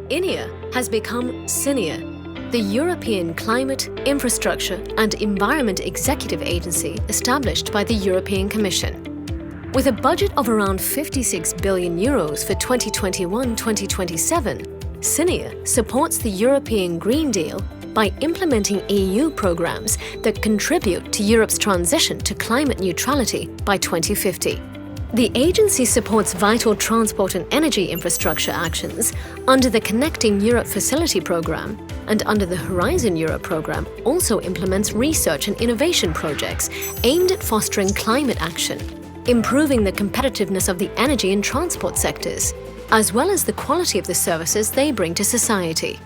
CINEA has become CINEA, the European Climate, Infrastructure and Environment Executive Agency established by the European Commission. With a budget of around 56 billion euros for 2021-2027, CINEA supports the European Green Deal by implementing EU programs that contribute to Europe's transition to climate neutrality by 2050. The agency supports vital transport and energy infrastructure actions under the Connecting Europe Facility Programme, and under the Horizon Europe programme also implements research and innovation projects aimed at fostering climate action, improving the competitiveness of the energy and transport sectors, as well as the quality of the services they bring to society.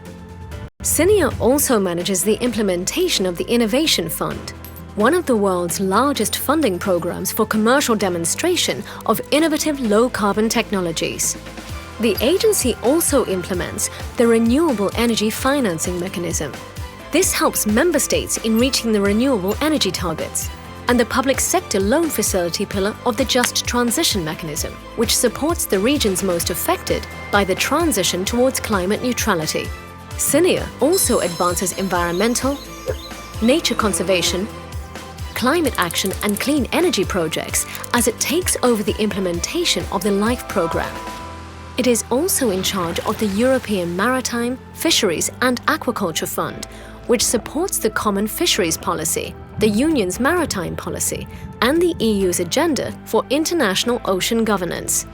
CINEA also manages the implementation of the Innovation Fund, one of the world's largest funding programs for commercial demonstration of innovative low-carbon technologies. The agency also implements the Renewable Energy Financing Mechanism. This helps member states in reaching the renewable energy targets, and the public sector loan facility pillar of the Just Transition Mechanism, which supports the regions most affected by the transition towards climate neutrality. CINEA also advances environmental, nature conservation, climate action and clean energy projects as it takes over the implementation of the LIFE programme. It is also in charge of the European Maritime, Fisheries and Aquaculture Fund, which supports the Common Fisheries Policy, the Union's Maritime Policy, and the EU's agenda for international ocean governance.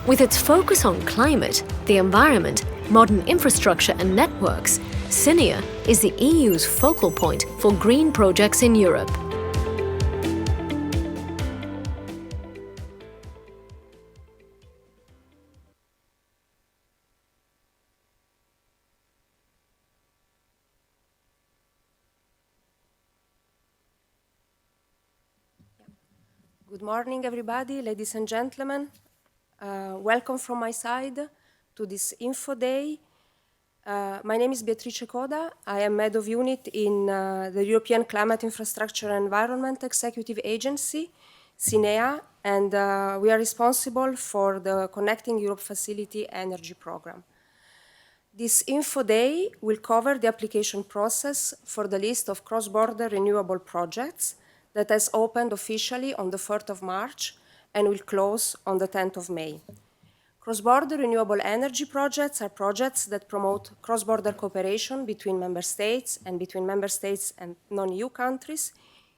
With its focus on climate, the environment, modern infrastructure and networks, CINEA is the EU's focal point for green projects in Europe. Good morning, everybody, ladies and gentlemen. Welcome from my side to this Info Day. My name is Beatrice Coda. I am Head of Unit in the European Climate Infrastructure and Environment Executive Agency, CINEA, and we are responsible for the Connecting Europe Facility Energy Programme. This Info Day will cover the application process for the list of cross-border renewable projects that has opened officially on the 4th of March and will close on the 10th of May. Cross-border renewable energy projects are projects that promote cross-border cooperation between member states and between member states and non-EU countries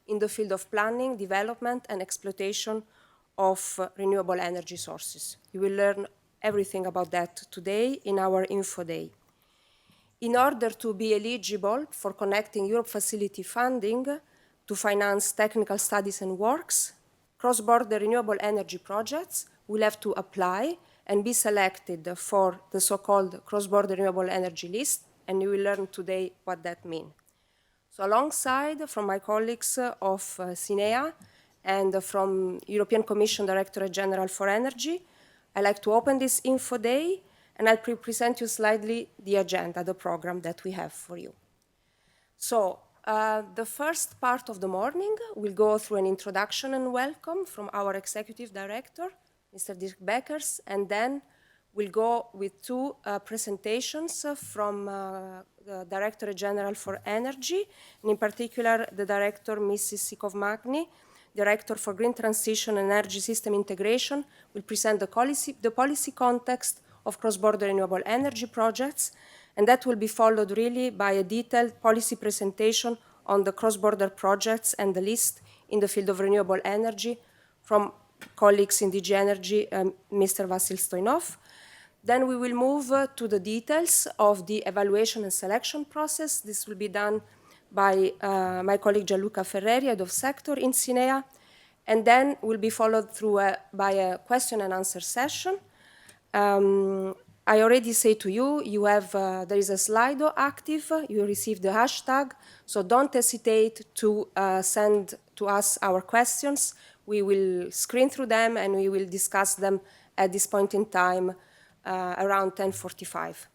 in the field of planning, development and exploitation of renewable energy sources. You will learn everything about that today in our Info Day. In order to be eligible for Connecting Europe Facility funding, to finance technical studies and works, cross-border renewable energy projects will have to apply and be selected for the so-called cross-border renewable energy list, and you will learn today what that means. So alongside from my colleagues of CINEA and from European Commission Directorate General for Energy, I'd like to open this Info Day, and I'll present you slightly the agenda, the program that we have for you. So, the first part of the morning will go through an introduction and welcome from our Executive Director, Mr. Dirk Beckers, and then we'll go with two presentations from the Directorate General for Energy, and in particular the Director, Mrs. Sikov-Magni, Director for Green Transition and Energy System Integration, will present the policy context of cross-border renewable energy projects, and that will be followed really by a detailed policy presentation on the cross-border projects and the list in the field of renewable energy from colleagues in DG Energy, Mr. Vasil Stoyanov. Then we will move to the details of the evaluation and selection process. This will be done by my colleague Gianluca Ferreri, Head of Sector in CINEA, and then will be followed through by a question and answer session. I already say to you, there is a Slido active, you received the hashtag, so don't hesitate to send to us our questions. We will screen through them and we will discuss them at this point in time around 10:45.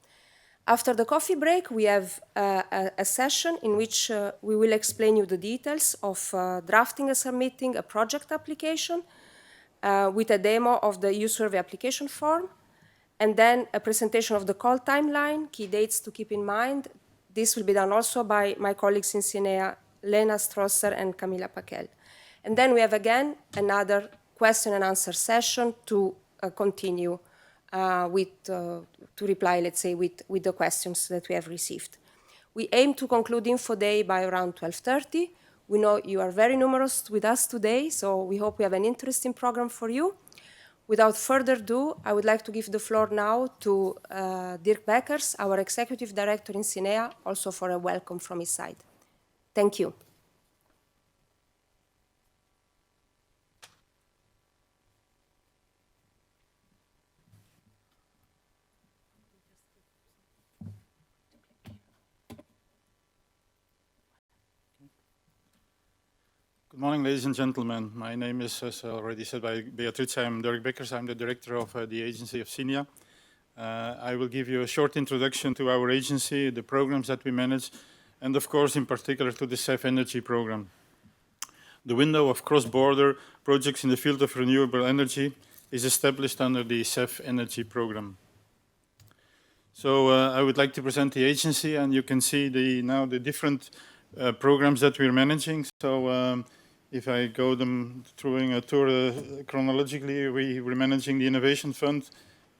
After the coffee break, we have a session in which we will explain you the details of drafting and submitting a project application with a demo of the EU survey application form. And then a presentation of the call timeline, key dates to keep in mind. This will be done also by my colleagues in CINEA, Lena Strosser and Camilla Paquel. And then we have again another question and answer session to continue to reply, let's say, with the questions that we have received. We aim to conclude Info Day by around 12:30. We know you are very numerous with us today, so we hope we have an interesting program for you. Without further ado, I would like to give the floor now to Dirk Beckers, our Executive Director in CINEA, also for a welcome from his side. Thank you. Good morning, ladies and gentlemen. My name is, as already said by Beatrice, I'm Dirk Beckers. I'm the director of the agency of CINEA. I will give you a short introduction to our agency, the programs that we manage, and of course, in particular, to the CEF Energy program. The window of cross-border projects in the field of renewable energy is established under the CEF Energy program. So I would like to present the agency, and you can see now the different programs that we're managing. So if I go them through a tour chronologically, we're managing the Innovation Fund,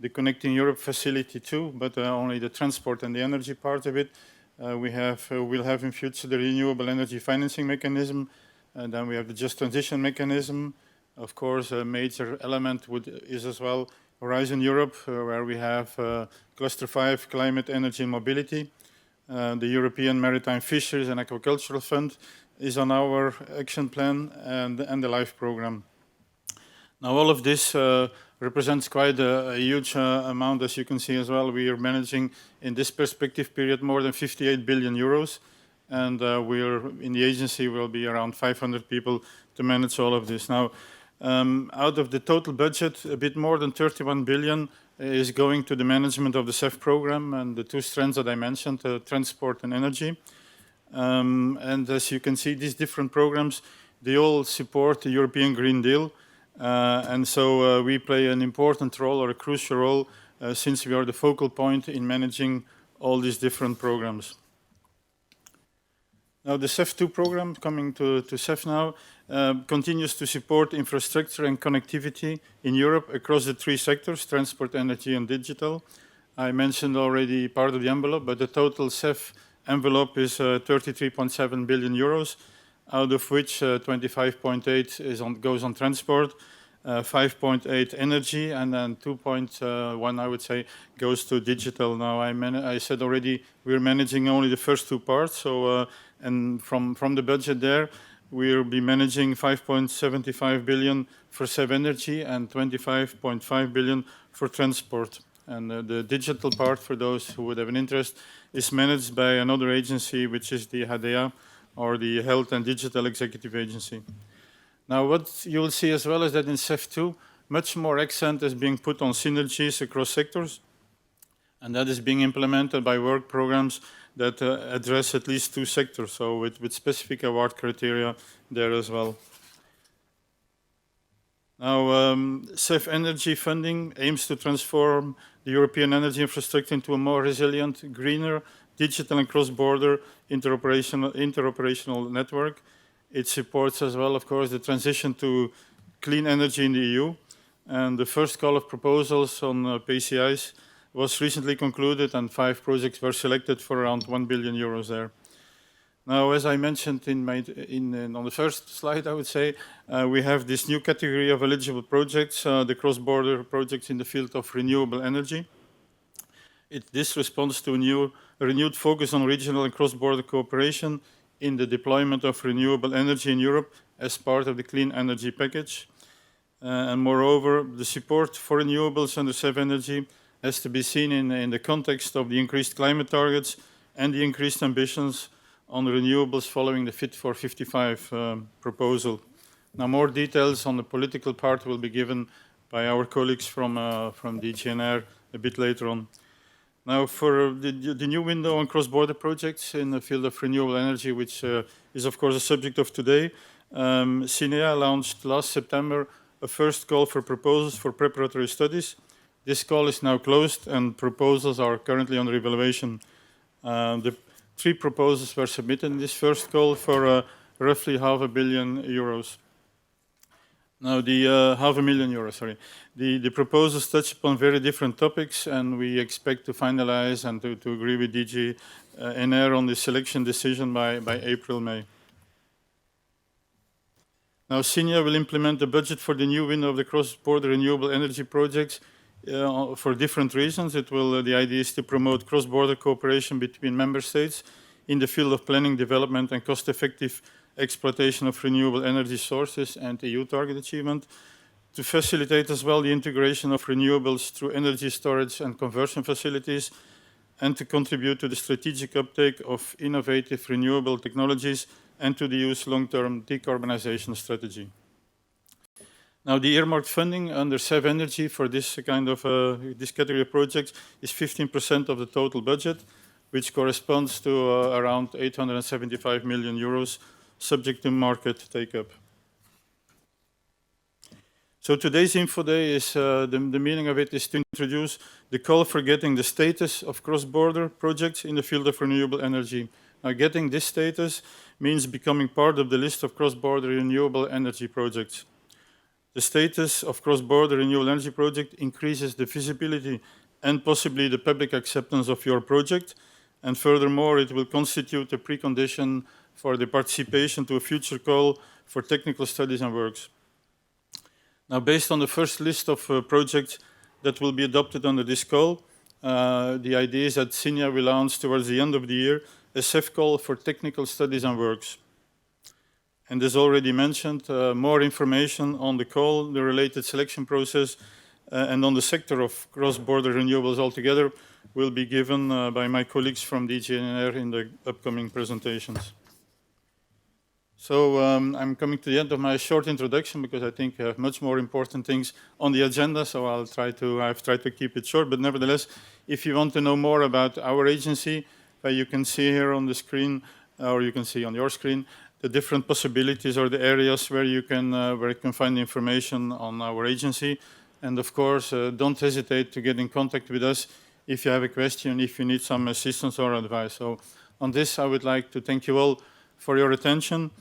the Connecting Europe Facility too, but only the transport and the energy part of it. We'll have in future the Renewable Energy Financing Mechanism, and then we have the Just Transition Mechanism. Of course, a major element is as well Horizon Europe, where we have Cluster 5, Climate, Energy and Mobility. The European Maritime Fisheries and Aquacultural Fund is on our action plan, and the LIFE program. Now all of this represents quite a huge amount, as you can see as well. We are managing in this perspective period more than 58 billion euros, and in the agency will be around 500 people to manage all of this. Now, out of the total budget, a bit more than 31 billion is going to the management of the CEF program and the two strands that I mentioned, transport and energy. And as you can see, these different programs, they all support the European Green Deal. And so we play an important role, or a crucial role, since we are the focal point in managing all these different programs. Now the CEF2 program, coming to CEF now, continues to support infrastructure and connectivity in Europe across the three sectors, transport, energy and digital. I mentioned already part of the envelope, but the total CEF envelope is 33.7 billion euros, out of which 25.8 goes on transport, 5.8 energy, and then 2.1, I would say, goes to digital. Now, I said already we're managing only the first two parts, so and from the budget there, we'll be managing 5.75 billion for CEF Energy and 25.5 billion for transport. And the digital part, for those who would have an interest, is managed by another agency, which is the HDA, or the Health and Digital Executive Agency. Now, what you will see as well is that in CEF2, much more accent is being put on synergies across sectors, and that is being implemented by work programs that address at least two sectors, so with specific award criteria there as well. Now, CEF Energy funding aims to transform the European energy infrastructure into a more resilient, greener, digital and cross-border interoperational network. It supports as well, of course, the transition to clean energy in the EU. And the first call of proposals on PCIs was recently concluded, and 5 projects were selected for around 1 billion euros there. Now, as I mentioned on the first slide, I would say, we have this new category of eligible projects, the cross-border projects in the field of renewable energy. This responds to a renewed focus on regional and cross-border cooperation in the deployment of renewable energy in Europe as part of the Clean Energy Package. And moreover, the support for renewables under CEF Energy has to be seen in the context of the increased climate targets and the increased ambitions on renewables following the Fit for 55 proposal. Now, more details on the political part will be given by our colleagues from DGNR a bit later on. Now, for the new window on cross-border projects in the field of renewable energy, which is, of course, a subject of today, CINEA launched last September a first call for proposals for preparatory studies. This call is now closed and proposals are currently under evaluation. The 3 proposals were submitted in this first call for roughly €500 million. Now, the €500,000, sorry. The proposals touch upon very different topics, and we expect to finalize and to agree with DG NR on the selection decision by April, May. Now, CINEA will implement the budget for the new window of the cross-border renewable energy projects for different reasons. The idea is to promote cross-border cooperation between member states in the field of planning, development, and cost-effective exploitation of renewable energy sources and EU target achievement, to facilitate as well the integration of renewables through energy storage and conversion facilities, and to contribute to the strategic uptake of innovative renewable technologies and to the EU's long-term decarbonization strategy. Now, the earmarked funding under CEF Energy for this kind of this category of projects is 15% of the total budget, which corresponds to around €875 million, subject to market take-up. So today's Info Day is, the meaning of it is to introduce the call for getting the status of cross-border projects in the field of renewable energy. Now, getting this status means becoming part of the list of cross-border renewable energy projects. The status of cross-border renewable energy project increases the visibility and possibly the public acceptance of your project, and furthermore, it will constitute a precondition for the participation to a future call for technical studies and works. Now, based on the first list of projects that will be adopted under this call, the idea is that CINEA will launch towards the end of the year a CEF call for technical studies and works. And as already mentioned, more information on the call, the related selection process, and on the sector of cross-border renewables altogether will be given by my colleagues from DG NR in the upcoming presentations. So I'm coming to the end of my short introduction because I think I have much more important things on the agenda, so I've tried to keep it short. But nevertheless, if you want to know more about our agency, you can see here on the screen, or you can see on your screen, the different possibilities or the areas where you can find information on our agency. And of course, don't hesitate to get in contact with us if you have a question, if you need some assistance or advice. So on this, I would like to thank you all for your attention.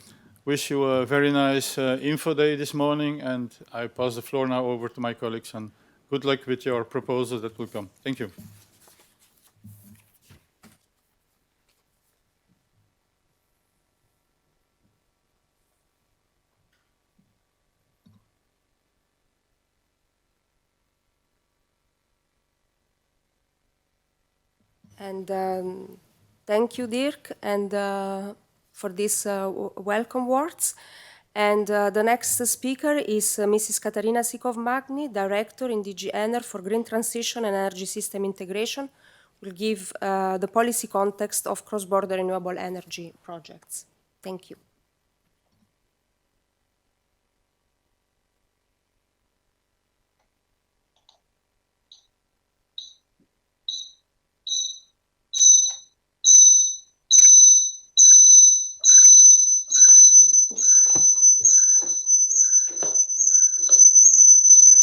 Wish you a very nice Info Day this morning, and I pass the floor now over to my colleagues, and good luck with your proposals that will come. Thank you. And thank you, Dirk, and for these welcome words. And the next speaker is Mrs. Katarina Sikov-Magni, Director in DG NR for Green Transition and Energy System Integration, will give the policy context of cross-border renewable energy projects. Thank you.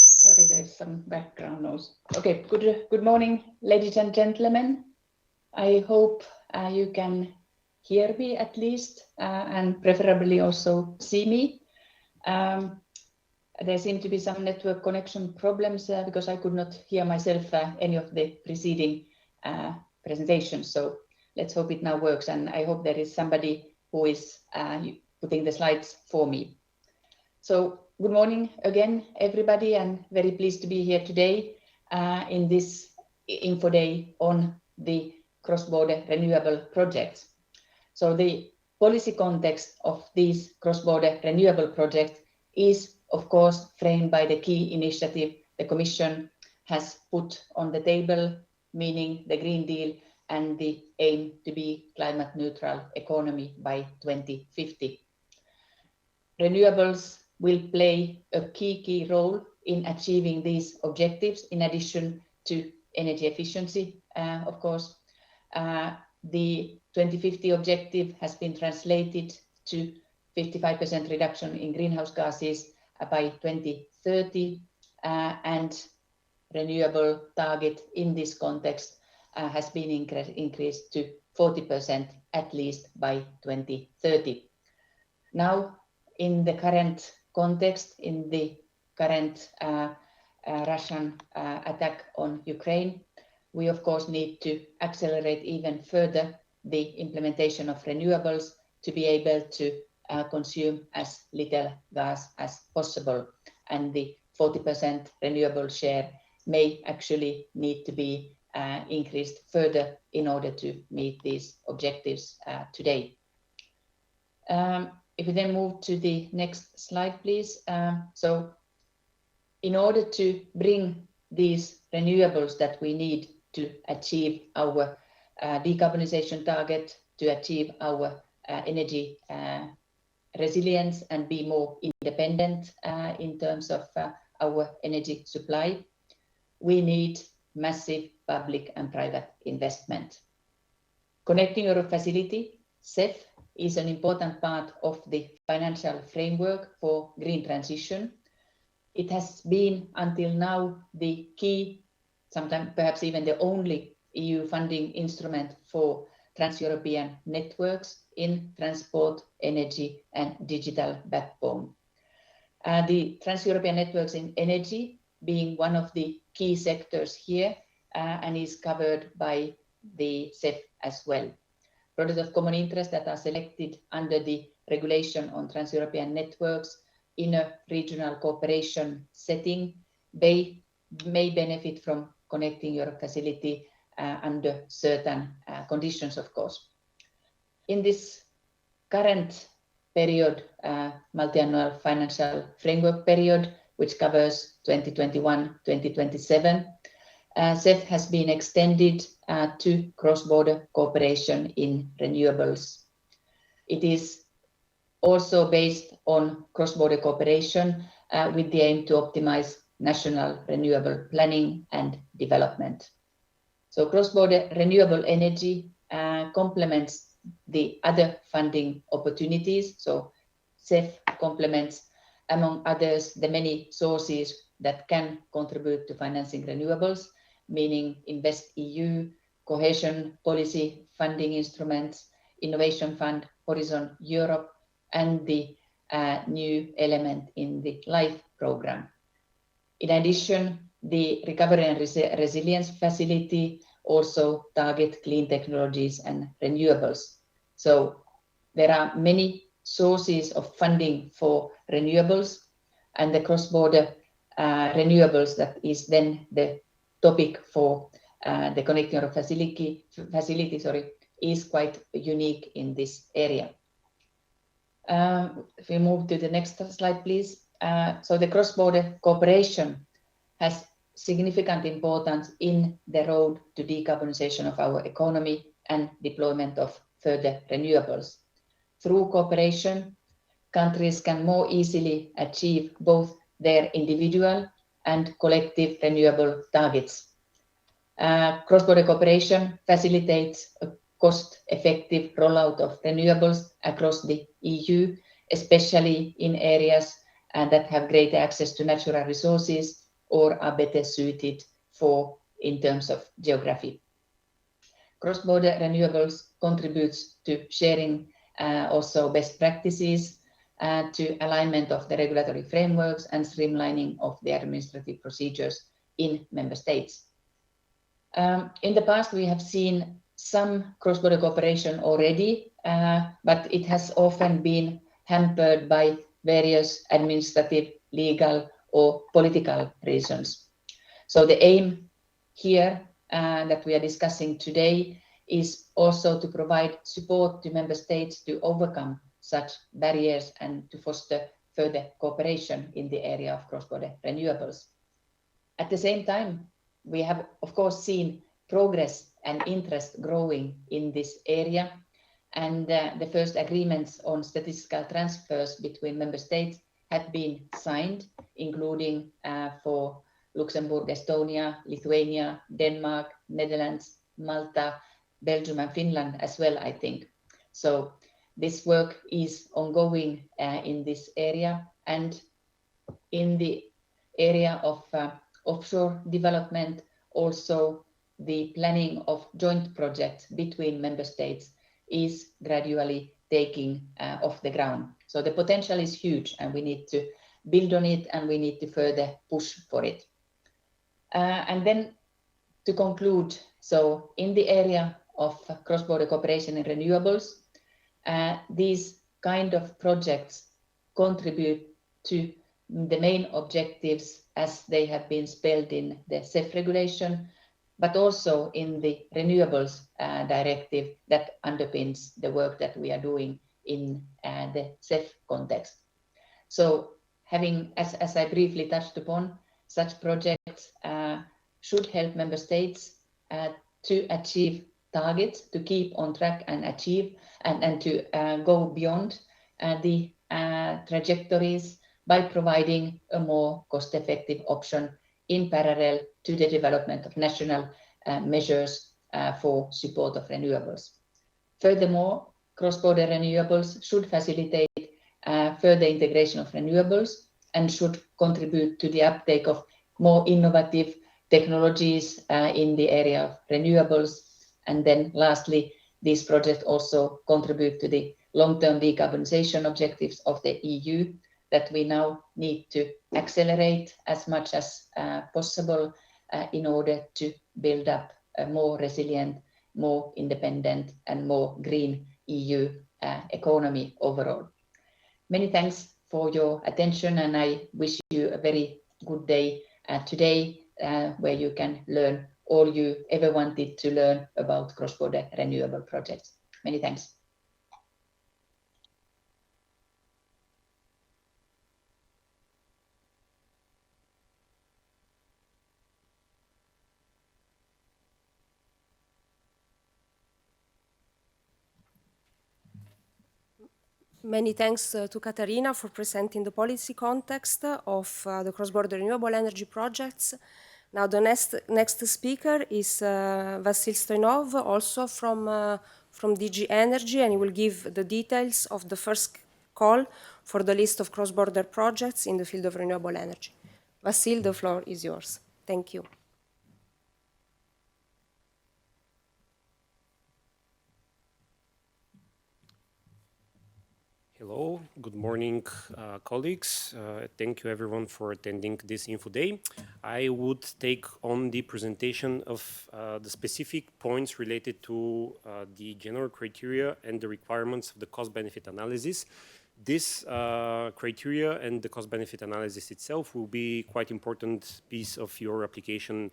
Sorry, there's some background noise. Okay, good morning, ladies and gentlemen. I hope you can hear me at least, and preferably also see me. There seem to be some network connection problems because I could not hear myself any of the preceding presentations. So let's hope it now works, and I hope there is somebody who is putting the slides for me. So good morning again, everybody, and very pleased to be here today in this Info Day on the cross-border renewable projects. So the policy context of these cross-border renewable projects is, of course, framed by the key initiative the Commission has put on the table, meaning the Green Deal and the aim to be climate neutral economy by 2050. Renewables will play a key role in achieving these objectives, in addition to energy efficiency, of course. The 2050 objective has been translated to 55% reduction in greenhouse gases by 2030, and renewable target in this context has been increased to 40% at least by 2030. Now, in the current context, in the current Russian attack on Ukraine, we of course need to accelerate even further the implementation of renewables to be able to consume as little gas as possible. And the 40% renewable share may actually need to be increased further in order to meet these objectives today. If we then move to the next slide, please. So in order to bring these renewables that we need to achieve our decarbonization target, to achieve our energy resilience and be more independent in terms of our energy supply, we need massive public and private investment. Connecting Europe Facility, CEF, is an important part of the financial framework for green transition. It has been until now the key, sometimes perhaps even the only EU funding instrument for trans-European networks in transport, energy and digital backbone. The trans-European networks in energy being one of the key sectors here and is covered by the CEF as well. Projects of common interest that are selected under the regulation on trans-European networks in a regional cooperation setting may benefit from Connecting Europe Facility under certain conditions, of course. In this current period, multi-annual financial framework period, which covers 2021-2027, CEF has been extended to cross-border cooperation in renewables. It is also based on cross-border cooperation with the aim to optimize national renewable planning and development. So cross-border renewable energy complements the other funding opportunities. So CEF complements, among others, the many sources that can contribute to financing renewables, meaning InvestEU, cohesion policy funding instruments, Innovation Fund, Horizon Europe, and the new element in the LIFE program. In addition, the Recovery and Resilience Facility also target clean technologies and renewables. So there are many sources of funding for renewables, and the cross-border renewables that is then the topic for the Connecting Europe Facility is quite unique in this area. If we move to the next slide, please. So the cross-border cooperation has significant importance in the road to decarbonization of our economy and deployment of further renewables. Through cooperation, countries can more easily achieve both their individual and collective renewable targets. Cross-border cooperation facilitates a cost-effective rollout of renewables across the EU, especially in areas that have greater access to natural resources or are better suited for in terms of geography. Cross-border renewables contributes to sharing also best practices, to alignment of the regulatory frameworks and streamlining of the administrative procedures in member states. In the past, we have seen some cross-border cooperation already, but it has often been hampered by various administrative, legal, or political reasons. So the aim here that we are discussing today is also to provide support to member states to overcome such barriers and to foster further cooperation in the area of cross-border renewables. At the same time, we have, of course, seen progress and interest growing in this area, and the first agreements on statistical transfers between member states have been signed, including for Luxembourg, Estonia, Lithuania, Denmark, Netherlands, Malta, Belgium, and Finland as well, I think. So this work is ongoing in this area, and in the area of offshore development, also the planning of joint projects between member states is gradually taking off the ground. So the potential is huge and we need to build on it and we need to further push for it. And then to conclude, so in the area of cross-border cooperation in renewables, these kind of projects contribute to the main objectives as they have been spelled in the CEF regulation, but also in the renewables directive that underpins the work that we are doing in the CEF context. So having, as I briefly touched upon, such projects should help member states to achieve targets, to keep on track and achieve, and to go beyond the trajectories by providing a more cost-effective option in parallel to the development of national measures for support of renewables. Furthermore, cross-border renewables should facilitate further integration of renewables and should contribute to the uptake of more innovative technologies in the area of renewables. And then lastly, these projects also contribute to the long-term decarbonization objectives of the EU that we now need to accelerate as much as possible in order to build up a more resilient, more independent and more green EU economy overall. Many thanks for your attention and I wish you a very good day today where you can learn all you ever wanted to learn about cross-border renewable projects. Many thanks. Many thanks to Katarina for presenting the policy context of the cross-border renewable energy projects. Now the next speaker is Vasil Stoyanov, also from DG Energy, and he will give the details of the first call for the list of cross-border projects in the field of renewable energy. Vasil, the floor is yours. Thank you. Hello, good morning, colleagues. Thank you everyone for attending this info day. I would take on the presentation of the specific points related to the general criteria and the requirements of the cost-benefit analysis. This criteria and the cost-benefit analysis itself will be quite important piece of your application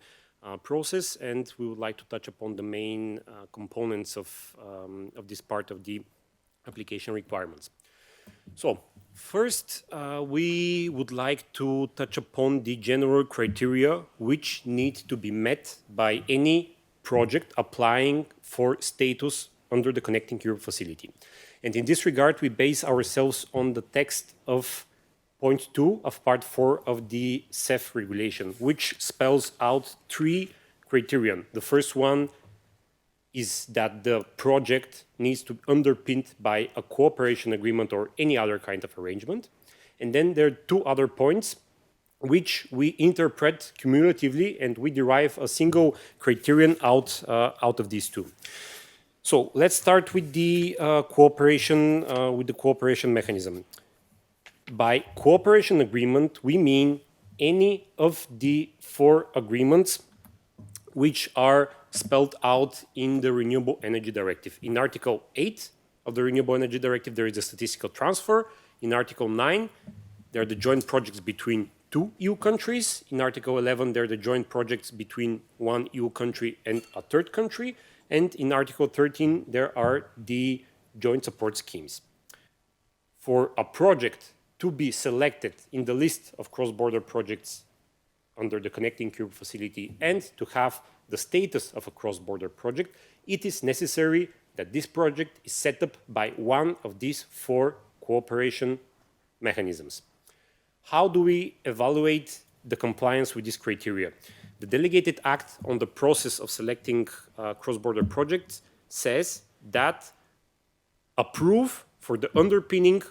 process, and we would like to touch upon the main components of this part of the application requirements. So first, we would like to touch upon the general criteria which need to be met by any project applying for status under the Connecting Europe facility. And in this regard, we base ourselves on the text of point 2 of part 4 of the CEF regulation, which spells out 3 criteria. The first one is that the project needs to be underpinned by a cooperation agreement or any other kind of arrangement. And then there are 2 other points which we interpret cumulatively and we derive a single criterion out of these 2. So let's start with the cooperation mechanism. By cooperation agreement, we mean any of the 4 agreements which are spelled out in the Renewable Energy Directive. In Article 8 of the Renewable Energy Directive, there is a statistical transfer. In Article 9, there are the joint projects between 2 EU countries. In Article 11, there are the joint projects between 1 EU country and a third country. And in Article 13, there are the joint support schemes. For a project to be selected in the list of cross-border projects under the Connecting Europe facility and to have the status of a cross-border project, it is necessary that this project is set up by one of these 4 cooperation mechanisms. How do we evaluate the compliance with this criteria? The Delegated Act on the process of selecting cross-border projects says that a proof for the underpinning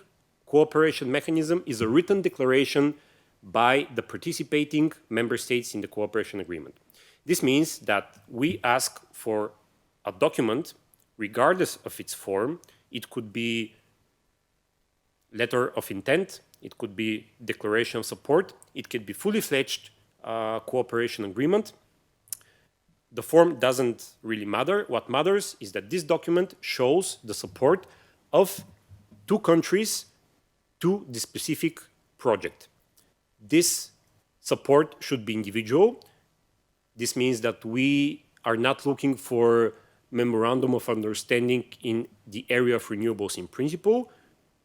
cooperation mechanism is a written declaration by the participating member states in the cooperation agreement. This means that we ask for a document, regardless of its form. It could be letter of intent, it could be declaration of support, it could be fully fledged cooperation agreement. The form doesn't really matter. What matters is that this document shows the support of two countries to the specific project. This support should be individual. This means that we are not looking for memorandum of understanding in the area of renewables in principle,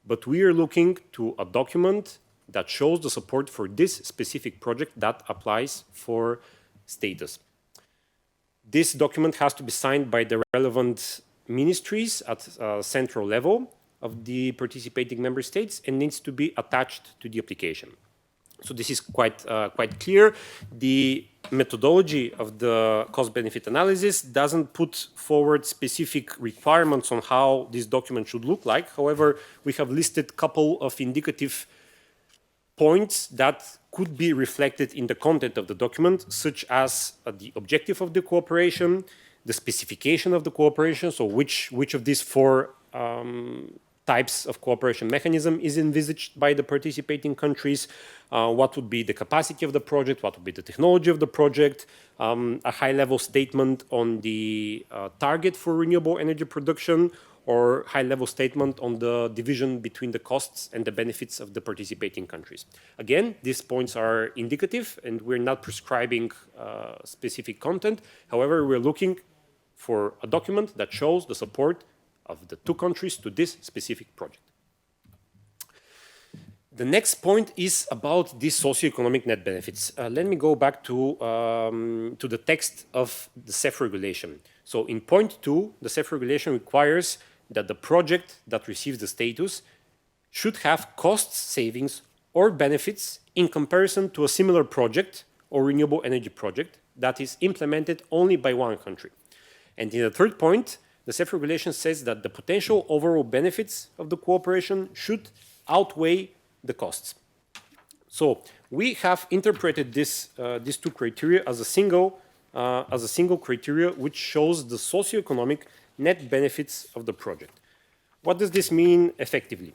but we are looking to a document that shows the support for this specific project that applies for status. This document has to be signed by the relevant ministries at central level of the participating member states and needs to be attached to the application. So this is quite clear. The methodology of the cost-benefit analysis doesn't put forward specific requirements on how this document should look like. However, we have listed a couple of indicative points that could be reflected in the content of the document, such as the objective of the cooperation, the specification of the cooperation, so which of these four types of cooperation mechanism is envisaged by the participating countries, what would be the capacity of the project, what would be the technology of the project, a high-level statement on the target for renewable energy production, or high-level statement on the division between the costs and the benefits of the participating countries. Again, these points are indicative and we're not prescribing specific content. However, we're looking for a document that shows the support of the two countries to this specific project. The next point is about these socioeconomic net benefits. Let me go back to the text of the CEF regulation. So in point 2, the CEF regulation requires that the project that receives the status should have cost savings or benefits in comparison to a similar project or renewable energy project that is implemented only by one country. And in the third point, the CEF regulation says that the potential overall benefits of the cooperation should outweigh the costs. So we have interpreted these two criteria as a single criteria which shows the socioeconomic net benefits of the project. What does this mean effectively?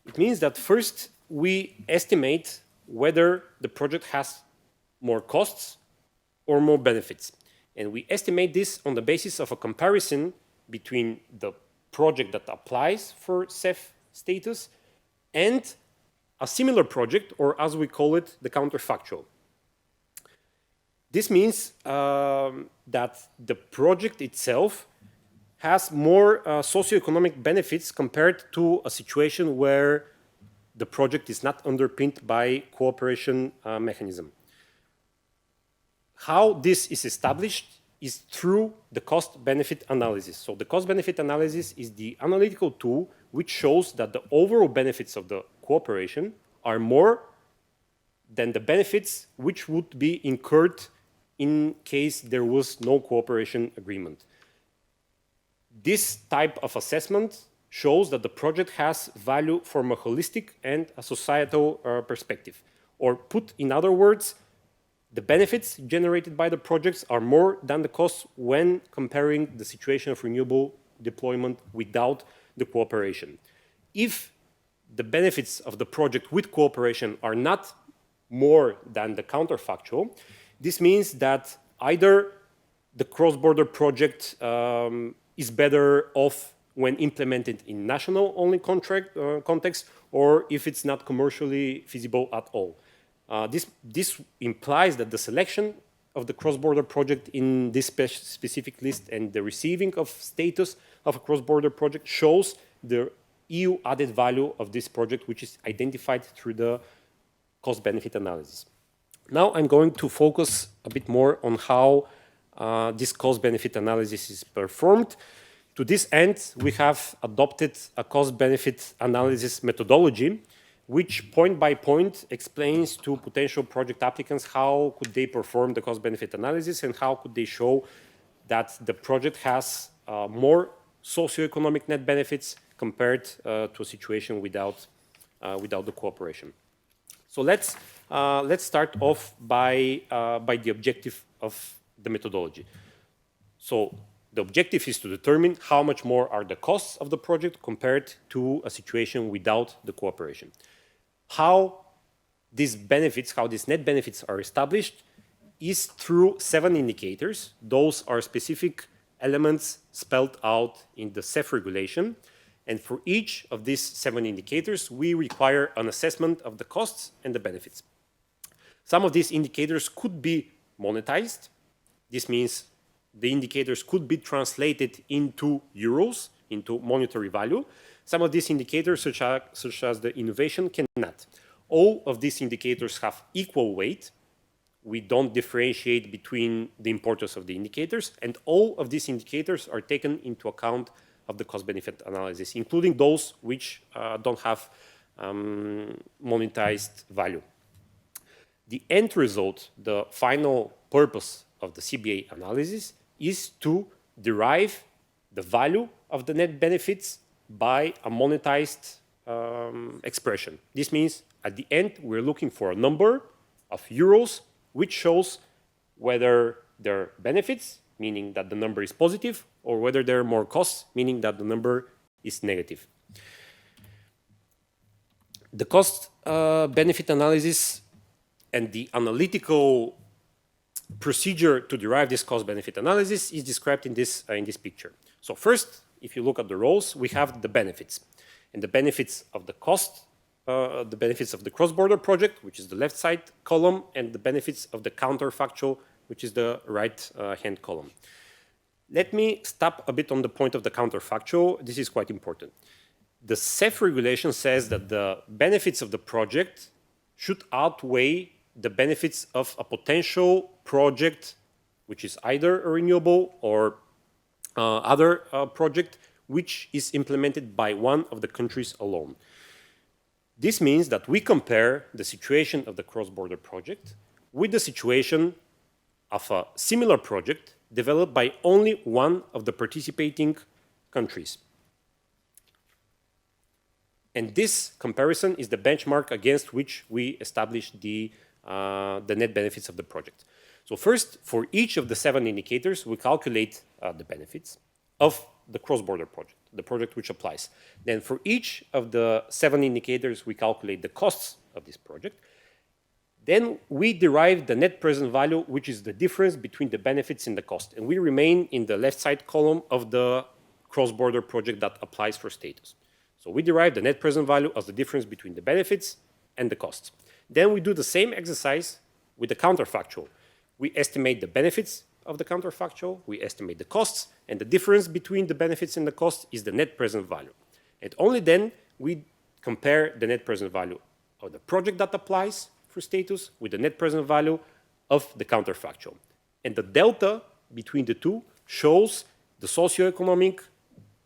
It means that first we estimate whether the project has more costs or more benefits. And we estimate this on the basis of a comparison between the project that applies for CEF status and a similar project, or as we call it, the counterfactual. This means that the project itself has more socioeconomic benefits compared to a situation where the project is not underpinned by cooperation mechanism. How this is established is through the cost-benefit analysis. So the cost-benefit analysis is the analytical tool which shows that the overall benefits of the cooperation are more than the benefits which would be incurred in case there was no cooperation agreement. This type of assessment shows that the project has value from a holistic and a societal perspective. Or put in other words, the benefits generated by the projects are more than the costs when comparing the situation of renewable deployment without the cooperation. If the benefits of the project with cooperation are not more than the counterfactual, this means that either the cross-border project is better off when implemented in national-only context, or if it's not commercially feasible at all. This implies that the selection of the cross-border project in this specific list and the receiving of status of a cross-border project shows the EU added value of this project, which is identified through the cost-benefit analysis. Now I'm going to focus a bit more on how this cost-benefit analysis is performed. To this end, we have adopted a cost-benefit analysis methodology, which point by point explains to potential project applicants how could they perform the cost-benefit analysis and how could they show that the project has more socioeconomic net benefits compared to a situation without the cooperation. So let's let's start off by the objective of the methodology. So the objective is to determine how much more are the costs of the project compared to a situation without the cooperation. How these benefits, how these net benefits are established is through 7 indicators. Those are specific elements spelled out in the CEF regulation. And for each of these 7 indicators, we require an assessment of the costs and the benefits. Some of these indicators could be monetized. This means the indicators could be translated into euros, into monetary value. Some of these indicators, such as the innovation, cannot. All of these indicators have equal weight. We don't differentiate between the importance of the indicators, and all of these indicators are taken into account of the cost-benefit analysis, including those which don't have monetized value. The end result, the final purpose of the CBA analysis is to derive the value of the net benefits by a monetized expression. This means at the end, we're looking for a number of euros which shows whether there are benefits, meaning that the number is positive, or whether there are more costs, meaning that the number is negative. The cost-benefit analysis and the analytical procedure to derive this cost-benefit analysis is described in this picture. So first, if you look at the rows, we have the benefits. And the benefits of the cost, the benefits of the cross-border project, which is the left side column, and the benefits of the counterfactual, which is the right-hand column. Let me stop a bit on the point of the counterfactual. This is quite important. The CEF regulation says that the benefits of the project should outweigh the benefits of a potential project, which is either a renewable or other project, which is implemented by one of the countries alone. This means that we compare the situation of the cross-border project with the situation of a similar project developed by only one of the participating countries. And this comparison is the benchmark against which we establish the net benefits of the project. So first, for each of the 7 indicators, we calculate the benefits of the cross-border project, the project which applies. Then for each of the 7 indicators, we calculate the costs of this project. Then we derive the net present value, which is the difference between the benefits and the cost. And we remain in the left side column of the cross-border project that applies for status. So we derive the net present value as the difference between the benefits and the costs. Then we do the same exercise with the counterfactual. We estimate the benefits of the counterfactual, we estimate the costs, and the difference between the benefits and the costs is the net present value. And only then we compare the net present value of the project that applies for status with the net present value of the counterfactual. And the delta between the two shows the socioeconomic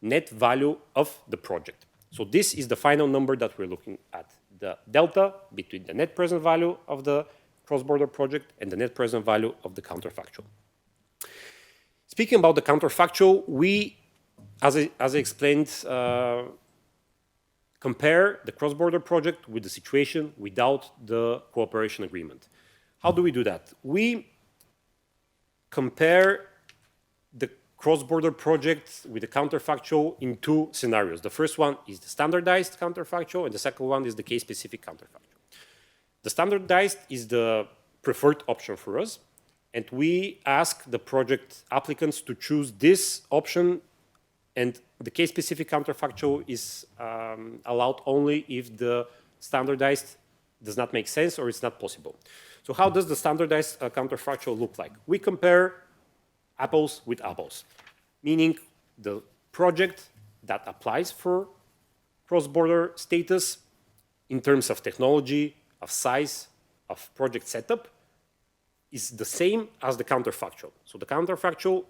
net value of the project. So this is the final number that we're looking at, the delta between the net present value of the cross-border project and the net present value of the counterfactual. Speaking about the counterfactual, we, as I explained, compare the cross-border project with the situation without the cooperation agreement. How do we do that? We compare the cross-border project with the counterfactual in 2 scenarios. The first one is the standardized counterfactual, and the second one is the case-specific counterfactual. The standardized is the preferred option for us, and we ask the project applicants to choose this option, and the case-specific counterfactual is allowed only if the standardized does not make sense or it's not possible. So how does the standardized counterfactual look like? We compare apples with apples, meaning the project that applies for cross-border status in terms of technology, of size, of project setup, is the same as the counterfactual. So the counterfactual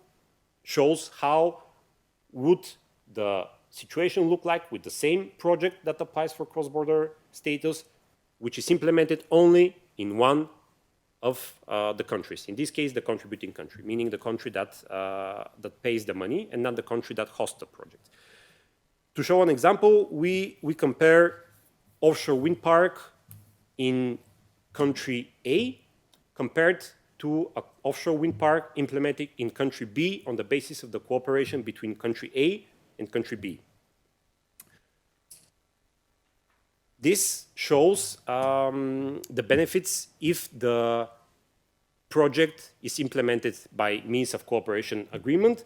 shows how would the situation look like with the same project that applies for cross-border status, which is implemented only in one of the countries. In this case, the contributing country, meaning the country that, that pays the money and not the country that hosts the project. To show an example, we compare offshore wind park in country A compared to an offshore wind park implemented in country B on the basis of the cooperation between country A and country B. This shows the benefits if the project is implemented by means of cooperation agreement.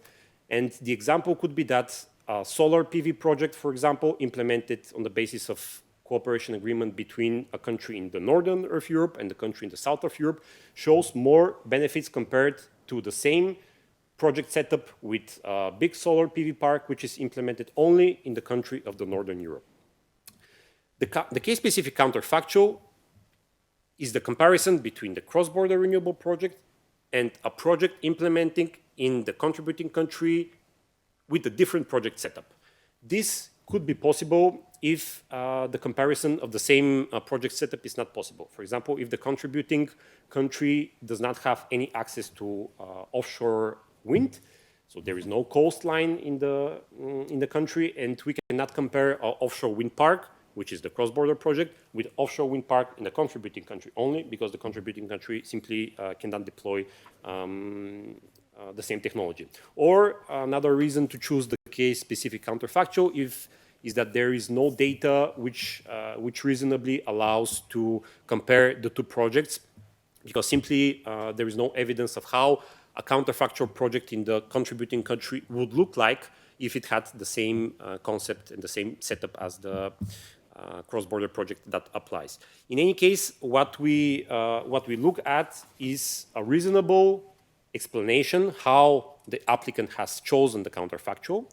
And the example could be that a solar PV project, for example, implemented on the basis of cooperation agreement between a country in the northern of Europe and the country in the south of Europe, shows more benefits compared to the same project setup with a big solar PV park, which is implemented only in the country of the northern Europe. The case-specific counterfactual is the comparison between the cross-border renewable project and a project implementing in the contributing country with a different project setup. This could be possible if the comparison of the same project setup is not possible. For example, if the contributing country does not have any access to offshore wind, so there is no coastline in the country, and we cannot compare an offshore wind park, which is the cross-border project, with offshore wind park in the contributing country only, because the contributing country simply cannot deploy the same technology. Or another reason to choose the case-specific counterfactual is that there is no data which reasonably allows to compare the two projects, because simply there is no evidence of how a counterfactual project in the contributing country would look like if it had the same concept and the same setup as the cross-border project that applies. In any case, what we look at is a reasonable explanation how the applicant has chosen the counterfactual.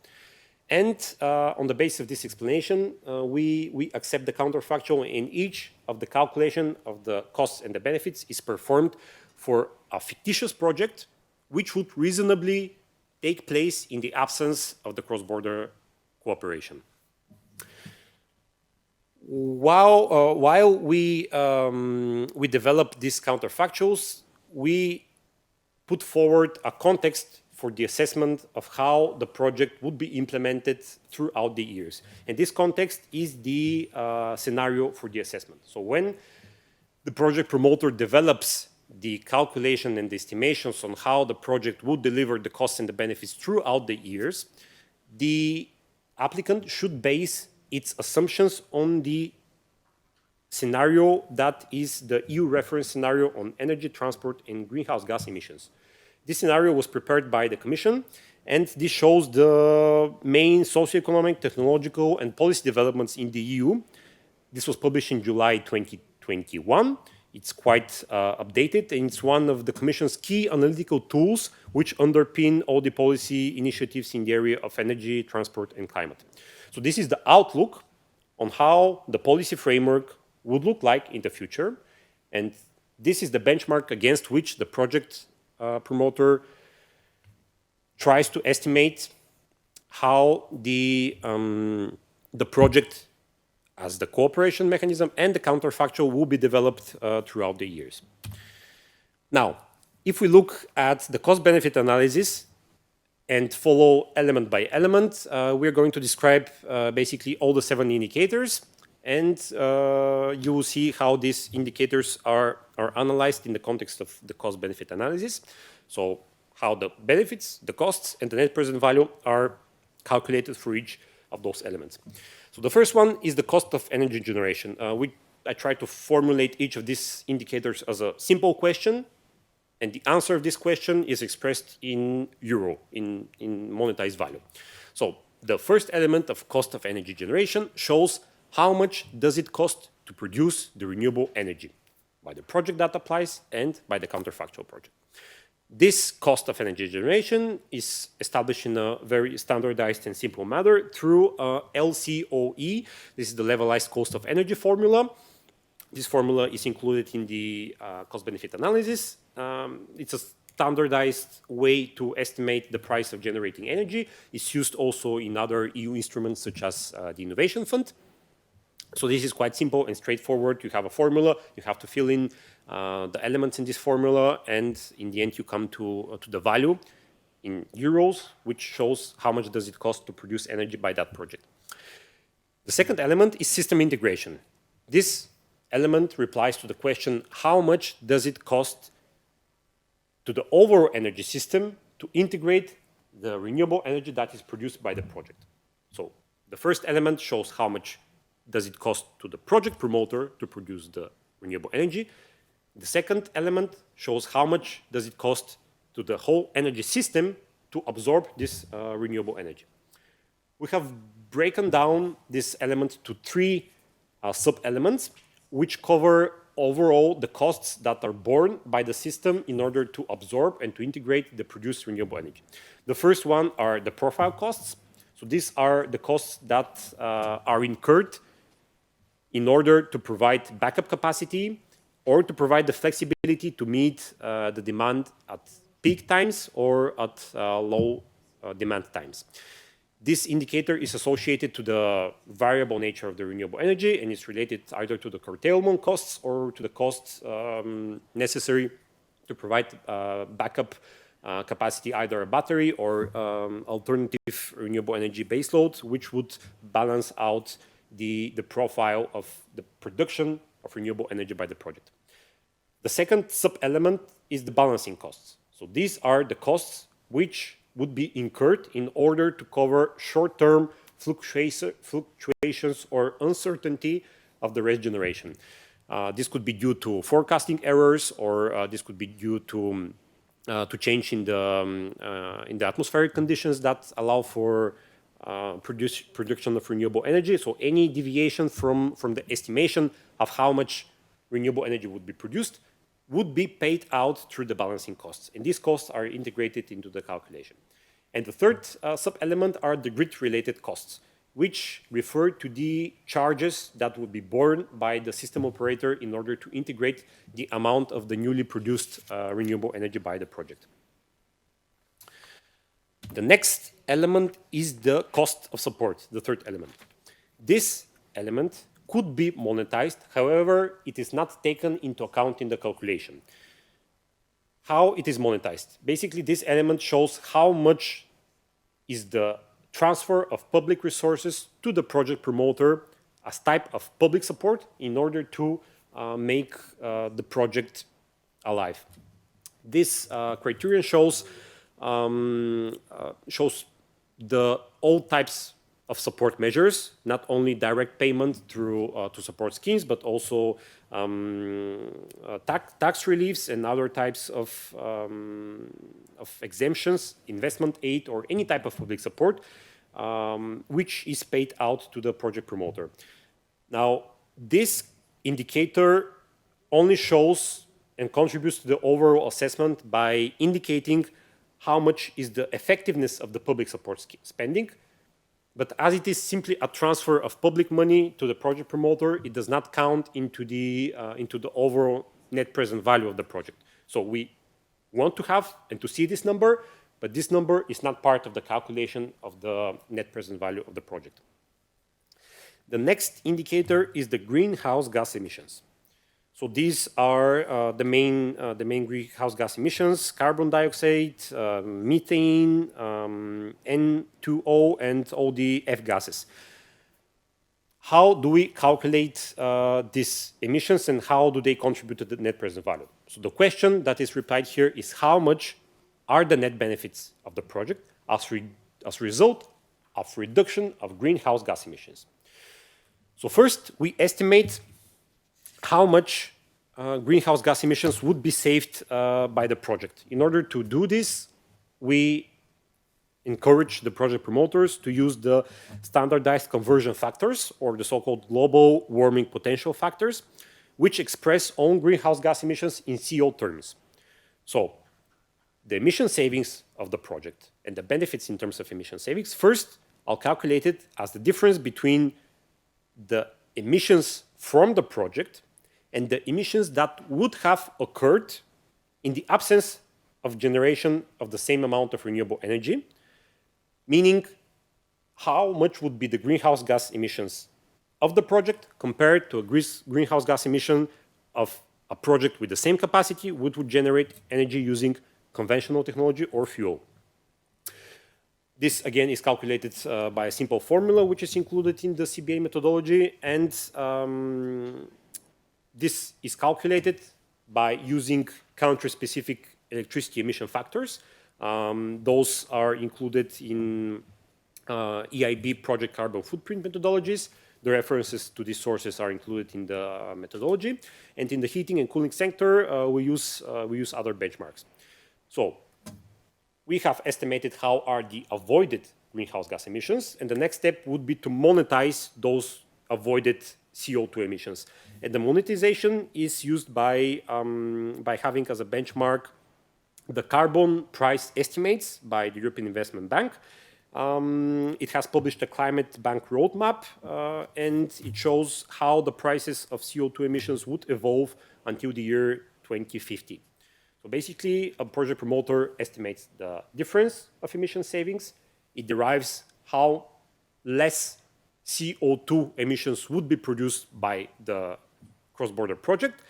And on the basis of this explanation, we accept the counterfactual, and each of the calculation of the costs and the benefits is performed for a fictitious project which would reasonably take place in the absence of the cross-border cooperation. While we develop these counterfactuals, we put forward a context for the assessment of how the project would be implemented throughout the years. And this context is the scenario for the assessment. So when the project promoter develops the calculation and the estimations on how the project would deliver the costs and the benefits throughout the years, the applicant should base its assumptions on the scenario that is the EU reference scenario on energy, transport, and greenhouse gas emissions. This scenario was prepared by the Commission, and this shows the main socioeconomic, technological, and policy developments in the EU. This was published in July 2021. It's quite updated, and it's one of the Commission's key analytical tools which underpin all the policy initiatives in the area of energy, transport, and climate. So this is the outlook on how the policy framework would look like in the future, and this is the benchmark against which the project promoter tries to estimate how the project as the cooperation mechanism and the counterfactual will be developed throughout the years. Now, if we look at the cost-benefit analysis and follow element by element, we're going to describe basically all the 7 indicators, and you will see how these indicators are analyzed in the context of the cost-benefit analysis. So how the benefits, the costs, and the net present value are calculated for each of those elements. So the first one is the cost of energy generation. I try to formulate each of these indicators as a simple question, and the answer of this question is expressed in euro, in monetized value. So the first element of cost of energy generation shows how much does it cost to produce the renewable energy by the project that applies and by the counterfactual project. This cost of energy generation is established in a very standardized and simple manner through LCOE. This is the levelized cost of energy formula. This formula is included in the cost-benefit analysis. It's a standardized way to estimate the price of generating energy. It's used also in other EU instruments such as the Innovation Fund. So this is quite simple and straightforward. You have a formula, you have to fill in the elements in this formula, and in the end you come to the value in euros, which shows how much does it cost to produce energy by that project. The second element is system integration. This element replies to the question, how much does it cost to the overall energy system to integrate the renewable energy that is produced by the project? So the first element shows how much does it cost to the project promoter to produce the renewable energy. The second element shows how much does it cost to the whole energy system to absorb this renewable energy. We have broken down this element to three sub-elements, which cover overall the costs that are borne by the system in order to absorb and to integrate the produced renewable energy. The first one are the profile costs. So these are the costs that are incurred in order to provide backup capacity or to provide the flexibility to meet the demand at peak times or at low demand times. This indicator is associated to the variable nature of the renewable energy and is related either to the curtailment costs or to the costs necessary to provide backup capacity, either a battery or alternative renewable energy baseload, which would balance out the profile of the production of renewable energy by the project. The second sub-element is the balancing costs. So these are the costs which would be incurred in order to cover short-term fluctuations or uncertainty of the regeneration. This could be due to forecasting errors, or this could be due to change in the atmospheric conditions that allow for production of renewable energy. So any deviation from the estimation of how much renewable energy would be produced would be paid out through the balancing costs. And these costs are integrated into the calculation. And the third sub-element are the grid-related costs, which refer to the charges that would be borne by the system operator in order to integrate the amount of the newly produced renewable energy by the project. The next element is the cost of support, the third element. This element could be monetized, however, it is not taken into account in the calculation. How it is monetized? Basically, this element shows how much is the transfer of public resources to the project promoter as type of public support in order to make the project alive. This criterion shows all types of support measures, not only direct payment through to support schemes, but also tax reliefs and other types of exemptions, investment aid, or any type of public support, which is paid out to the project promoter. Now, this indicator only shows and contributes to the overall assessment by indicating how much is the effectiveness of the public support spending. But as it is simply a transfer of public money to the project promoter, it does not count into the overall net present value of the project. So we want to have and to see this number, but this number is not part of the calculation of the net present value of the project. The next indicator is the greenhouse gas emissions. So these are the main greenhouse gas emissions: carbon dioxide, methane, N2O, and all the F gases. How do we calculate these emissions, and how do they contribute to the net present value? So the question that is replied here is how much are the net benefits of the project as a result of reduction of greenhouse gas emissions. So first, we estimate how much greenhouse gas emissions would be saved by the project. In order to do this, we encourage the project promoters to use the standardized conversion factors, or the so-called global warming potential factors, which express own greenhouse gas emissions in CO terms. So the emission savings of the project and the benefits in terms of emission savings, first, I'll calculate it as the difference between the emissions from the project and the emissions that would have occurred in the absence of generation of the same amount of renewable energy, meaning how much would be the greenhouse gas emissions of the project compared to a greenhouse gas emission of a project with the same capacity, which would generate energy using conventional technology or fuel. This, again, is calculated by a simple formula, which is included in the CBA methodology, and This is calculated by using country-specific electricity emission factors. Those are included in EIB project carbon footprint methodologies. The references to these sources are included in the methodology. And in the heating and cooling sector, we use other benchmarks. So we have estimated how are the avoided greenhouse gas emissions, and the next step would be to monetize those avoided CO2 emissions. And the monetization is used by having as a benchmark the carbon price estimates by the European Investment Bank. It has published a climate bank roadmap, and it shows how the prices of CO2 emissions would evolve until the year 2050. So basically, a project promoter estimates the difference of emission savings. It derives how less CO2 emissions would be produced by the cross-border project,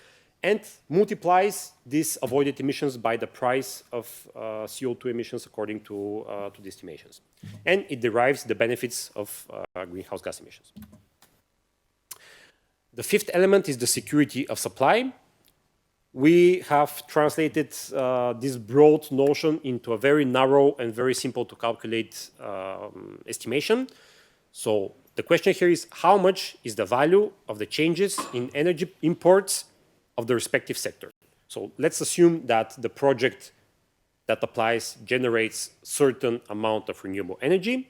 and multiplies these avoided emissions by the price of CO2 emissions according to the estimations. And it derives the benefits of greenhouse gas emissions. The fifth element is the security of supply. We have translated this broad notion into a very narrow and very simple to calculate estimation. So the question here is, how much is the value of the changes in energy imports of the respective sector? So let's assume that the project that applies generates certain amount of renewable energy.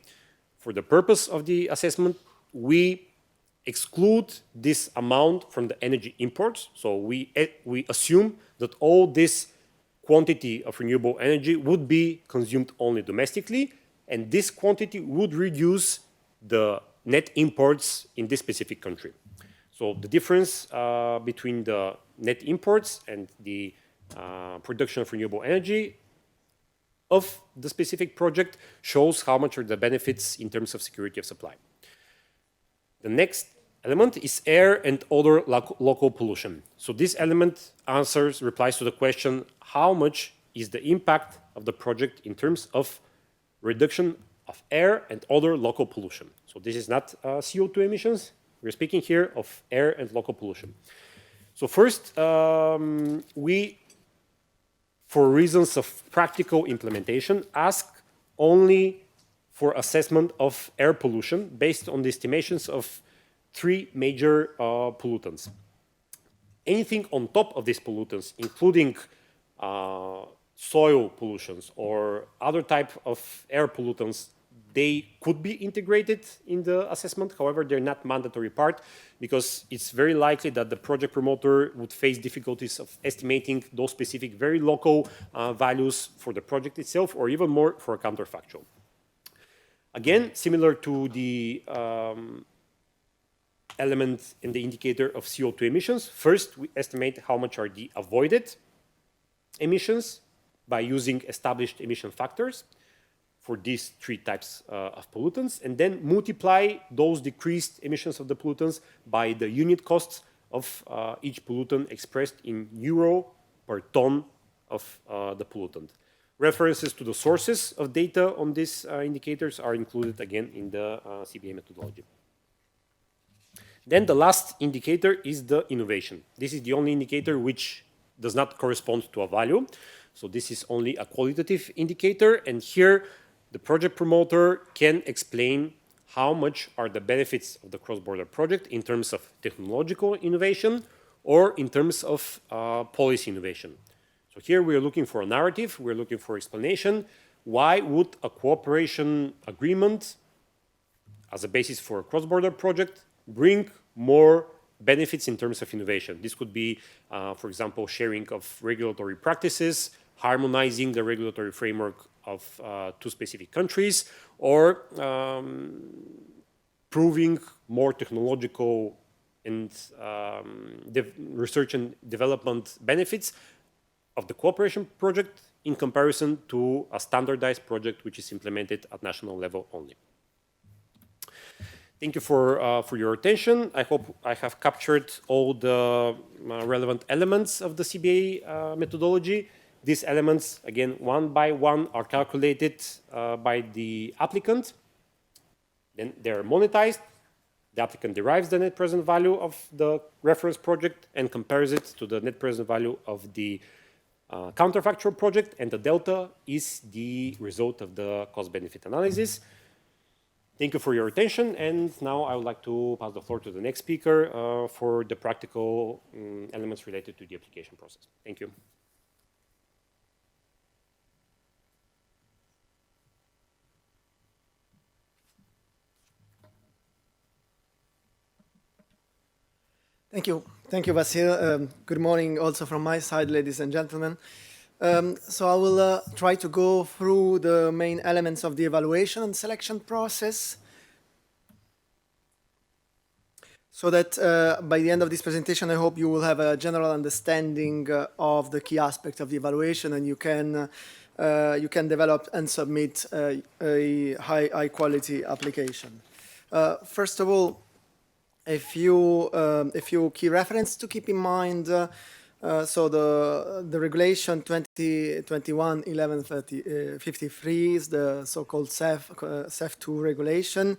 For the purpose of the assessment, we exclude this amount from the energy imports. So we assume that all this quantity of renewable energy would be consumed only domestically, and this quantity would reduce the net imports in this specific country. So the difference between the net imports and the production of renewable energy of the specific project shows how much are the benefits in terms of security of supply. The next element is air and other local pollution. So this element replies to the question, how much is the impact of the project in terms of reduction of air and other local pollution? So this is not CO2 emissions. We're speaking here of air and local pollution. So first, we, for reasons of practical implementation, ask only for assessment of air pollution based on the estimations of 3 major pollutants. Anything on top of these pollutants, including soil pollutions or other type of air pollutants, they could be integrated in the assessment. However, they're not mandatory part, because it's very likely that the project promoter would face difficulties of estimating those specific, very local values for the project itself, or even more for a counterfactual. Again, similar to the element in the indicator of CO2 emissions, first we estimate how much are the avoided emissions by using established emission factors for these 3 types of pollutants, and then multiply those decreased emissions of the pollutants by the unit costs of each pollutant expressed in euro per ton of the pollutant. References to the sources of data on these indicators are included again in the CBA methodology. Then the last indicator is the innovation. This is the only indicator which does not correspond to a value. So this is only a qualitative indicator, and here the project promoter can explain how much are the benefits of the cross-border project in terms of technological innovation or in terms of policy innovation. So here we are looking for a narrative, we're looking for explanation. Why would a cooperation agreement as a basis for a cross-border project bring more benefits in terms of innovation? This could be, for example, sharing of regulatory practices, harmonizing the regulatory framework of 2 specific countries, or proving more technological and research and development benefits of the cooperation project in comparison to a standardized project which is implemented at national level only. Thank you for your attention. I hope I have captured all the relevant elements of the CBA methodology. These elements, again, one by one, are calculated by the applicant. Then they're monetized The applicant derives the net present value of the reference project and compares it to the net present value of the counterfactual project, and the delta is the result of the cost-benefit analysis. Thank you for your attention, and now I would like to pass the floor to the next speaker for the practical elements related to the application process. Thank you. Thank you. Thank you, Vasil. Good morning also from my side, ladies and gentlemen. So I will try to go through the main elements of the evaluation and selection process, so that by the end of this presentation, I hope you will have a general understanding of the key aspects of the evaluation, and you can develop and submit a high quality application. First of all, a few key references to keep in mind. So the regulation 2021/1153 is the so-called CEF2 regulation.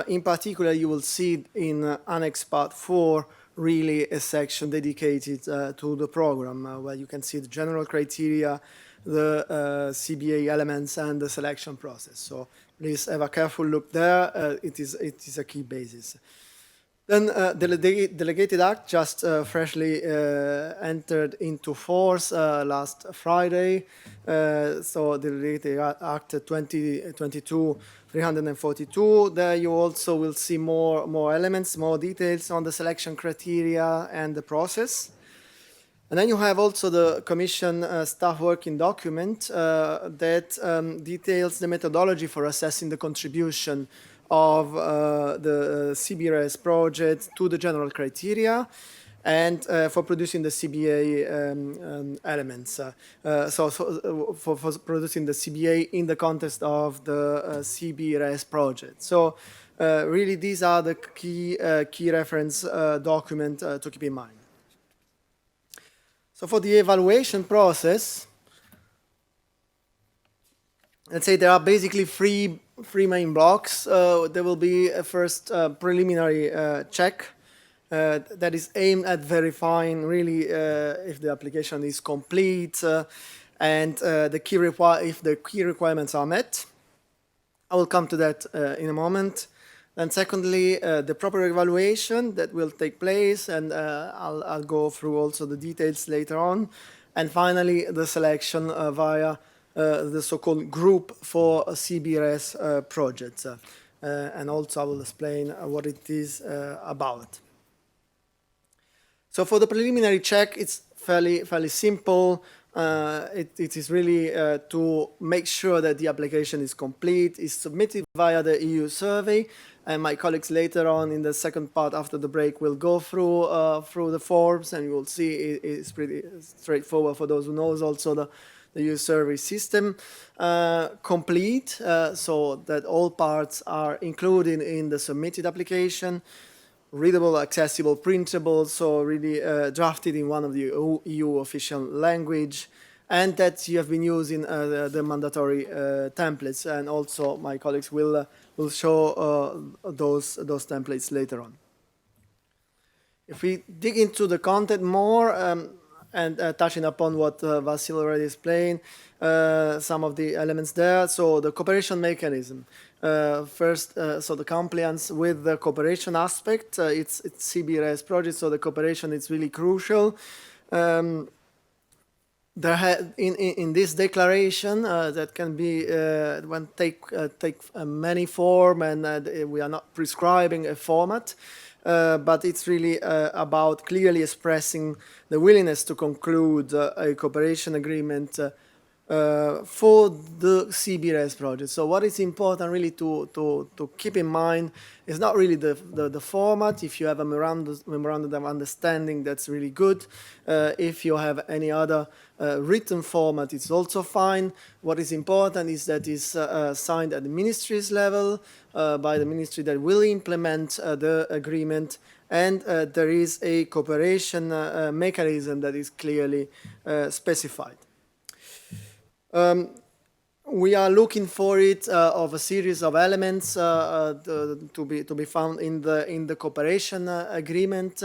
In particular, you will see in Annex Part 4 really a section dedicated to the program, where you can see the general criteria, the CBA elements, and the selection process. So please have a careful look there. It is a key basis. Then Delegated Act just freshly entered into force last Friday. So Delegated Act 2022/342. There you also will see more elements, more details on the selection criteria and the process. And then you have also the Commission staff working document that details the methodology for assessing the contribution of the CBRS project to the general criteria, and for producing the CBA elements. So for producing the CBA in the context of the CBRS project. So really these are the key reference document to keep in mind. So for the evaluation process, let's say there are basically three main blocks. There will be a first preliminary check that is aimed at verifying really if the application is complete and if the key requirements are met. I will come to that in a moment. And secondly, the proper evaluation that will take place, and I'll go through also the details later on. And finally, the selection via the so-called group for CBRS projects. And also I will explain what it is about. So for the preliminary check, it's fairly simple. It is really to make sure that the application is complete, is submitted via the EU survey, and my colleagues later on in the second part after the break will go through the forms, and you will see it's pretty straightforward for those who knows also the EU survey system. Complete, so that all parts are included in the submitted application. Readable, accessible, printable, so really drafted in one of the EU official language, and that you have been using the mandatory templates, and also my colleagues will show those templates later on. If we dig into the content more, and touching upon what Vasil already explained, some of the elements there. So the cooperation mechanism. First, so the compliance with the cooperation aspect. It's CBRS project, so the cooperation is really crucial. In this declaration that can be take many form, and we are not prescribing a format. But it's really about clearly expressing the willingness to conclude a cooperation agreement for the CBRS project. So what is important really to keep in mind is not really the format. If you have a memorandum of understanding, that's really good. If you have any other written format, it's also fine. What is important is that it's signed at the ministry's level by the ministry that will implement the agreement, and there is a cooperation mechanism that is clearly specified. we are looking for it of a series of elements to be found in the cooperation agreement,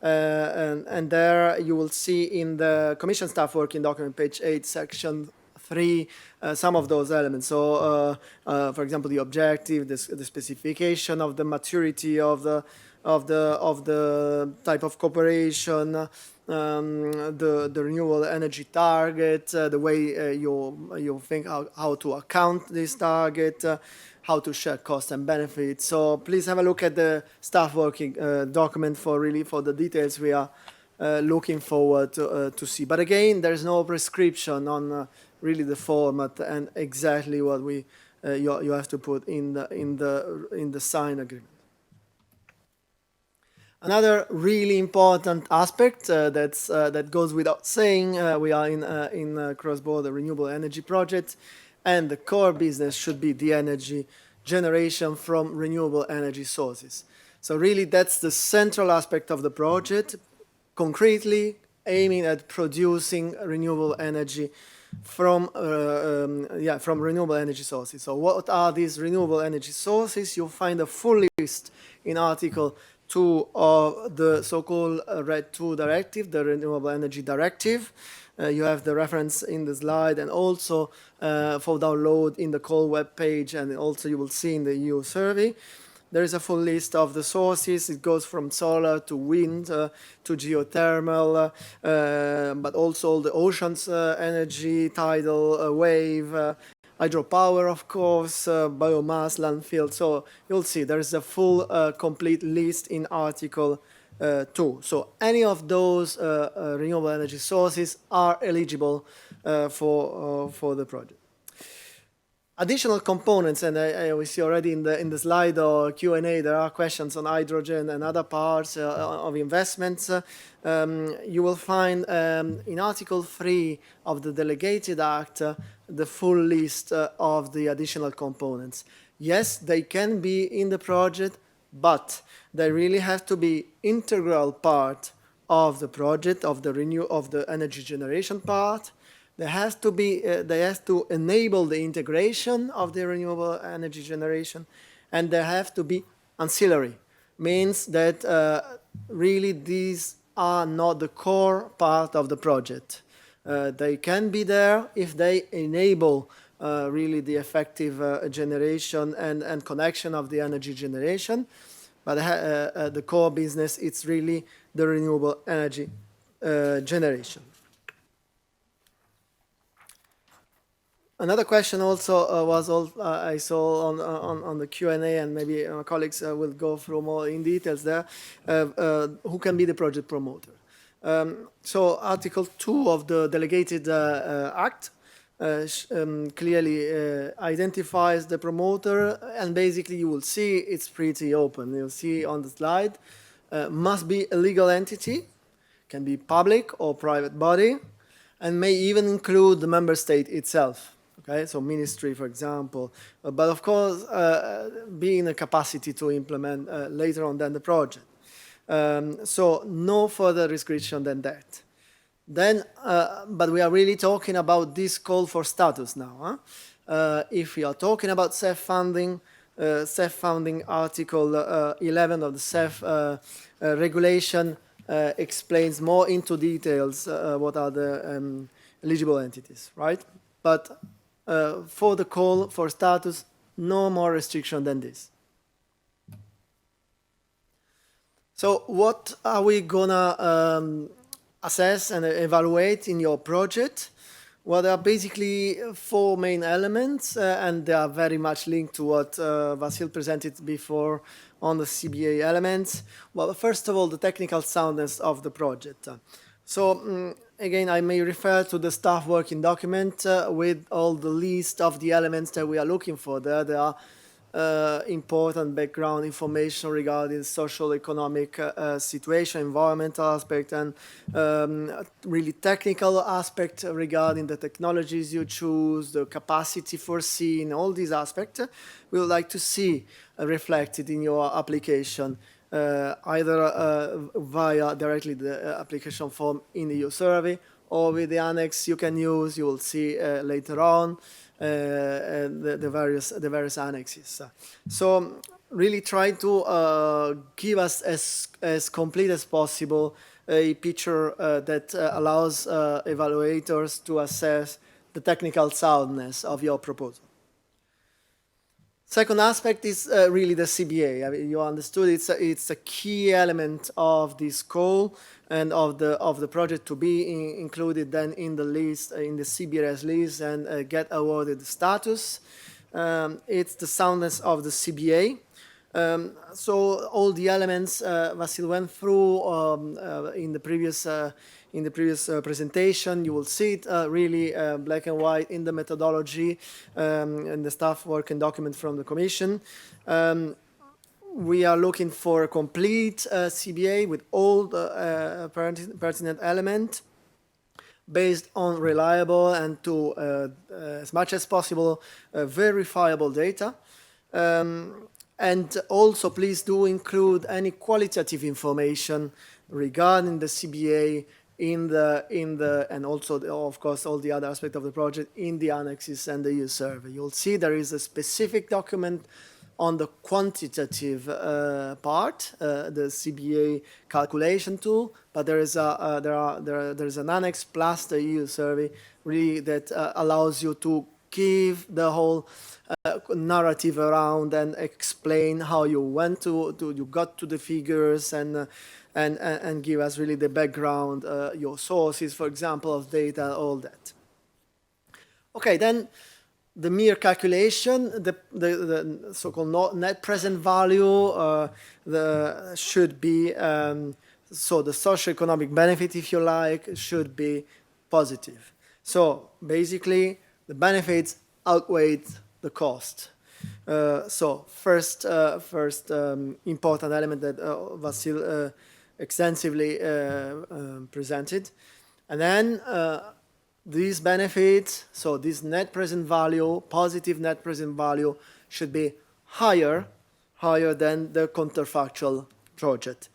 and there you will see in the Commission staff working document, page 8, section 3, some of those elements. So, for example, the objective, the specification of the maturity of the type of cooperation, the renewable energy target, the way you think how to account this target, how to share costs and benefits. So please have a look at the staff working document for the details we are looking forward to see. But again, there is no prescription on really the format and exactly what you have to put in the sign agreement. Another really important aspect that goes without saying, we are in a cross-border renewable energy project, and the core business should be the energy generation from renewable energy sources. So really that's the central aspect of the project, concretely aiming at producing renewable energy from renewable energy sources. So what are these renewable energy sources? You'll find a full list in Article 2 of the so-called RED II directive, the Renewable Energy Directive. You have the reference in the slide and also for download in the call web page, and also you will see in the EU survey. There is a full list of the sources. It goes from solar to wind to geothermal, but also all the oceans energy, tidal wave, hydropower, of course, biomass, landfill. So you'll see there is a full, complete list in Article 2. So any of those renewable energy sources are eligible for the project. Additional components, and we see already in the slide or Q&A, there are questions on hydrogen and other parts of investments. You will find in Article 3 of the Delegated Act the full list of the additional components. Yes, they can be in the project, but they really have to be integral part of the project, of the energy generation part. They have to enable the integration of the renewable energy generation, and they have to be ancillary. Means that really these are not the core part of the project. They can be there if they enable really the effective generation and connection of the energy generation. But the core business, it's really the renewable energy generation. Another question also I saw on the Q&A, and maybe my colleagues will go through more in details there, who can be the project promoter. So Article 2 of the Delegated Act clearly identifies the promoter, and basically you will see it's pretty open. You'll see on the slide, must be a legal entity, can be public or private body, and may even include the member state itself. Okay, so ministry, for example, but of course, be in a capacity to implement later on than the project. So no further restriction than that. Then, but we are really talking about this call for status now. If we are talking about CEF funding, Article 11 of the CEF regulation explains more into details what are the eligible entities, right? But for the call for status, no more restriction than this. So what are we gonna assess and evaluate in your project? Well, there are basically 4 main elements, and they are very much linked to what Vasil presented before on the CBA elements. Well, first of all, the technical soundness of the project. So again, I may refer to the staff working document with all the list of the elements that we are looking for. There are important background information regarding social economic situation, environmental aspect, and really technical aspect regarding the technologies you choose, the capacity foreseen, all these aspects we would like to see reflected in your application, either via directly the application form in the EU survey or with the annex you can use, you will see later on. the various annexes. So really try to give us as complete as possible a picture that allows evaluators to assess the technical soundness of your proposal. Second aspect is really the CBA. I mean, you understood it's a key element of this call and of the project to be included then in the list, in the CBRS list, and get awarded the status. It's the soundness of the CBA. So all the elements Vasil went through in the previous presentation, you will see it really black and white in the methodology and the staff working document from the Commission. We are looking for a complete CBA with all the pertinent elements based on reliable and to as much as possible verifiable data. And also please do include any qualitative information regarding the CBA and also of course all the other aspects of the project in the annexes and the EU survey. You'll see there is a specific document on the quantitative part, the CBA calculation tool, but there is an annex plus the EU survey really that allows you to give the whole narrative around and explain how you went you got to the figures and give us really the background, your sources, for example, of data, all that. Okay, then the mere calculation, the so-called net present value, should be, so the socioeconomic benefit, if you like, should be positive. So basically, the benefits outweigh the cost. So first important element that Vasil extensively presented. And then these benefits, so this net present value, positive net present value, should be higher than the counterfactual project.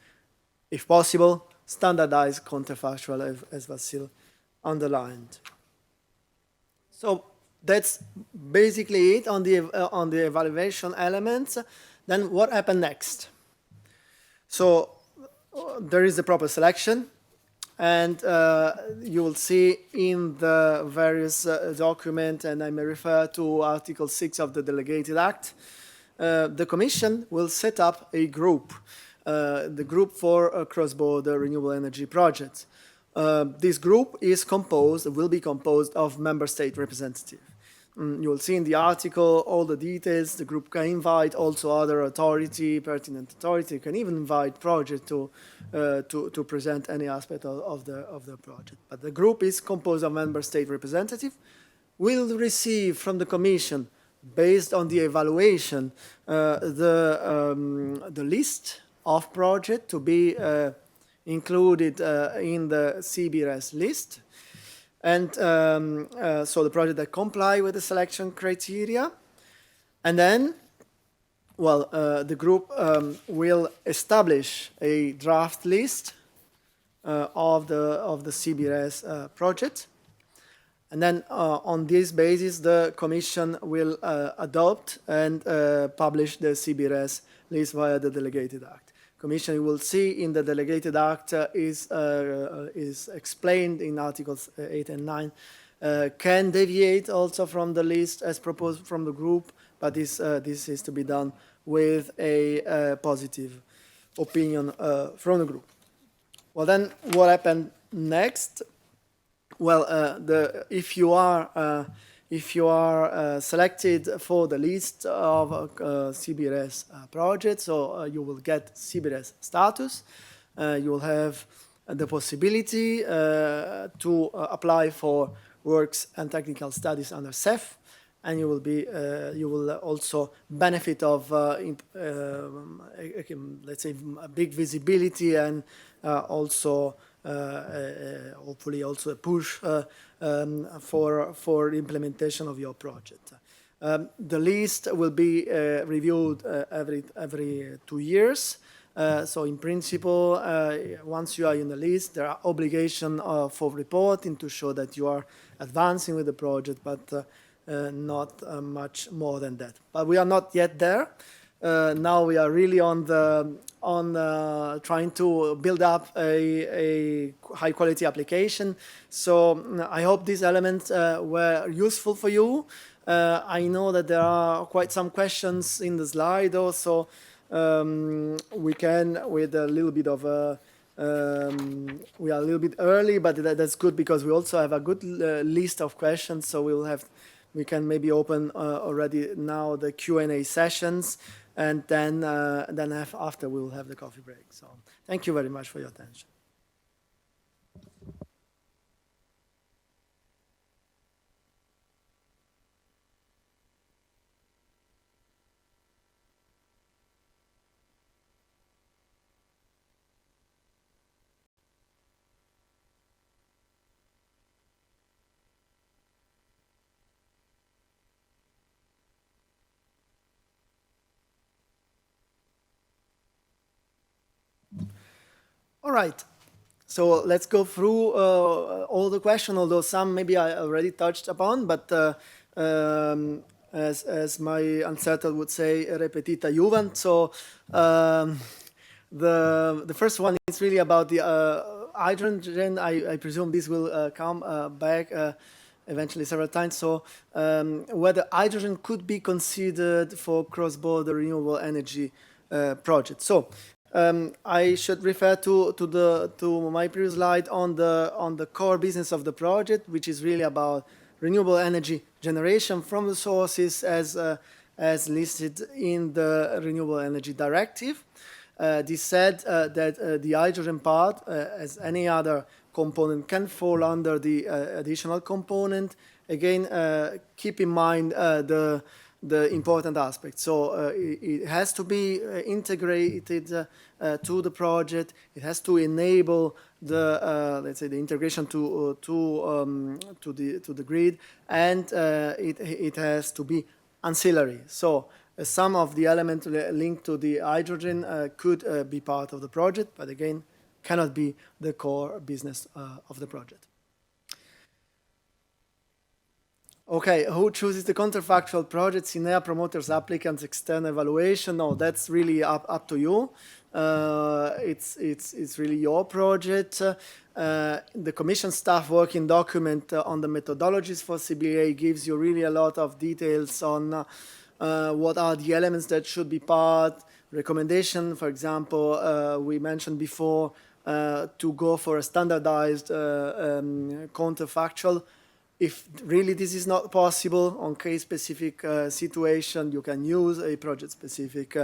If possible, standardized counterfactual, as Vasil underlined. So that's basically it on the evaluation elements. Then what happened next? So there is the proper selection, and you will see in the various documents, and I may refer to Article 6 of the Delegated Act, the Commission will set up a group, the group for cross-border renewable energy projects. This group will be composed of member state representatives. You will see in the article all the details. The group can invite also other pertinent authority. Can even invite project to present any aspect of the project. But the group is composed of member state representatives. Will receive from the Commission, based on the evaluation, the list of projects to be included in the CBRS list. And so the project that comply with the selection criteria. And then, well, the group will establish a draft list of the CBRS project. And then on this basis, the Commission will adopt and publish the CBRS list via the Delegated Act. Commission, you will see in the Delegated Act is explained in Articles 8 and 9, can deviate also from the list as proposed from the group, but this is to be done with a positive opinion from the group. Well, then what happened next? Well, if you are selected for the list of CBRS projects, so you will get CBRS status. You will have the possibility to apply for works and technical studies under CEF, and you will also benefit of let's say a big visibility and also hopefully also a push for the implementation of your project. The list will be reviewed every 2 years. So in principle, once you are in the list, there are obligations for reporting to show that you are advancing with the project, but not much more than that. But we are not yet there. Now we are really trying to build up a high quality application. So I hope these elements were useful for you. I know that there are quite some questions in the slide also. We can, with a little bit of we are a little bit early, but that's good because we also have a good list of questions. So we can maybe open already now the Q&A sessions, and then after we will have the coffee break. So thank you very much for your attention. All right, so let's go through all the questions, although some maybe I already touched upon, but as my ancestor would say, repetita iuvant. So the first one is really about the hydrogen. I presume this will come back eventually several times. So whether hydrogen could be considered for cross-border renewable energy projects. So I should refer to my previous slide on the core business of the project, which is really about renewable energy generation from the sources as listed in the Renewable Energy Directive. This said that the hydrogen part, as any other component, can fall under the additional component. Again, keep in mind the important aspect. So it has to be integrated to the project. It has to enable the let's say the integration to the grid, and it has to be ancillary. So some of the elements linked to the hydrogen could be part of the project, but again, cannot be the core business of the project. Okay, who chooses the counterfactual project? CINEA, promoters, applicants, external evaluation? No, that's really up to you. It's really your project. The Commission staff working document on the methodologies for CBA gives you really a lot of details on what are the elements that should be part. Recommendation, for example, we mentioned before, to go for a standardized counterfactual. If really this is not possible on case-specific situation, you can use a project-specific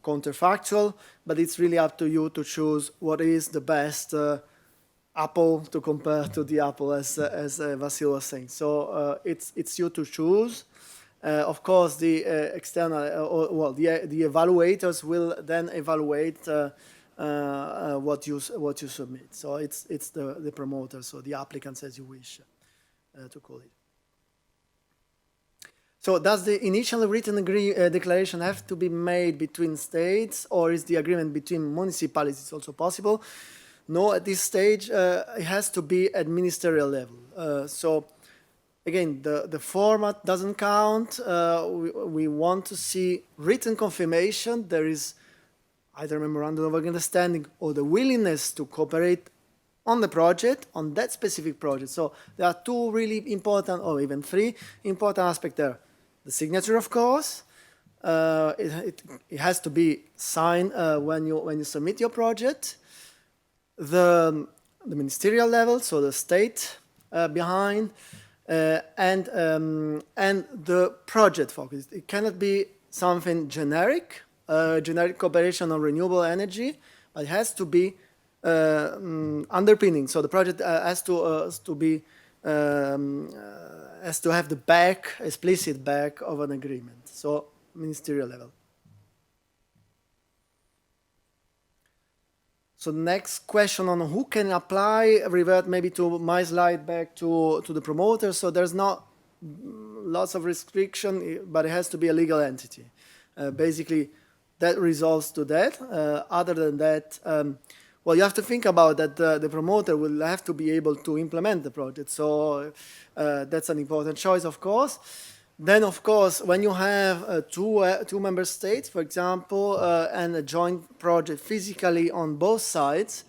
counterfactual, but it's really up to you to choose what is the best apple to compare to the apple, as Vasil was saying. So it's you to choose. Of course, the external, the evaluators will then evaluate what you submit. So it's the promoters or the applicants, as you wish to call it. So does the initial written declaration have to be made between states, or is the agreement between municipalities also possible? No, at this stage, it has to be at ministerial level. So again, the format doesn't count. We want to see written confirmation. There is either a memorandum of understanding or the willingness to cooperate on the project, on that specific project. So there are two really important, or even three important aspects there. The signature, of course. It has to be signed when you submit your project. The ministerial level, so the state behind, and the project focus. It cannot be something generic, generic cooperation on renewable energy, but it has to be underpinning. So the project has to be has to have the explicit back of an agreement. So ministerial level. So next question on who can apply, revert maybe to my slide back to the promoter. So there's not lots of restriction, but it has to be a legal entity. Basically, that resolves to that. Other than that, well, you have to think about that the promoter will have to be able to implement the project. So that's an important choice, of course. Then, of course, when you have two member states, for example, and a joint project physically on both sides,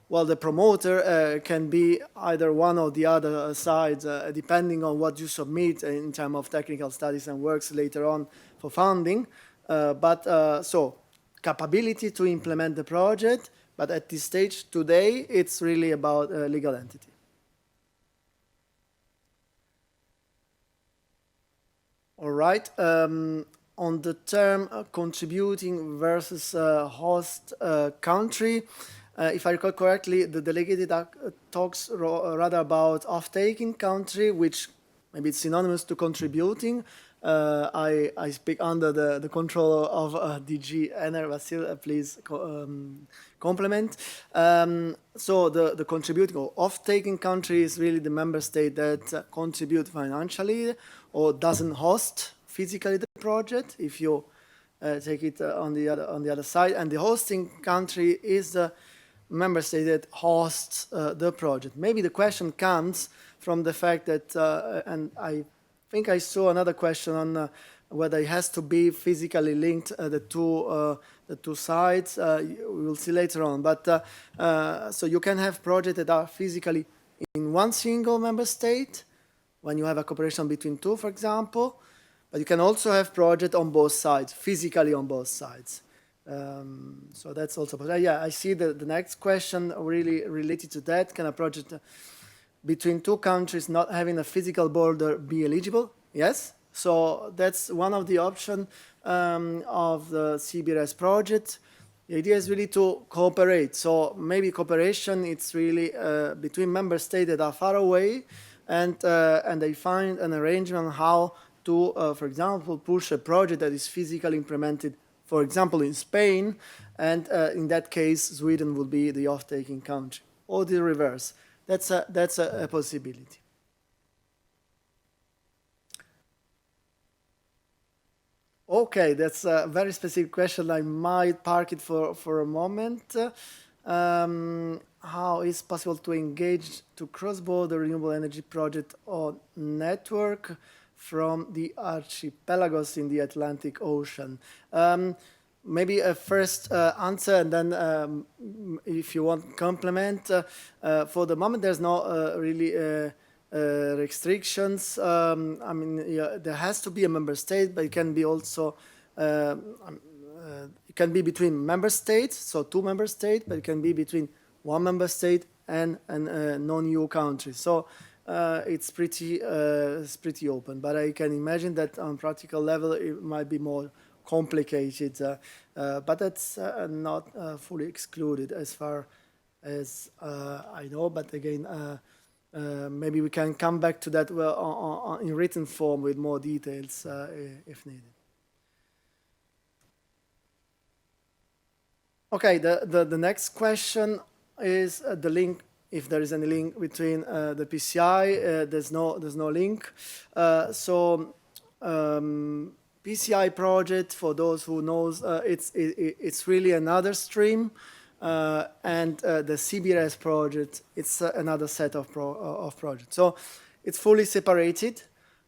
well, the promoter can be either one or the other side, depending on what you submit in terms of technical studies and works later on for funding. So, capability to implement the project, but at this stage today, it's really about legal entity. All right. On the term contributing versus host country, if I recall correctly, the delegated talks rather about off-taking country, which maybe it's synonymous to contributing. I speak under the control of DG Energy. Vasil, please complement. So the contributing or off-taking country is really the member state that contribute financially or doesn't host physically the project, if you take it on the other side. And the hosting country is the member state that hosts the project. Maybe the question comes from the fact that, and I think I saw another question on whether it has to be physically linked, the two sides. We will see later on. But so you can have projects that are physically in one single member state, when you have a cooperation between two, for example. But you can also have projects on both sides, physically on both sides. So that's also, but yeah, I see the next question really related to that. Can a project between two countries not having a physical border be eligible? Yes. So that's one of the options of the CBRS project. The idea is really to cooperate. So maybe cooperation, it's really between member states that are far away, and they find an arrangement on how to, for example, push a project that is physically implemented, for example, in Spain, and in that case, Sweden will be the off-taking country, or the reverse. That's a possibility. Okay, that's a very specific question. I might park it for a moment. How is possible to engage to cross-border renewable energy project or network from the archipelagos in the Atlantic Ocean? Maybe a first answer, and then if you want complement. For the moment, there's no really restrictions. I mean, yeah, there has to be a member state, but it can be also it can be between member states, so two member states, but it can be between one member state and non-EU country. So it's pretty open. But I can imagine that on practical level it might be more complicated. But that's not fully excluded as far as I know. But again, maybe we can come back to that in written form with more details if needed. Okay, the next question is the link. If there is any link between the PCI, there's no link. So PCI project, for those who knows, it's really another stream, and the CBRS project, it's another set of projects. So it's fully separated.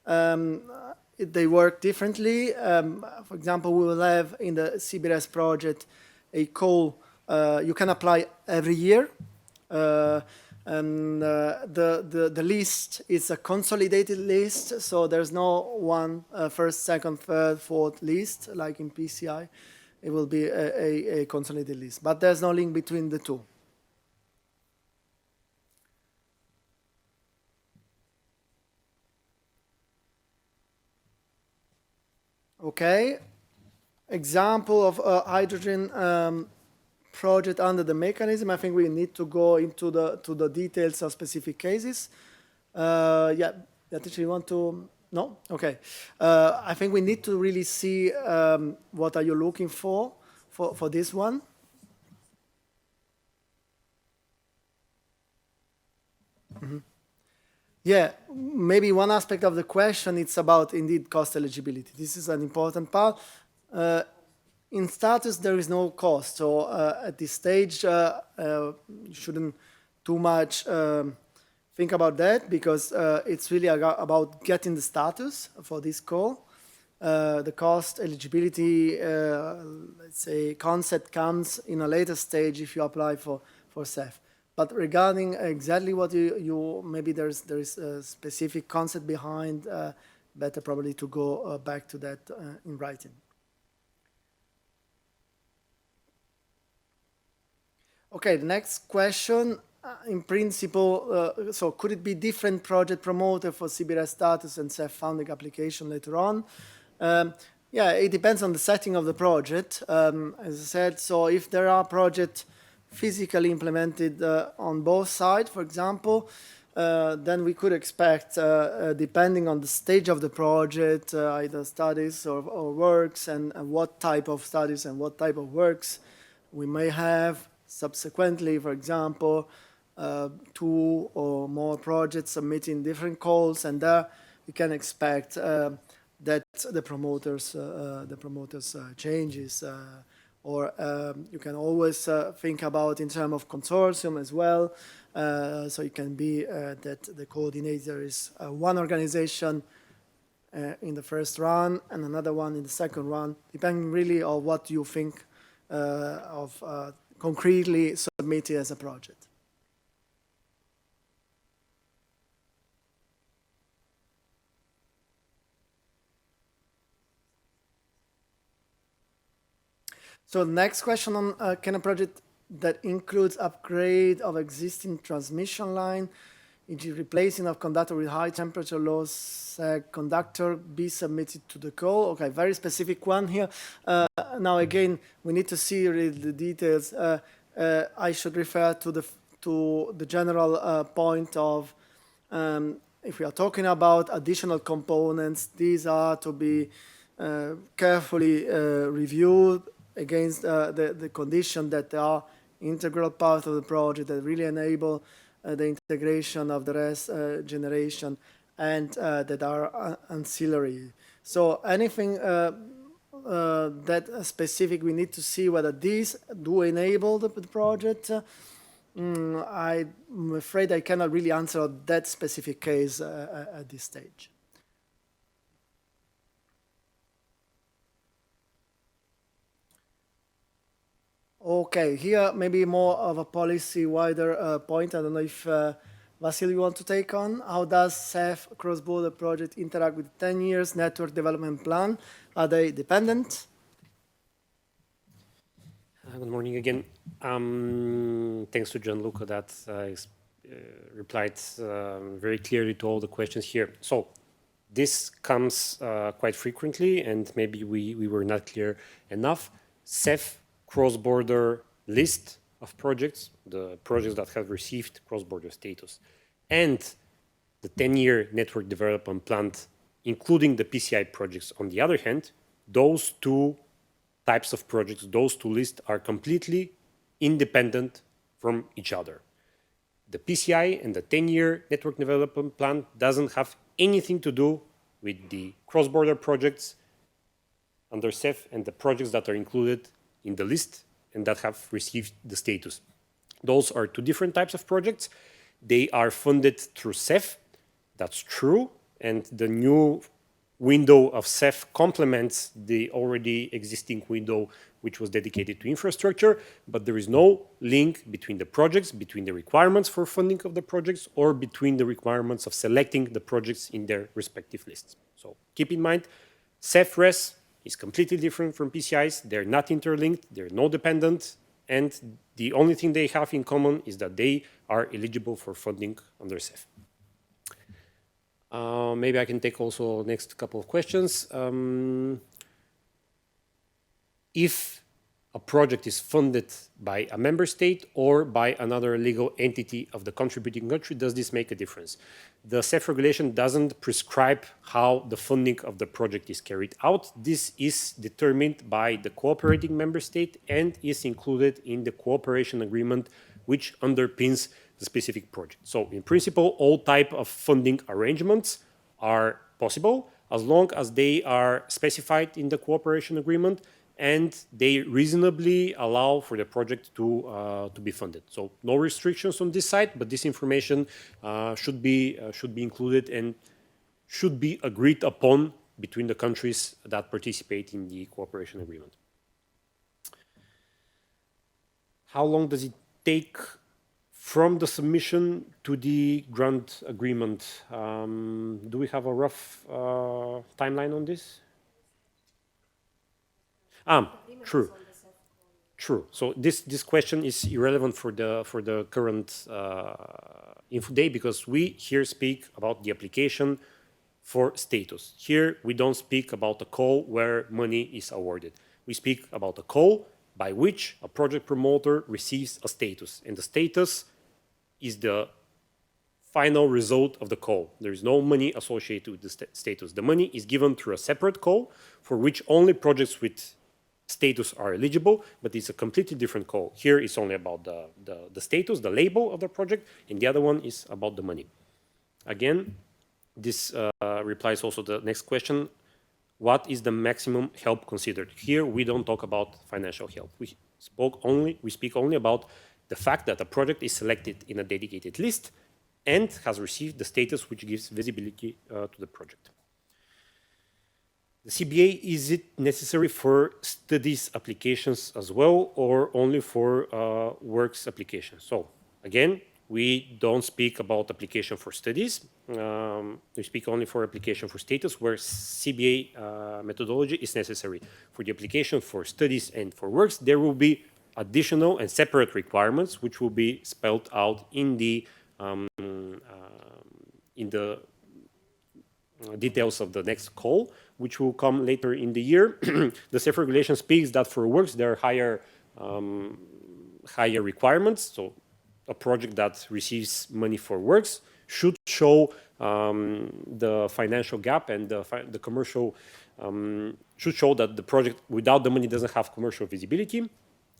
They work differently. For example, we will have in the CBRS project a call. You can apply every year. And the list is a consolidated list, so there's no one first, second, third, fourth list like in PCI. It will be a consolidated list, but there's no link between the two. Okay, example of hydrogen project under the mechanism. I think we need to go into the details of specific cases. Yeah, Beatrice, you want to? No? Okay. I think we need to really see what are you looking for this one. Mm-hmm. Yeah, maybe one aspect of the question, it's about indeed cost eligibility. This is an important part. In status, there is no cost, so at this stage, you shouldn't too much think about that, because it's really about getting the status for this call. The cost eligibility, let's say, concept comes in a later stage if you apply for CEF. But regarding exactly what you maybe there is a specific concept behind, better probably to go back to that in writing. Okay, the next question, in principle, so could it be different project promoter for CBRS status and CEF funding application later on? Yeah, it depends on the setting of the project. As I said, so if there are projects physically implemented on both sides, for example, then we could expect, depending on the stage of the project, either studies or works, and what type of studies and what type of works we may have. Subsequently, for example, 2 or more projects submitting different calls, and there you can expect that the promoters changes, or you can always think about in terms of consortium as well. So it can be that the coordinator is one organization in the first run and another one in the second run, depending really on what you think of concretely submitted as a project. So the next question on can a project that includes upgrade of existing transmission line, e.g. replacing of conductor with high temperature low sag conductor, be submitted to the call? Okay, very specific one here. Now again, we need to see really the details. I should refer to the general point of if we are talking about additional components, these are to be carefully reviewed against the condition that they are integral part of the project that really enable the integration of the rest generation and that are ancillary. So anything that specific, we need to see whether these do enable the project. I'm afraid I cannot really answer that specific case at this stage. Okay, here maybe more of a policy wider point. I don't know if Vasil, you want to take on? How does CEF cross-border project interact with 10 years network development plan? Are they dependent? Good morning again. Thanks to Gianluca that replied very clearly to all the questions here. So this comes quite frequently, and maybe we were not clear enough. CEF cross-border list of projects, the projects that have received cross-border status, and the 10-year network development plan, including the PCI projects on the other hand, those two types of projects, those two lists are completely independent from each other. The PCI and the 10-year network development plan doesn't have anything to do with the cross-border projects under CEF and the projects that are included in the list and that have received the status. Those are two different types of projects. They are funded through CEF, that's true, and the new window of CEF complements the already existing window which was dedicated to infrastructure, but there is no link between the projects, between the requirements for funding of the projects, or between the requirements of selecting the projects in their respective lists. So keep in mind, CEF RES is completely different from PCIs. They're not interlinked, they're no dependent, and the only thing they have in common is that they are eligible for funding under CEF. Maybe I can take also next couple of questions. If a project is funded by a member state or by another legal entity of the contributing country, does this make a difference? The CEF regulation doesn't prescribe how the funding of the project is carried out. This is determined by the cooperating member state and is included in the cooperation agreement which underpins the specific project. So in principle, all type of funding arrangements are possible as long as they are specified in the cooperation agreement and they reasonably allow for the project to be funded. So no restrictions on this side, but this information should be included and should be agreed upon between the countries that participate in the cooperation agreement. How long does it take from the submission to the grant agreement? Do we have a rough timeline on this? True. True. So this question is irrelevant for the current info day, because we here speak about the application for status. Here we don't speak about a call where money is awarded. We speak about a call by which a project promoter receives a status, and the status is the final result of the call. There is no money associated with the status. The money is given through a separate call for which only projects with status are eligible, but it's a completely different call. Here it's only about the status, the label of the project, and the other one is about the money. Again, this replies also to the next question. What is the maximum help considered? Here we don't talk about financial help. We speak only about the fact that a project is selected in a dedicated list and has received the status which gives visibility to the project. The CBA, is it necessary for studies applications as well, or only for works applications? So again, we don't speak about application for studies. We speak only for application for status, where CBA methodology is necessary. For the application for studies and for works, there will be additional and separate requirements, which will be spelled out in the details of the next call, which will come later in the year. The CEF regulation speaks that for works there are higher requirements. So a project that receives money for works should show the financial gap, and the commercial should show that the project without the money doesn't have commercial visibility.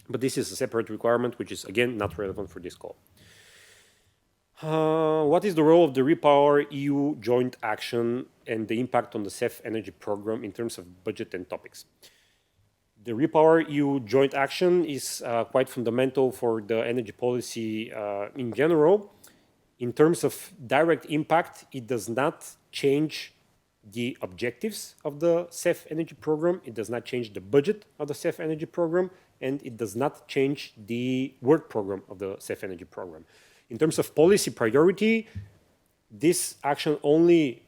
But this is a separate requirement, which is again not relevant for this call. What is the role of the REPower EU joint action and the impact on the CEF Energy program in terms of budget and topics? The REPower EU joint action is quite fundamental for the energy policy in general. In terms of direct impact, it does not change the objectives of the CEF Energy program, it does not change the budget of the CEF Energy program, and it does not change the work program of the CEF Energy program. In terms of policy priority, this action only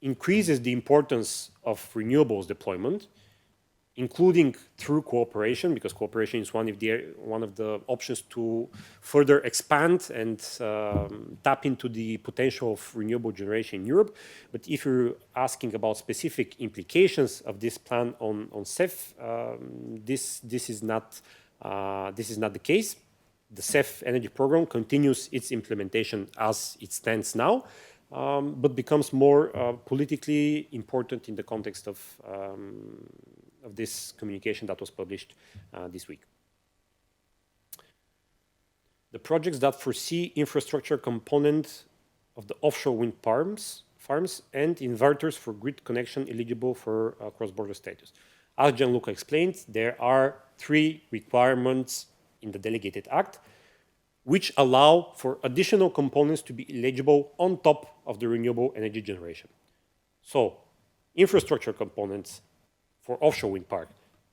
increases the importance of renewables deployment, including through cooperation, because cooperation is one of the options to further expand and tap into the potential of renewable generation in Europe. But if you're asking about specific implications of this plan on CEF, this is not the case. The CEF Energy program continues its implementation as it stands now, but becomes more politically important in the context of this communication that was published this week. The projects that foresee infrastructure component of the offshore wind farms and inverters for grid connection eligible for cross-border status. As Gianluca explained, there are 3 requirements in the Delegated Act, which allow for additional components to be eligible on top of the renewable energy generation. So, infrastructure components for offshore wind park,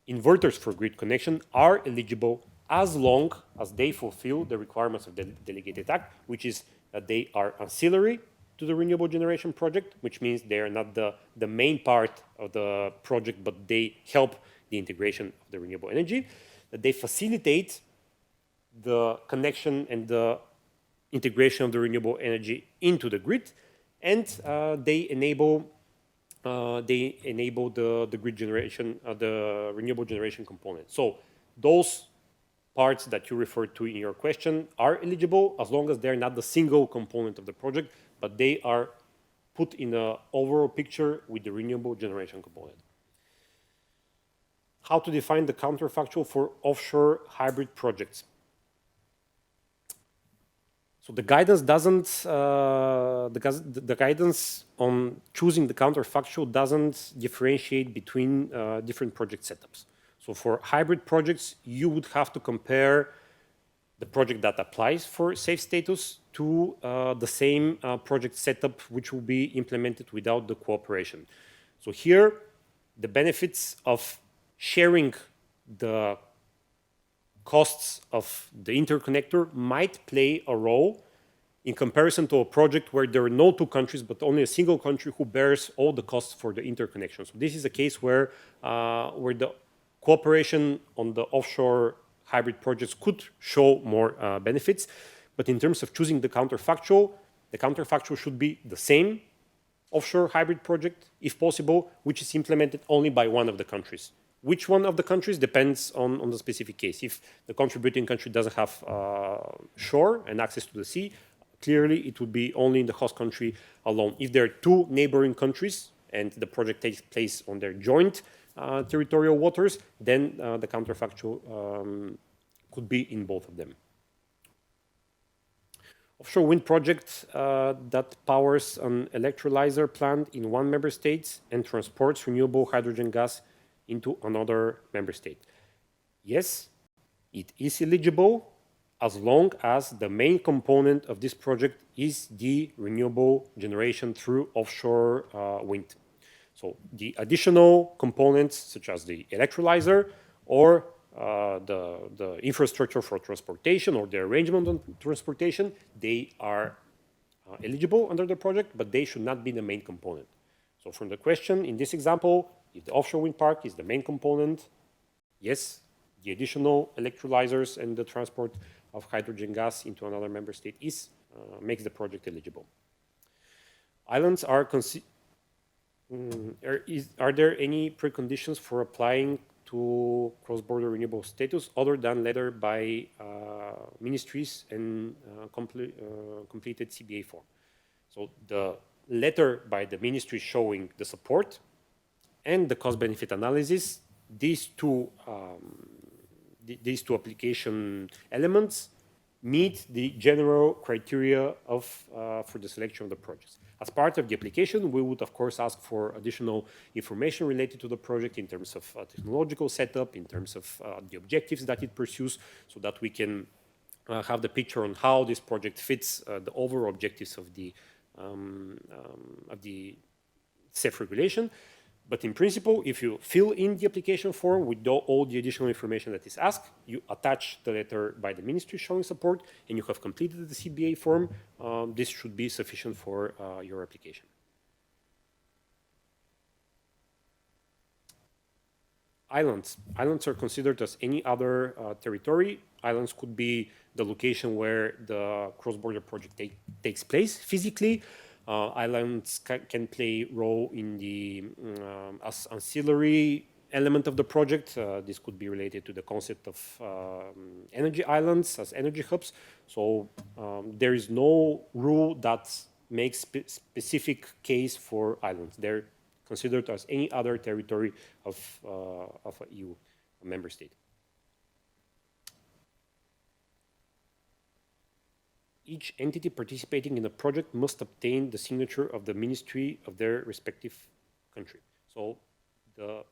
inverters for grid connection are eligible as long as they fulfill the requirements of the Delegated Act, which is that they are ancillary to the renewable generation project, which means they are not the main part of the project, but they help the integration of the renewable energy, that they facilitate the connection and the integration of the renewable energy into the grid, and they enable the grid generation, the renewable generation component. So those parts that you referred to in your question are eligible as long as they're not the single component of the project, but they are put in an overall picture with the renewable generation component. How to define the counterfactual for offshore hybrid projects? So the guidance doesn't, the guidance on choosing the counterfactual doesn't differentiate between different project setups. So for hybrid projects, you would have to compare the project that applies for safe status to the same project setup which will be implemented without the cooperation. So here, the benefits of sharing the costs of the interconnector might play a role in comparison to a project where there are no two countries, but only a single country who bears all the costs for the interconnection. So this is a case where the cooperation on the offshore hybrid projects could show more benefits. But in terms of choosing the counterfactual should be the same offshore hybrid project, if possible, which is implemented only by one of the countries. Which one of the countries depends on the specific case. If the contributing country doesn't have shore and access to the sea, clearly it would be only in the host country alone. If there are two neighboring countries and the project takes place on their joint territorial waters, then the counterfactual could be in both of them. Offshore wind project that powers an electrolyzer plant in one member state and transports renewable hydrogen gas into another member state. Yes, it is eligible as long as the main component of this project is the renewable generation through offshore wind. So the additional components, such as the electrolyzer or the infrastructure for transportation or the arrangement on transportation, they are eligible under the project, but they should not be the main component. So from the question, in this example, if the offshore wind park is the main component, yes, the additional electrolyzers and the transport of hydrogen gas into another member state makes the project eligible. Islands are there any preconditions for applying to cross-border renewable status other than letter by ministries and completed CBA form? So the letter by the ministry showing the support and the cost-benefit analysis, these two application elements meet the general criteria for the selection of the projects. As part of the application, we would of course ask for additional information related to the project in terms of technological setup, in terms of the objectives that it pursues, so that we can have the picture on how this project fits the overall objectives of the CEF regulation. But in principle, if you fill in the application form with all the additional information that is asked, you attach the letter by the ministry showing support, and you have completed the CBA form, this should be sufficient for your application. Islands. Islands are considered as any other territory. Islands could be the location where the cross-border project takes place physically. Islands can play a role in the as ancillary element of the project. This could be related to the concept of energy islands as energy hubs. So there is no rule that makes specific case for islands. They're considered as any other territory of an EU member state. Each entity participating in a project must obtain the signature of the ministry of their respective country. So the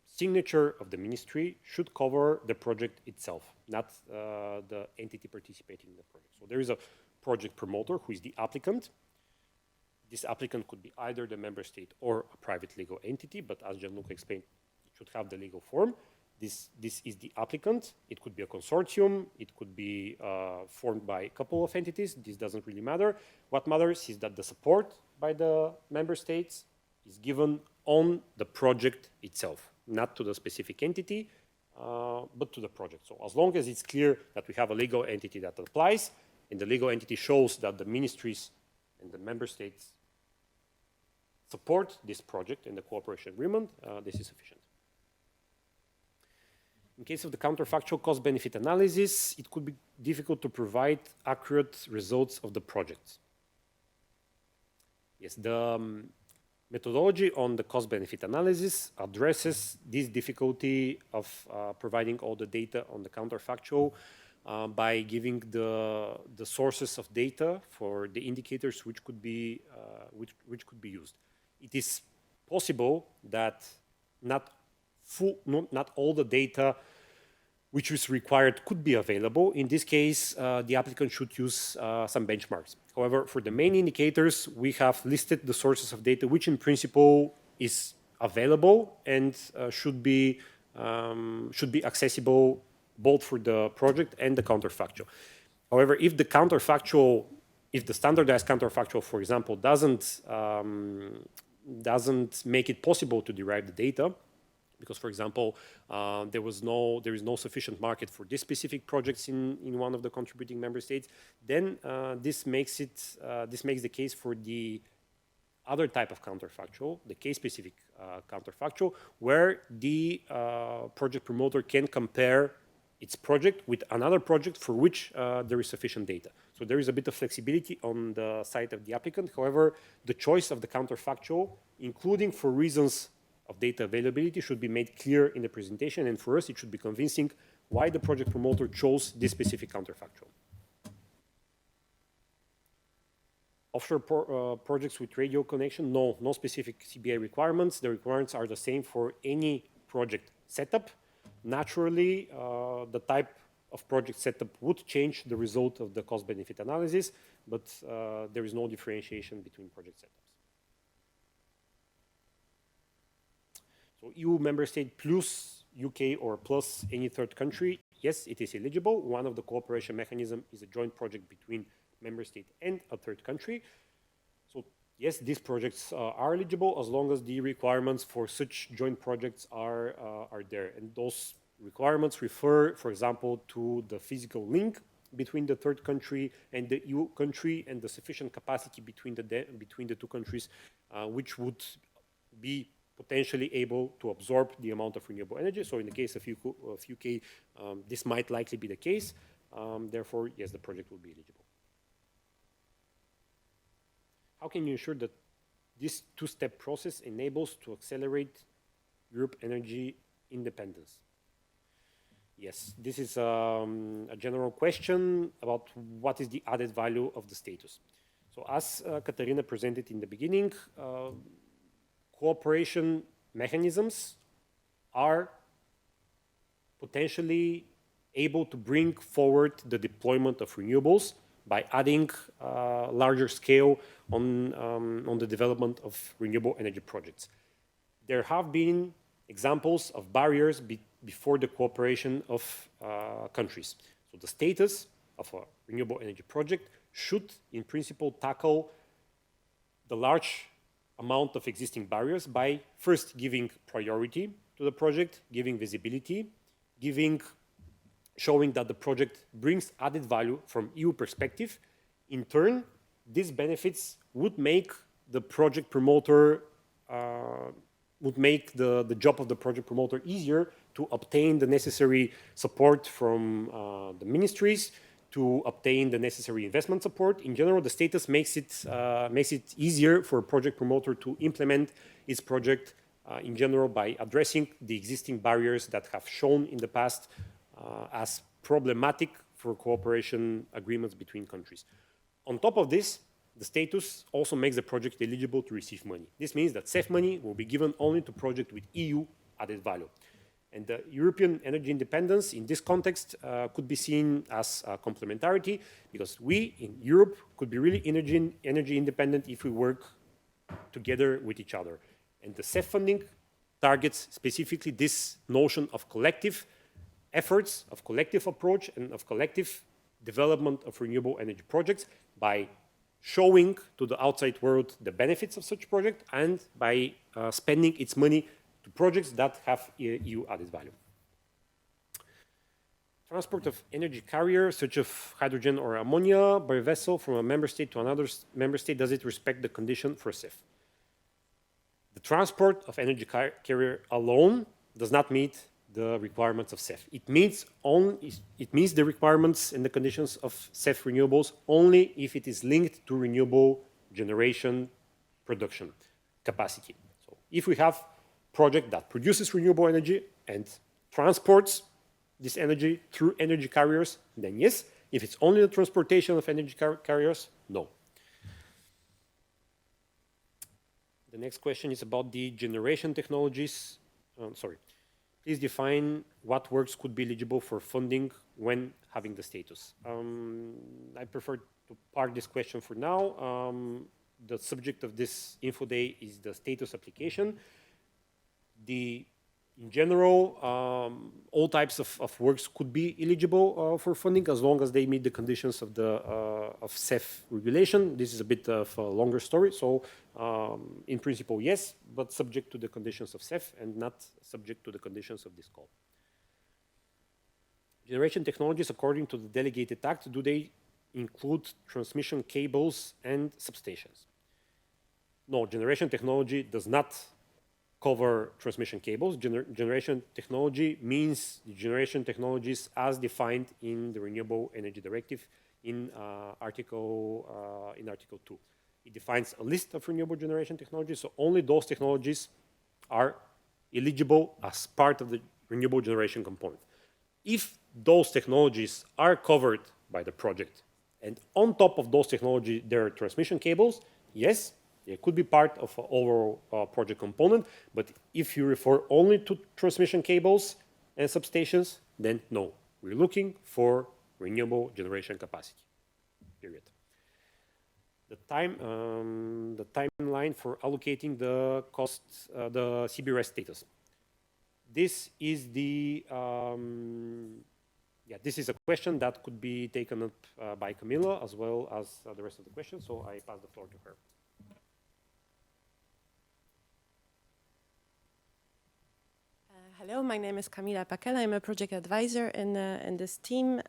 signature of the ministry should cover the project itself, not the entity participating in the project. So there is a project promoter who is the applicant. This applicant could be either the member state or a private legal entity, but as Gianluca explained, it should have the legal form. This is the applicant. It could be a consortium. It could be formed by a couple of entities. This doesn't really matter. What matters is that the support by the member states is given on the project itself, not to the specific entity, but to the project. So as long as it's clear that we have a legal entity that applies, and the legal entity shows that the ministries and the member states support this project and the cooperation agreement, this is sufficient. In case of the counterfactual cost-benefit analysis, it could be difficult to provide accurate results of the project. Yes, the methodology on the cost-benefit analysis addresses this difficulty of providing all the data on the counterfactual by giving the sources of data for the indicators which could be used. It is possible that not all the data which is required could be available. In this case, the applicant should use some benchmarks. However, for the main indicators, we have listed the sources of data which in principle is available and should be accessible both for the project and the counterfactual. However, if the standardized counterfactual, for example, doesn't make it possible to derive the data, because, for example, there is no sufficient market for this specific projects in one of the contributing member states, then this makes the case for the other type of counterfactual, the case-specific counterfactual, where the project promoter can compare its project with another project for which there is sufficient data. So there is a bit of flexibility on the side of the applicant. However, the choice of the counterfactual, including for reasons of data availability, should be made clear in the presentation, and for us it should be convincing why the project promoter chose this specific counterfactual. Offshore projects with radio connection, no specific CBA requirements. The requirements are the same for any project setup. Naturally, the type of project setup would change the result of the cost-benefit analysis, but there is no differentiation between project setups. So EU member state plus UK or plus any third country, yes, it is eligible. One of the cooperation mechanisms is a joint project between member state and a third country. So yes, these projects are eligible as long as the requirements for such joint projects are there. And those requirements refer, for example, to the physical link between the third country and the EU country and the sufficient capacity between the two countries, which would be potentially able to absorb the amount of renewable energy. So in the case of UK, this might likely be the case. Therefore, yes, the project will be eligible. How can you ensure that this two-step process enables to accelerate Europe energy independence? Yes, this is a general question about what is the added value of the status. So as Katarina presented in the beginning, cooperation mechanisms are potentially able to bring forward the deployment of renewables by adding larger scale on the development of renewable energy projects. There have been examples of barriers before the cooperation of countries. So the status of a renewable energy project should, in principle, tackle the large amount of existing barriers by first giving priority to the project, giving visibility, showing that the project brings added value from EU perspective. In turn, these benefits would make the project promoter, would make the job of the project promoter easier to obtain the necessary support from the ministries, to obtain the necessary investment support. In general, the status makes it easier for a project promoter to implement its project in general by addressing the existing barriers that have shown in the past as problematic for cooperation agreements between countries. On top of this, the status also makes the project eligible to receive money. This means that CEF money will be given only to projects with EU added value. And the European energy independence in this context could be seen as complementarity, because we in Europe could be really energy independent if we work together with each other. And the CEF funding targets specifically this notion of collective efforts, of collective approach, and of collective development of renewable energy projects by showing to the outside world the benefits of such project and by spending its money to projects that have EU added value. Transport of energy carriers, such as hydrogen or ammonia, by vessel from a member state to another member state, does it respect the condition for CEF? The transport of energy carrier alone does not meet the requirements of CEF. It meets the requirements and the conditions of CEF renewables only if it is linked to renewable generation production capacity. So if we have a project that produces renewable energy and transports this energy through energy carriers, then yes. If it's only the transportation of energy carriers, no. The next question is about the generation technologies. Sorry. Please define what works could be eligible for funding when having the status. I prefer to park this question for now. The subject of this info day is the status application. In general, all types of works could be eligible for funding as long as they meet the conditions of the CEF regulation. This is a bit of a longer story. So in principle, yes, but subject to the conditions of CEF and not subject to the conditions of this call. Generation technologies, according to the Delegated Act, do they include transmission cables and substations? No, generation technology does not cover transmission cables. Generation technology means the generation technologies as defined in the Renewable Energy Directive in Article 2. It defines a list of renewable generation technologies, so only those technologies are eligible as part of the renewable generation component. If those technologies are covered by the project, and on top of those technologies there are transmission cables, yes, it could be part of an overall project component, but if you refer only to transmission cables and substations, then no. We're looking for renewable generation capacity, period. The timeline for allocating the costs, the CBRS status. This is this is a question that could be taken up by Camilla as well as the rest of the questions, so I pass the floor to her. Hello, my name is Kamila Pakel. I'm a project advisor in this team.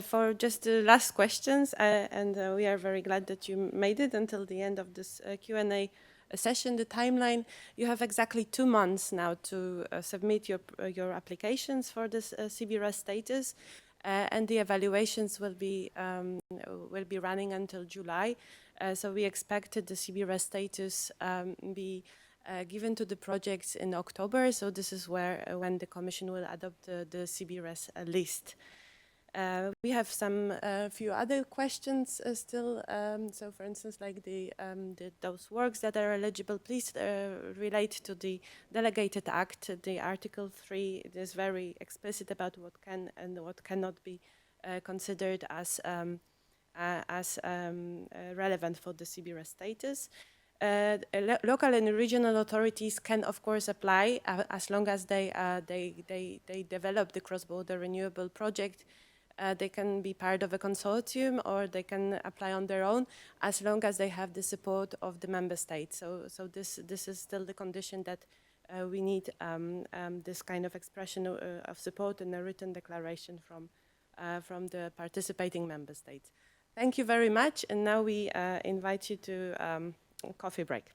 For just the last questions, and we are very glad that you made it until the end of this Q&A session, the timeline, you have exactly 2 months now to submit your applications for this CBRS status, and the evaluations will be running until July. So we expected the CBRS status be given to the projects in October. So this is when the Commission will adopt the CBRS list. We have some few other questions still. So, for instance, like those works that are eligible, please relate to the Delegated Act. The Article 3 is very explicit about what can and what cannot be considered as relevant for the CBRS status. Local and regional authorities can, of course, apply as long as they develop the cross-border renewable project. They can be part of a consortium or they can apply on their own as long as they have the support of the member state. So this is still the condition that we need this kind of expression of support in a written declaration from the participating member states. Thank you very much, and now we invite you to coffee break.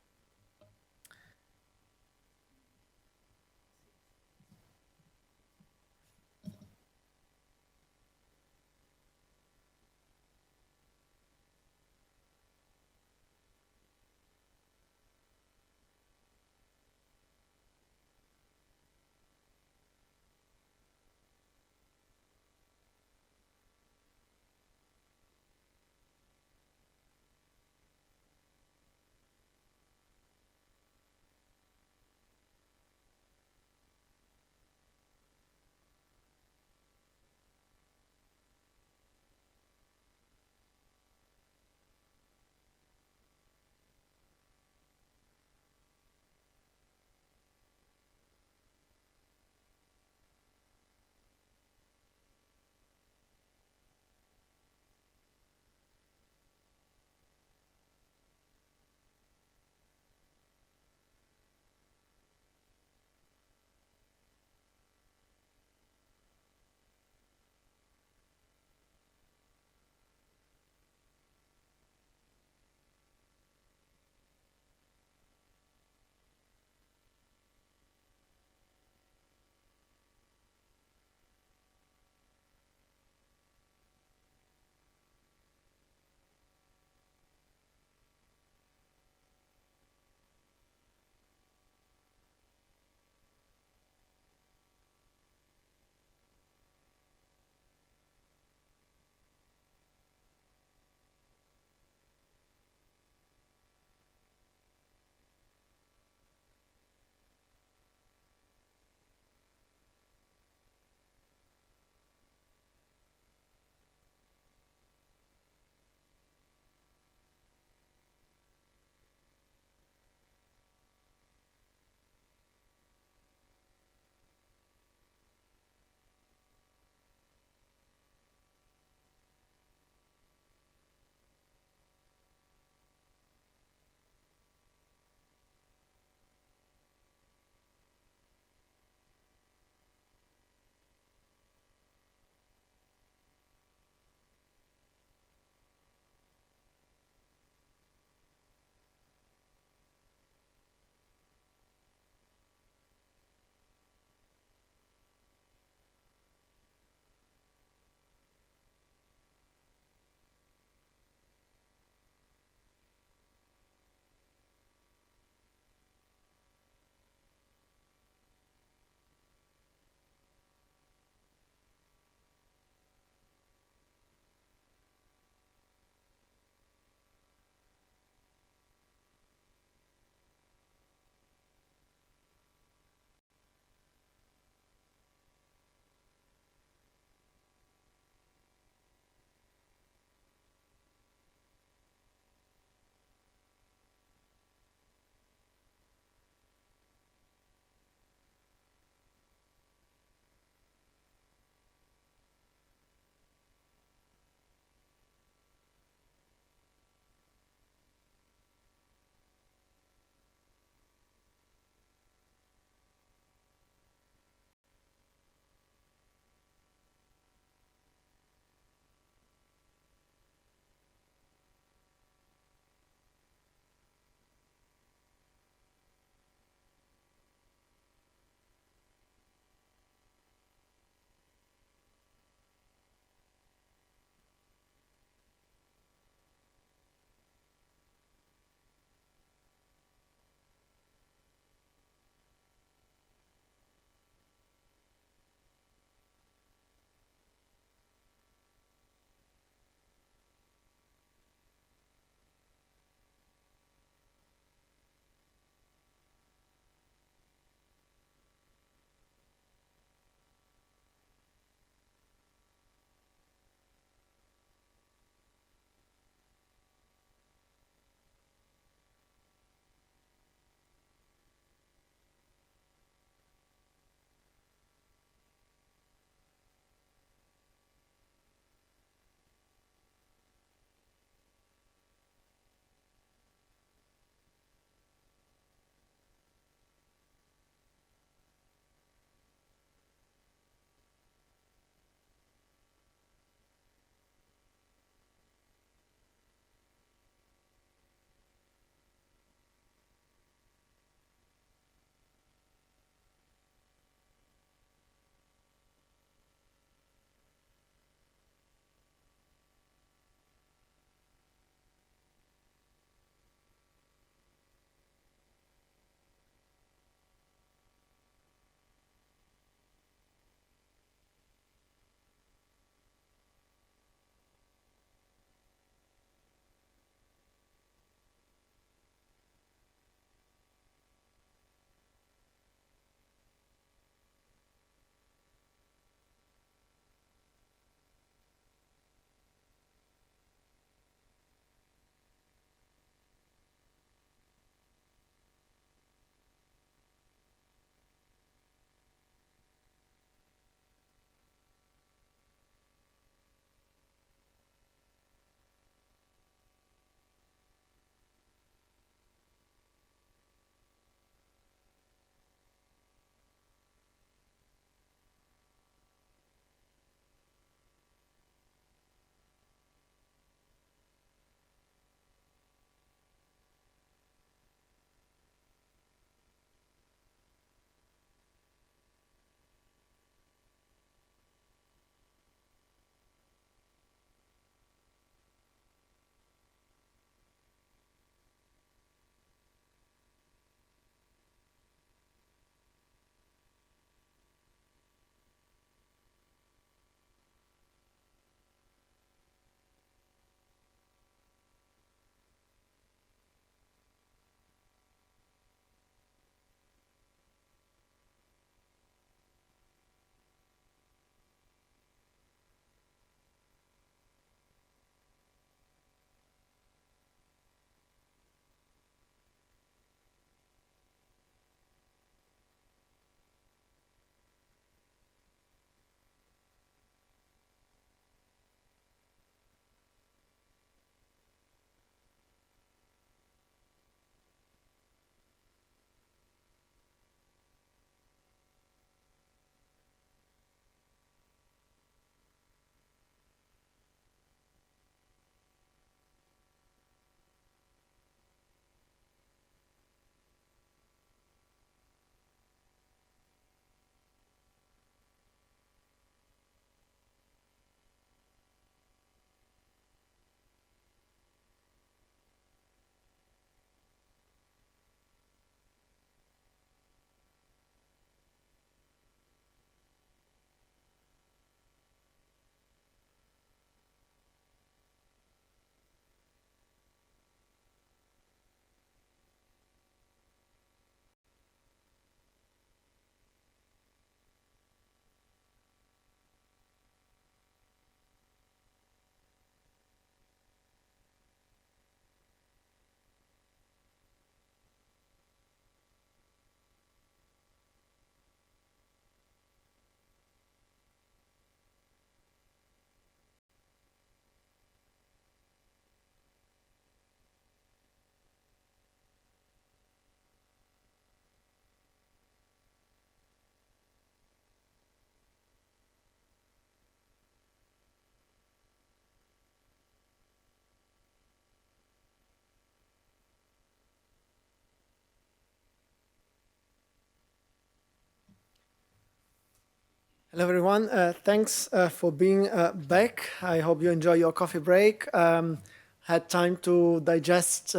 Hello, everyone. Thanks for being back. I hope you enjoy your coffee break. Had time to digest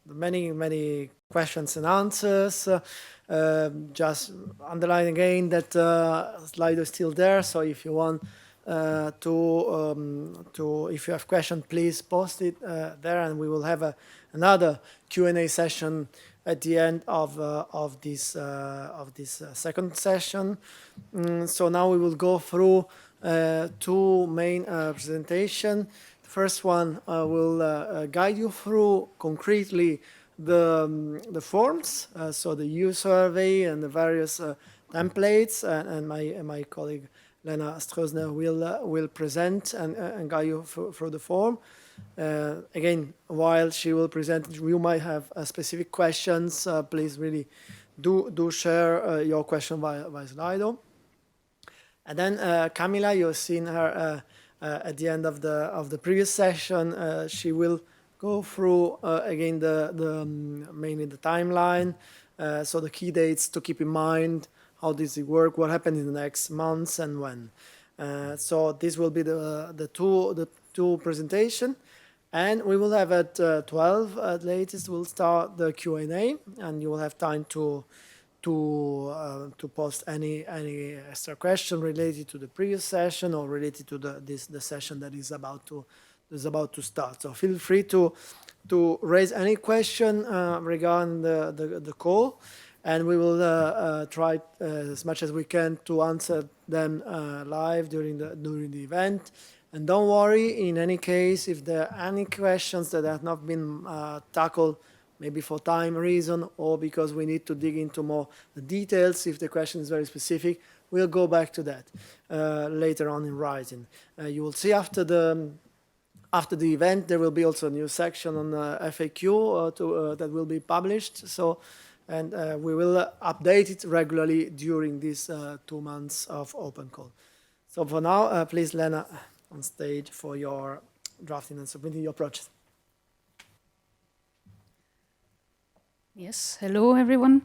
many questions and answers. Just underline again that Slido is still there. So if you want if you have questions, please post it there, and we will have another Q&A session at the end of this second session. So now we will go through two main presentations. The first one will guide you through concretely the forms, so the EU survey and the various templates, and my colleague Lena Stroessner will present and guide you through the form. Again, while she will present, you might have specific questions. Please really do share your question via Slido. And then Camilla, you've seen her at the end of the previous session. She will go through again mainly the timeline, so the key dates to keep in mind, how does it work, what happens in the next months, and when. So this will be the two presentation, and we will have at 12 at latest. We'll start the Q&A, and you will have time to post any extra question related to the previous session or related to the session that is about to start. So feel free to raise any question regarding the call, and we will try as much as we can to answer them live during the event. And don't worry, in any case, if there are any questions that have not been tackled, maybe for time reason or because we need to dig into more details, if the question is very specific, we'll go back to that later on in writing. You will see after the event, there will be also a new section on FAQ that will be published. So, and we will update it regularly during these 2 months of open call. So for now, please, Lena, on stage for your drafting and submitting your project. Yes, hello everyone.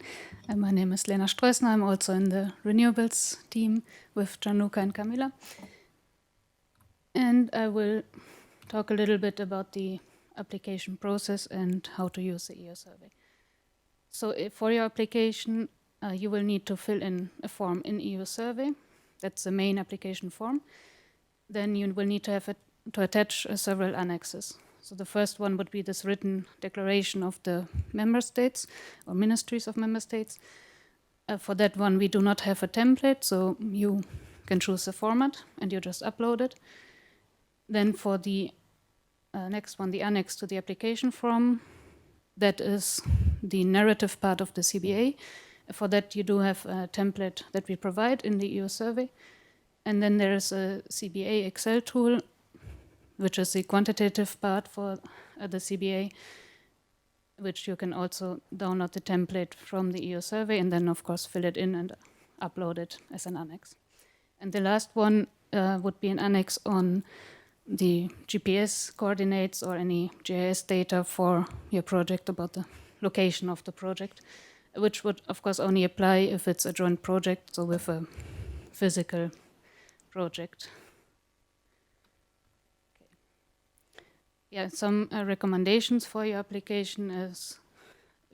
My name is Lena Stroessner. I'm also in the renewables team with Gianluca and Camilla. And I will talk a little bit about the application process and how to use the EU survey. So for your application, you will need to fill in a form in EU survey. That's the main application form. Then you will need to attach several annexes. So the first one would be this written declaration of the member states or ministries of member states. For that one, we do not have a template, so you can choose a format and you just upload it. Then for the next one, the annex to the application form, that is the narrative part of the CBA. For that, you do have a template that we provide in the EU survey. And then there is a CBA Excel tool, which is the quantitative part for the CBA, which you can also download the template from the EU survey and then, of course, fill it in and upload it as an annex. And the last one would be an annex on the GPS coordinates or any GIS data for your project about the location of the project, which would, of course, only apply if it's a joint project, so with a physical project. Okay. Yeah, some recommendations for your application is,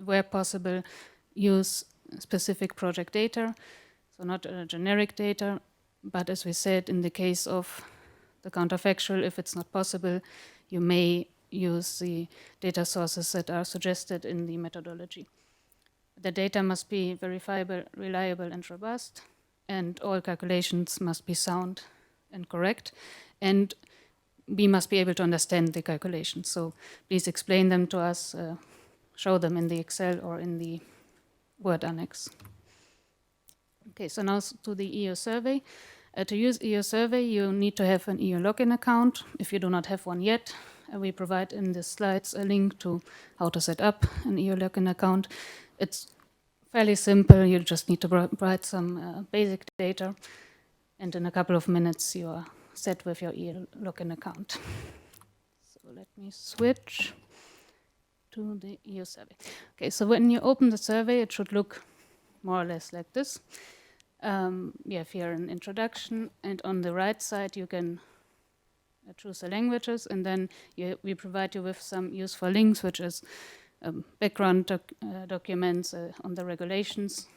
where possible, use specific project data, so not generic data, but as we said, in the case of the counterfactual, if it's not possible, you may use the data sources that are suggested in the methodology. The data must be verifiable, reliable, and robust, and all calculations must be sound and correct, and we must be able to understand the calculations. So please explain them to us, show them in the Excel or in the Word annex. Okay, so now to the EU survey. To use EU survey, you need to have an EU login account. If you do not have one yet, we provide in the slides a link to how to set up an EU login account. It's fairly simple. You just need to provide some basic data, and in a couple of minutes you are set with your EU login account. So let me switch to the EU survey. Okay, so when you open the survey, it should look more or less like this. You have here an introduction, and on the right side you can choose the languages, and then we provide you with some useful links, which is background documents on the regulations.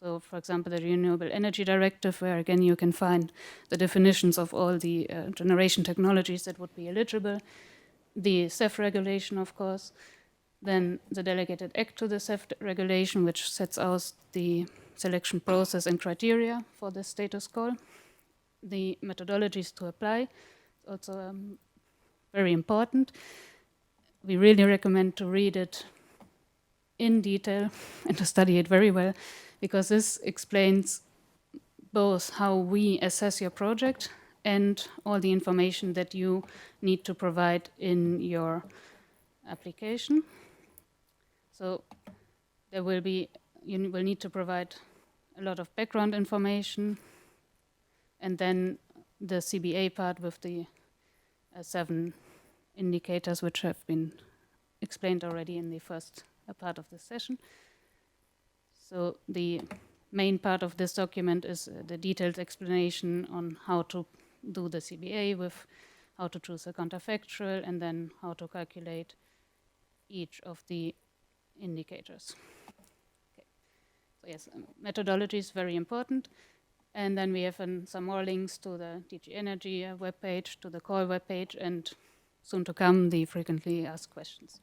So, for example, the Renewable Energy Directive, where again you can find the definitions of all the generation technologies that would be eligible, the CEF regulation, of course, then the delegated act to the CEF regulation, which sets out the selection process and criteria for the status call, the methodologies to apply, also very important. We really recommend to read it in detail and to study it very well, because this explains both how we assess your project and all the information that you need to provide in your application. So you will need to provide a lot of background information, and then the CBA part with the 7 indicators, which have been explained already in the first part of the session. So the main part of this document is the detailed explanation on how to do the CBA, with how to choose a counterfactual, and then how to calculate each of the indicators. Okay. So yes, methodology is very important. And then we have some more links to the DG Energy webpage, to the call webpage, and soon to come, the frequently asked questions.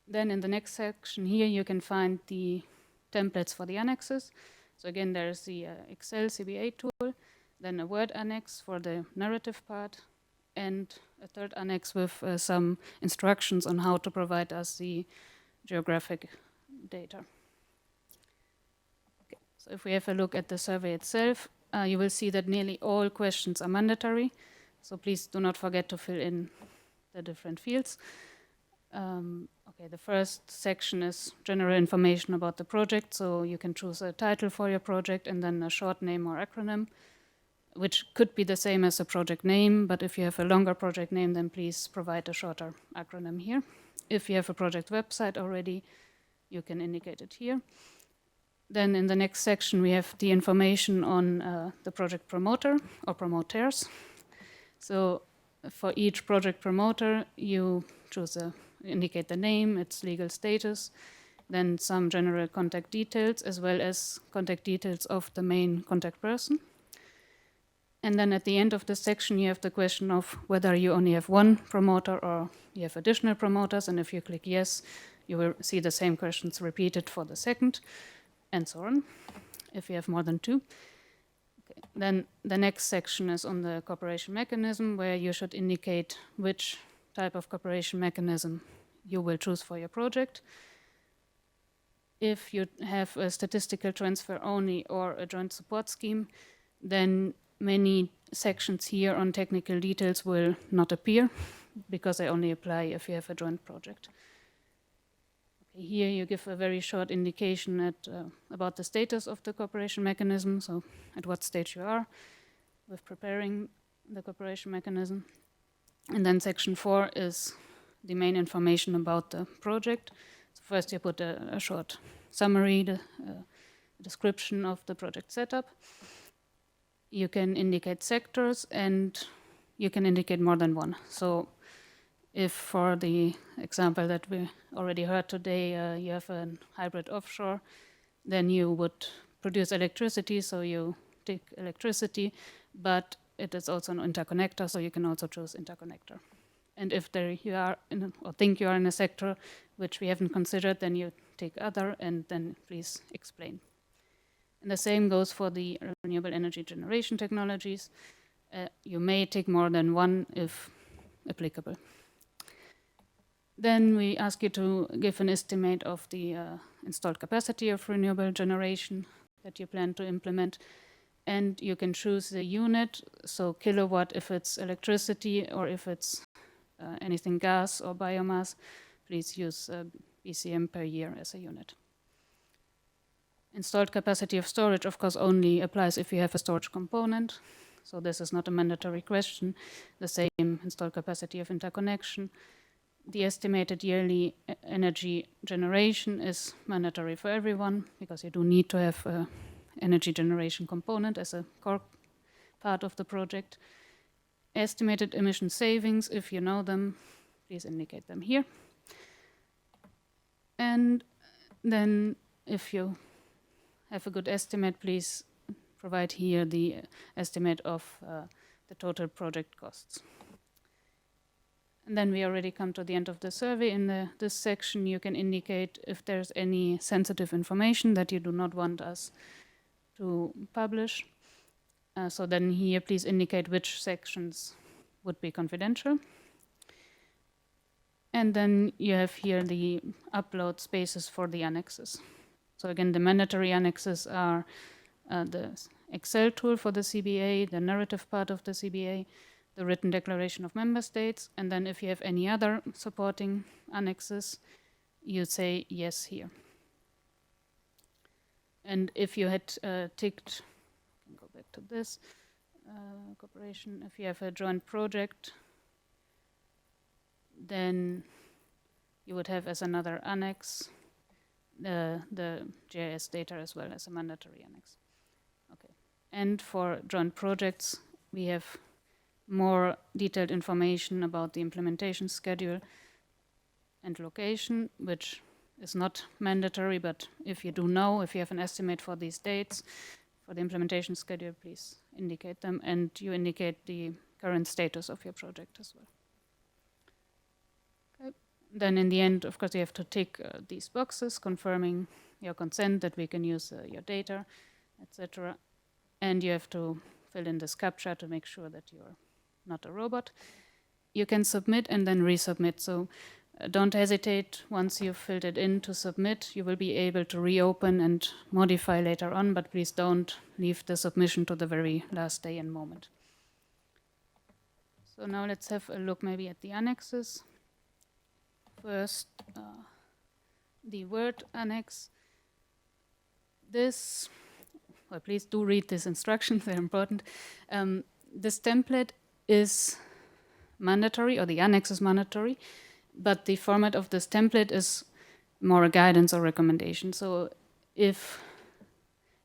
Then in the next section here, you can find the templates for the annexes. So again, there's the Excel CBA tool, then a Word annex for the narrative part, and a third annex with some instructions on how to provide us the geographic data. Okay. So if we have a look at the survey itself, you will see that nearly all questions are mandatory. So please do not forget to fill in the different fields. Okay, the first section is general information about the project, so you can choose a title for your project and then a short name or acronym, which could be the same as a project name, but if you have a longer project name, then please provide a shorter acronym here. If you have a project website already, you can indicate it here. Then in the next section, we have the information on the project promoter or promoters. So for each project promoter, you indicate the name, its legal status, then some general contact details, as well as contact details of the main contact person. And then at the end of this section, you have the question of whether you only have one promoter or you have additional promoters. And if you click yes, you will see the same questions repeated for the second, and so on, if you have more than 2. Okay. Then the next section is on the cooperation mechanism, where you should indicate which type of cooperation mechanism you will choose for your project. If you have a statistical transfer only or a joint support scheme, then many sections here on technical details will not appear, because they only apply if you have a joint project. Okay, here you give a very short indication about the status of the cooperation mechanism, so at what stage you are with preparing the cooperation mechanism. And then section 4 is the main information about the project. So first you put a short summary, the description of the project setup. You can indicate sectors, and you can indicate more than one. So if for the example that we already heard today, you have a hybrid offshore, then you would produce electricity, so you take electricity, but it is also an interconnector, so you can also choose interconnector. And if you are or think you are in a sector which we haven't considered, then you take other, and then please explain. And the same goes for the renewable energy generation technologies. You may take more than one if applicable. Then we ask you to give an estimate of the installed capacity of renewable generation that you plan to implement. And you can choose the unit, so kilowatt if it's electricity, or if it's anything gas or biomass, please use BCM per year as a unit. Installed capacity of storage, of course, only applies if you have a storage component. So this is not a mandatory question. The same installed capacity of interconnection. The estimated yearly energy generation is mandatory for everyone, because you do need to have energy generation component as a core part of the project. Estimated emission savings, if you know them, please indicate them here. And then if you have a good estimate, please provide here the estimate of the total project costs. And then we already come to the end of the survey. In this section, you can indicate if there's any sensitive information that you do not want us to publish. So then here, please indicate which sections would be confidential. And then you have here the upload spaces for the annexes. So again, the mandatory annexes are the Excel tool for the CBA, the narrative part of the CBA, the written declaration of member states, and then if you have any other supporting annexes, you say yes here. And if you had ticked, I can go back to this, cooperation, if you have a joint project, then you would have as another annex the GIS data as well as a mandatory annex. Okay. And for joint projects, we have more detailed information about the implementation schedule and location, which is not mandatory, but if you do know, if you have an estimate for these dates, for the implementation schedule, please indicate them, and you indicate the current status of your project as well. Okay. Then in the end, of course, you have to tick these boxes, confirming your consent that we can use your data, etc. And you have to fill in this CAPTCHA to make sure that you're not a robot. You can submit and then resubmit. So don't hesitate once you've filled it in to submit. You will be able to reopen and modify later on, but please don't leave the submission to the very last day and moment. So now let's have a look maybe at the annexes. First, the Word annex. This, well, please do read these instructions, they're important. This template is mandatory, or the annex is mandatory, but the format of this template is more a guidance or recommendation. So if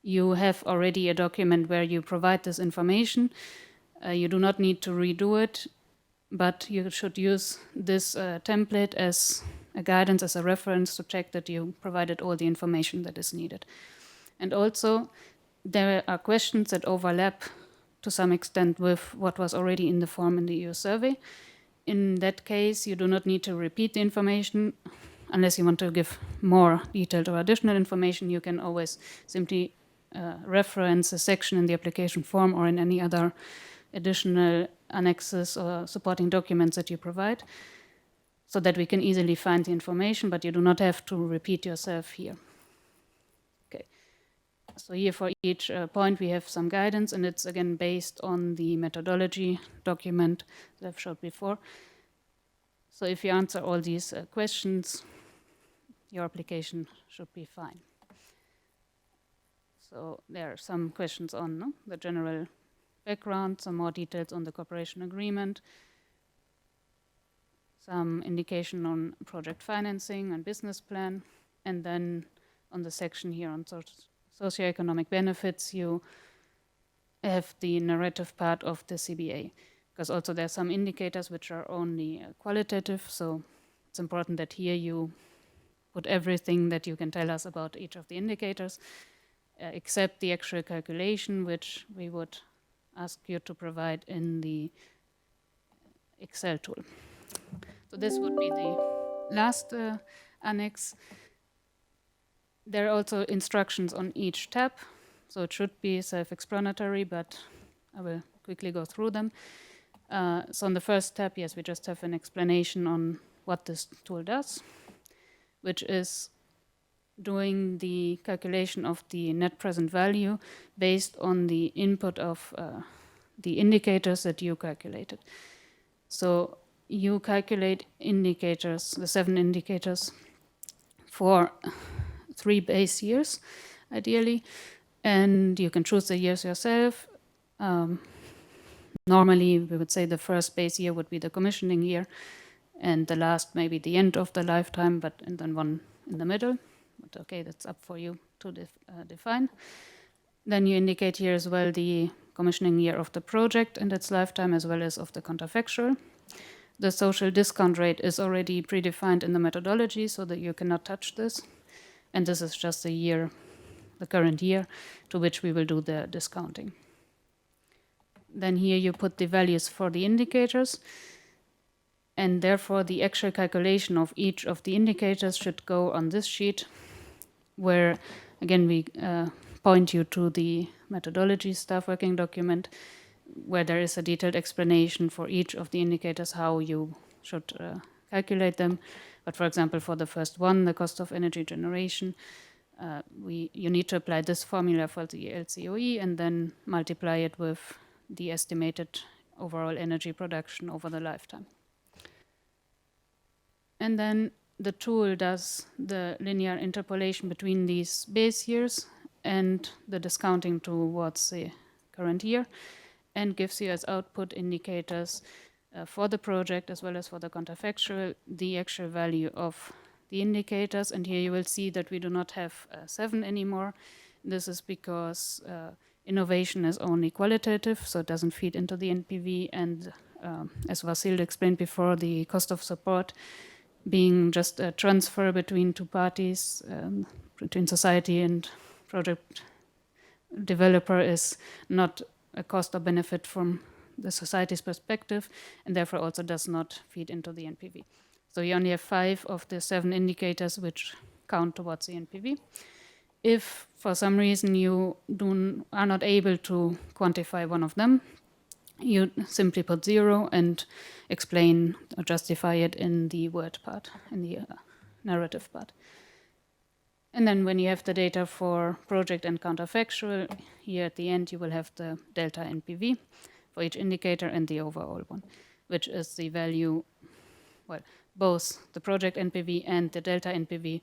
you have already a document where you provide this information, you do not need to redo it, but you should use this template as a guidance, as a reference to check that you provided all the information that is needed. And also, there are questions that overlap to some extent with what was already in the form in the EU survey. In that case, you do not need to repeat the information. Unless you want to give more detailed or additional information, you can always simply reference a section in the application form or in any other additional annexes or supporting documents that you provide, so that we can easily find the information, but you do not have to repeat yourself here. Okay. So here for each point we have some guidance, and it's again based on the methodology document that I've showed before. So if you answer all these questions, your application should be fine. So there are some questions on the general background, some more details on the cooperation agreement, some indication on project financing and business plan, and then on the section here on socioeconomic benefits, you have the narrative part of the CBA, because also there are some indicators which are only qualitative, so it's important that here you put everything that you can tell us about each of the indicators, except the actual calculation, which we would ask you to provide in the Excel tool. So this would be the last annex. There are also instructions on each tab, so it should be self-explanatory, but I will quickly go through them. So on the first tab, yes, we just have an explanation on what this tool does, which is doing the calculation of the net present value based on the input of the indicators that you calculated. So you calculate indicators, the 7 indicators, for 3 base years, ideally, and you can choose the years yourself. Normally, we would say the first base year would be the commissioning year, and the last maybe the end of the lifetime, and then one in the middle. But okay, that's up for you to define. Then you indicate here as well the commissioning year of the project and its lifetime, as well as of the counterfactual. The social discount rate is already predefined in the methodology, so that you cannot touch this. And this is just the year, the current year, to which we will do the discounting. Then here you put the values for the indicators, and therefore the actual calculation of each of the indicators should go on this sheet, where again we point you to the methodology staff working document, where there is a detailed explanation for each of the indicators, how you should calculate them. But for example, for the first one, the cost of energy generation, you need to apply this formula for the LCOE and then multiply it with the estimated overall energy production over the lifetime. And then the tool does the linear interpolation between these base years and the discounting towards the current year, and gives you as output indicators for the project as well as for the counterfactual the actual value of the indicators. And here you will see that we do not have 7 anymore. This is because innovation is only qualitative, so it doesn't feed into the NPV. And as Vasil explained before, the cost of support being just a transfer between two parties, between society and project developer, is not a cost or benefit from the society's perspective, and therefore also does not feed into the NPV. So you only have 5 of the 7 indicators which count towards the NPV. If for some reason you are not able to quantify one of them, you simply put 0 and explain or justify it in the word part, in the narrative part. And then when you have the data for project and counterfactual, here at the end you will have the delta NPV for each indicator and the overall one, which is the value, well, both the project NPV and the delta NPV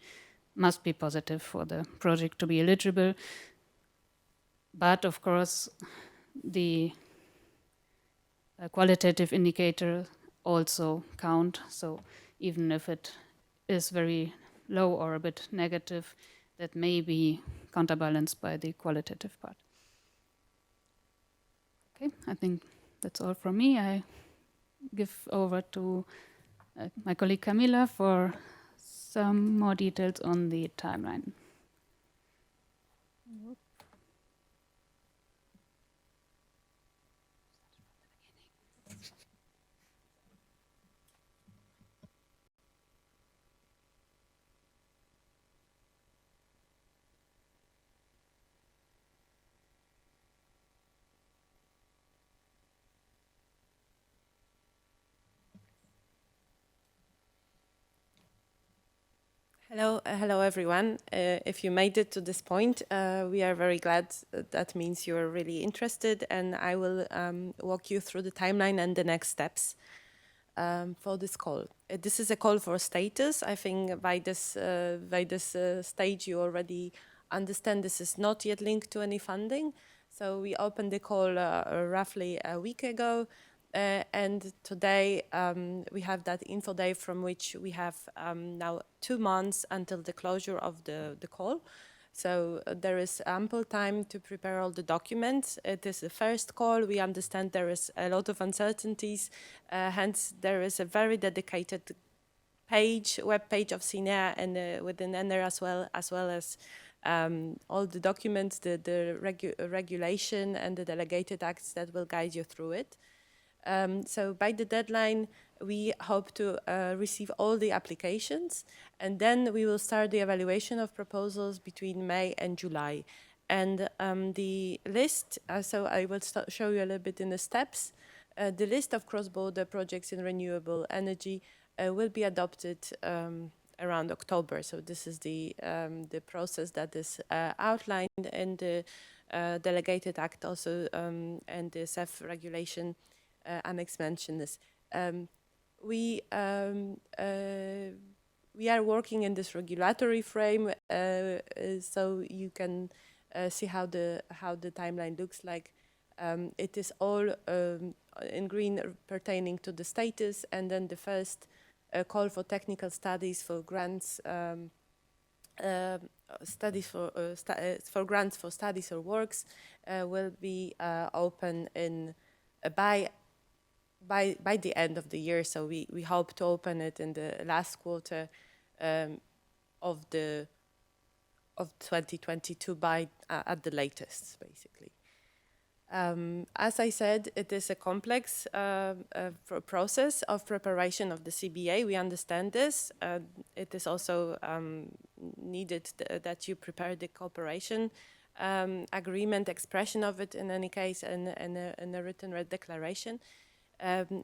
must be positive for the project to be eligible. But of course, the qualitative indicator also count. So even if it is very low or a bit negative, that may be counterbalanced by the qualitative part. Okay, I think that's all from me. I give over to my colleague Camilla for some more details on the timeline. Hello everyone. If you made it to this point, we are very glad. That means you are really interested, and I will walk you through the timeline and the next steps for this call. This is a call for status. I think by this stage you already understand this is not yet linked to any funding. So we opened the call roughly a week ago. And today we have that info day from which we have now 2 months until the closure of the call. So there is ample time to prepare all the documents. It is the first call. We understand there is a lot of uncertainties. Hence, there is a very dedicated web page of CINEA and within ENER as well as all the documents, the regulation and the delegated acts that will guide you through it. So by the deadline, we hope to receive all the applications, and then we will start the evaluation of proposals between May and July. And the list, so I will show you a little bit in the steps. The list of cross-border projects in renewable energy will be adopted around October. So this is the process that is outlined in the delegated act also and the CEF regulation. Annex mentioned this. We are working in this regulatory frame, so you can see how the timeline looks like. It is all in green pertaining to the status, and then the first call for technical studies for grants studies for grants for studies or works will be open in by the end of the year. So we hope to open it in the last quarter of 2022 by at the latest, basically. As I said, it is a complex process of preparation of the CBA. We understand this. It is also needed that you prepare the cooperation agreement, expression of it in any case, and a written declaration.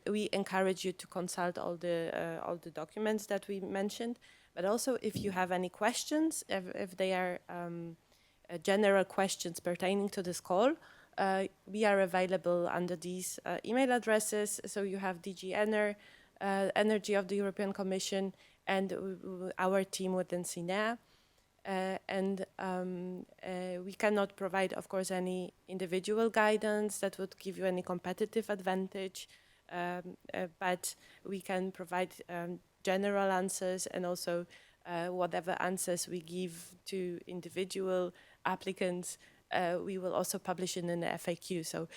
We encourage you to consult all the documents that we mentioned, but also if you have any questions, if they are general questions pertaining to this call, we are available under these email addresses. So you have DG Energy of the European Commission and our team within CINEA. We cannot provide, of course, any individual guidance that would give you any competitive advantage, but we can provide general answers, and also whatever answers we give to individual applicants, we will also publish it in the FAQ. So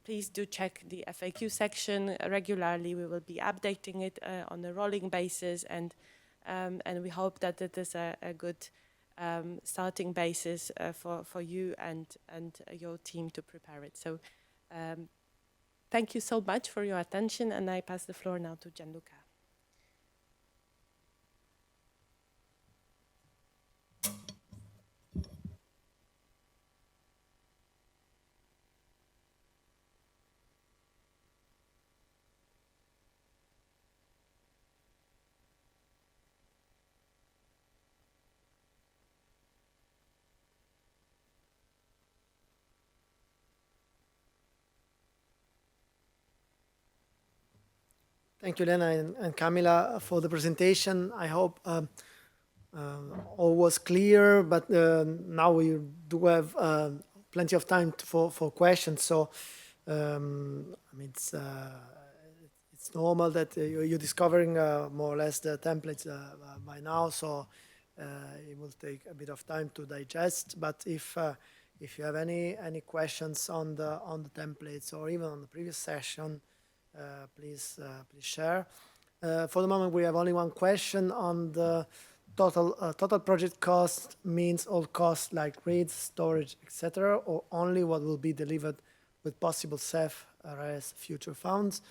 please do check the FAQ section regularly. We will be updating it on a rolling basis, and we hope that it is a good starting basis for you and your team to prepare it. So thank you so much for your attention, and I pass the floor now to Gianluca. Thank you, Lena and Camila, for the presentation. I hope all was clear, but now we do have plenty of time for questions. So, I mean, it's normal that you're discovering more or less the templates by now, so it will take a bit of time to digest. But if you have any questions on the templates or even on the previous session, please share. For the moment, we have only one question on the total project cost. Means all costs like grids, storage, etc., or only what will be delivered with possible CEF RS future funds.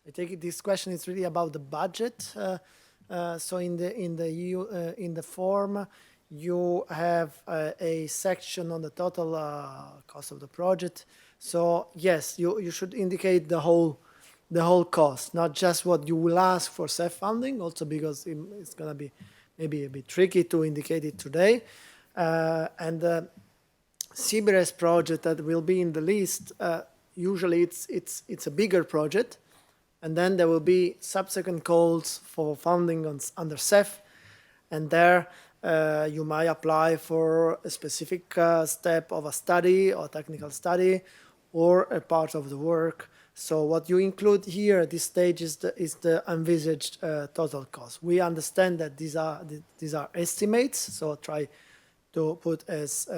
I take it this question is really about the budget. So in the form, you have a section on the total cost of the project. So yes, you should indicate the whole cost, not just what you will ask for CEF funding, also because it's going to be maybe a bit tricky to indicate it today. And the CBRS project that will be in the list, usually it's a bigger project, and then there will be subsequent calls for funding under CEF, and there you might apply for a specific step of a study or technical study or a part of the work. So what you include here at this stage is the envisaged total cost. We understand that these are estimates, so try to put as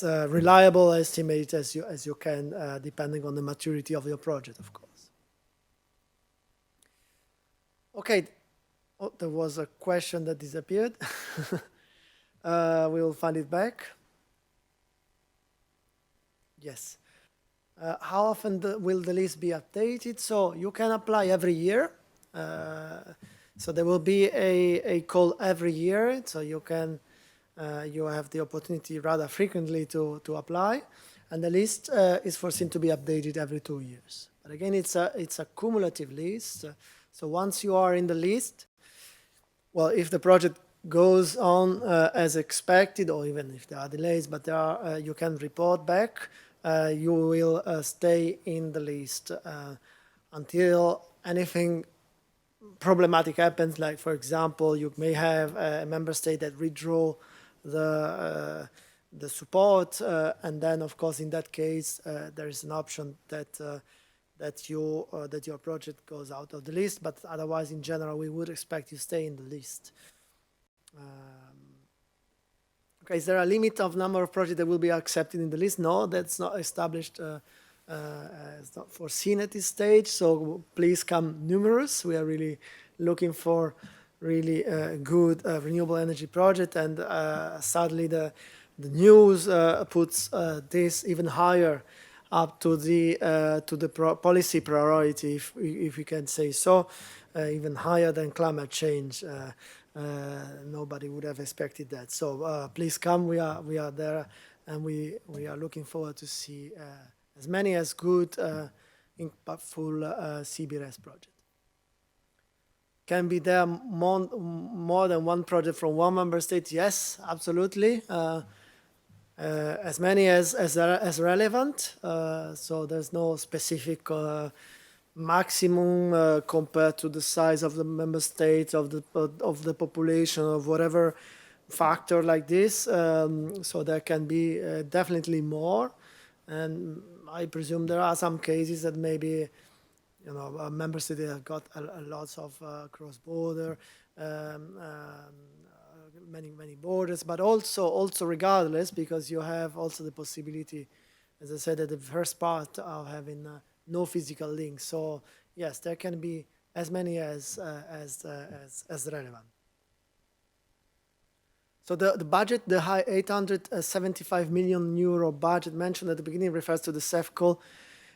reliable estimate as you can, depending on the maturity of your project, of course. Okay. Oh, there was a question that disappeared. We will find it back. Yes. How often will the list be updated? So you can apply every year. So there will be a call every year. So you can you have the opportunity rather frequently to apply, and the list is foreseen to be updated every 2 years. But again, it's a cumulative list. So once you are in the list, well, if the project goes on as expected, or even if there are delays, but there are, you can report back. You will stay in the list until anything problematic happens. Like, for example, you may have a member state that withdraw the support, and then, of course, in that case, there is an option that your project goes out of the list. But otherwise, in general, we would expect you stay in the list. Okay, is there a limit of number of projects that will be accepted in the list? No, that's not established. It's not foreseen at this stage. So please come numerous. We are really looking for really good renewable energy project, and sadly the news puts this even higher up to the policy priority, if we can say so, even higher than climate change. Nobody would have expected that. So please come. We are there, and we are looking forward to see as many as good, impactful CBRS projects. Can be there more than one project from one member state? Yes, absolutely. As many as relevant. So there's no specific maximum compared to the size of the member state, of the population, of whatever factor like this. So there can be definitely more, and I presume there are some cases that maybe, you know, a member state have got a lots of cross-border, many borders, but also regardless, because you have also the possibility, as I said at the first part, of having no physical link. So yes, there can be as many as relevant. So the budget, the high 875 million euro budget mentioned at the beginning refers to the CEF call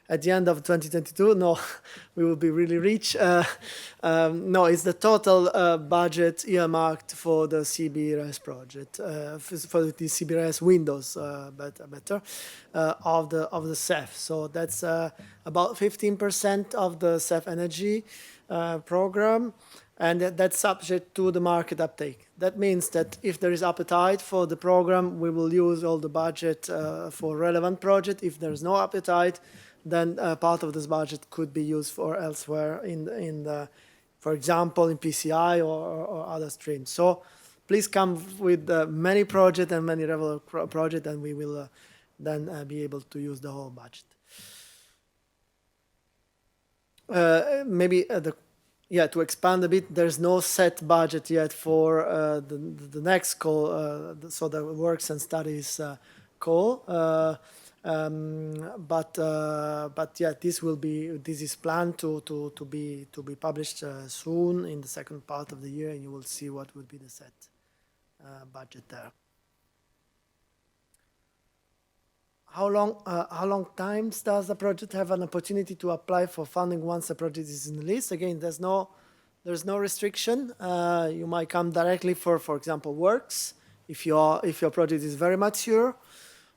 at the end of 2022. No, we will be really rich. No, it's the total budget earmarked for the CBRS project, for the CBRS windows, better, of the CEF. So that's about 15% of the CEF Energy program, and that's subject to the market uptake. That means that if there is appetite for the program, we will use all the budget for relevant project. If there is no appetite, then part of this budget could be used for elsewhere for example, in PCI or other streams. So please come with many projects and many relevant projects, and we will then be able to use the whole budget. Maybe to expand a bit, there's no set budget yet for the next call, so the works and studies call. But yeah, this is planned to be published soon in the second part of the year, and you will see what would be the set budget there. How long times does the project have an opportunity to apply for funding once the project is in the list? Again, there's no restriction. You might come directly for example, works if your project is very mature.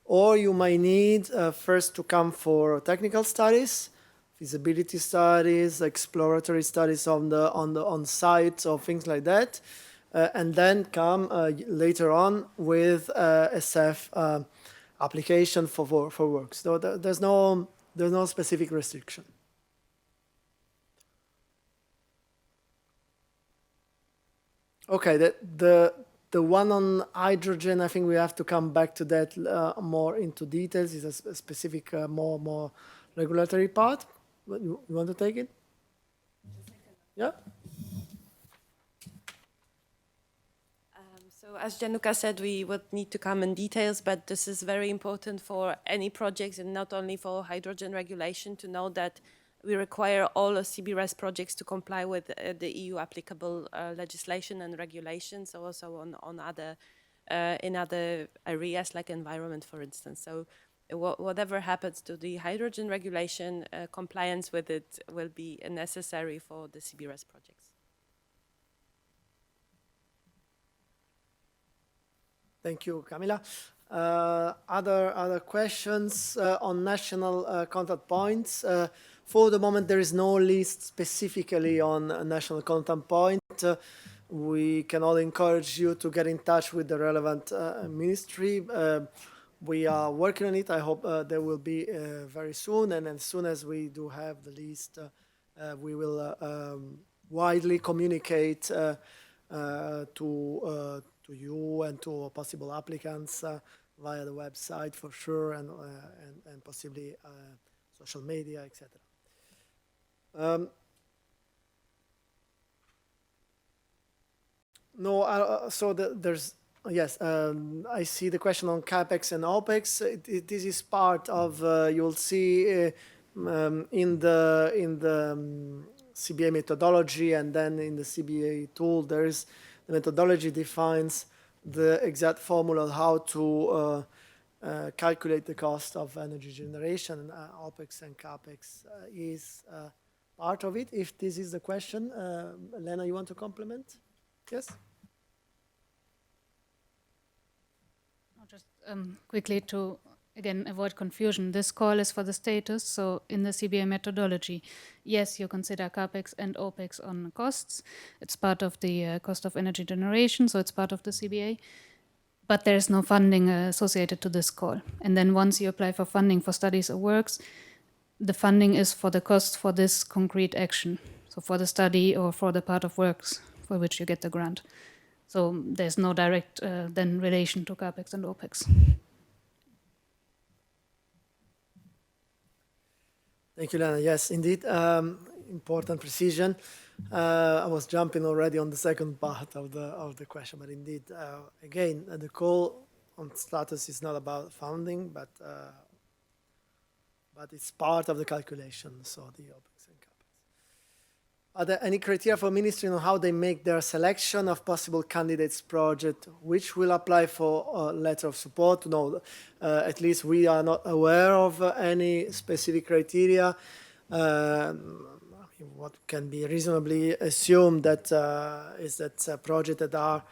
Or you might need first to come for technical studies, feasibility studies, exploratory studies on site or things like that, and then come later on with a CEF application for works. So there's no specific restriction. Okay, the one on hydrogen, I think we have to come back to that more into details. It's a specific, more regulatory part. You want to take it? Yeah. So as Gianluca said, we would need to come in details, but this is very important for any projects and not only for hydrogen regulation to know that we require all CBRS projects to comply with the EU applicable legislation and regulations, also on other in other areas like environment, for instance. So whatever happens to the hydrogen regulation, compliance with it will be necessary for the CBRS projects. Thank you, Camilla. Other questions on national contact points? For the moment, there is no list specifically on a national contact point. We can all encourage you to get in touch with the relevant ministry. We are working on it. I hope there will be very soon. And as soon as we do have the list, we will widely communicate to you and to possible applicants via the website for sure, and possibly social media, etc. No, so there's, yes, I see the question on CapEx and OpEx. This is part of, you'll see in the CBA methodology, and then in the CBA tool, the methodology defines the exact formula how to calculate the cost of energy generation. OpEx and CapEx is part of it, if this is the question. Elena, you want to complement? Yes? Just quickly to, again, avoid confusion. This call is for the status, so in the CBA methodology, yes, you consider CapEx and OpEx on costs. It's part of the cost of energy generation, so it's part of the CBA. But there's no funding associated to this call. And then once you apply for funding for studies or works, the funding is for the cost for this concrete action. So for the study or for the part of works for which you get the grant. So there's no direct then relation to CapEx and OpEx. Thank you, Lena. Yes, indeed, important precision. I was jumping already on the second part of the question, but indeed, again, the call on status is not about funding, but it's part of the calculation, so the OpEx and CapEx. Are there any criteria for ministry on how they make their selection of possible candidates project, which will apply for a letter of support? No, at least we are not aware of any specific criteria. What can be reasonably assumed that is that projects that are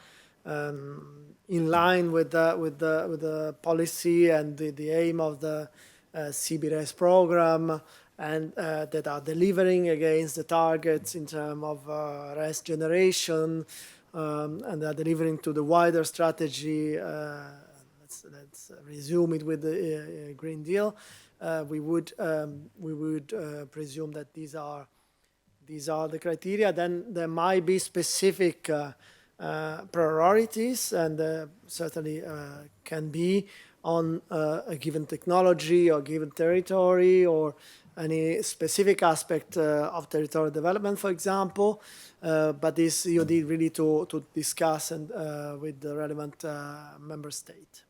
in line with the policy and the aim of the CBRES program, and that are delivering against the targets in terms of RES generation, and are delivering to the wider strategy. Let's resume it with the Green Deal. We would presume that these are the criteria. Then there might be specific priorities, and certainly can be on a given technology or given territory, or any specific aspect of territorial development, for example. But this you need really to discuss and with the relevant member state.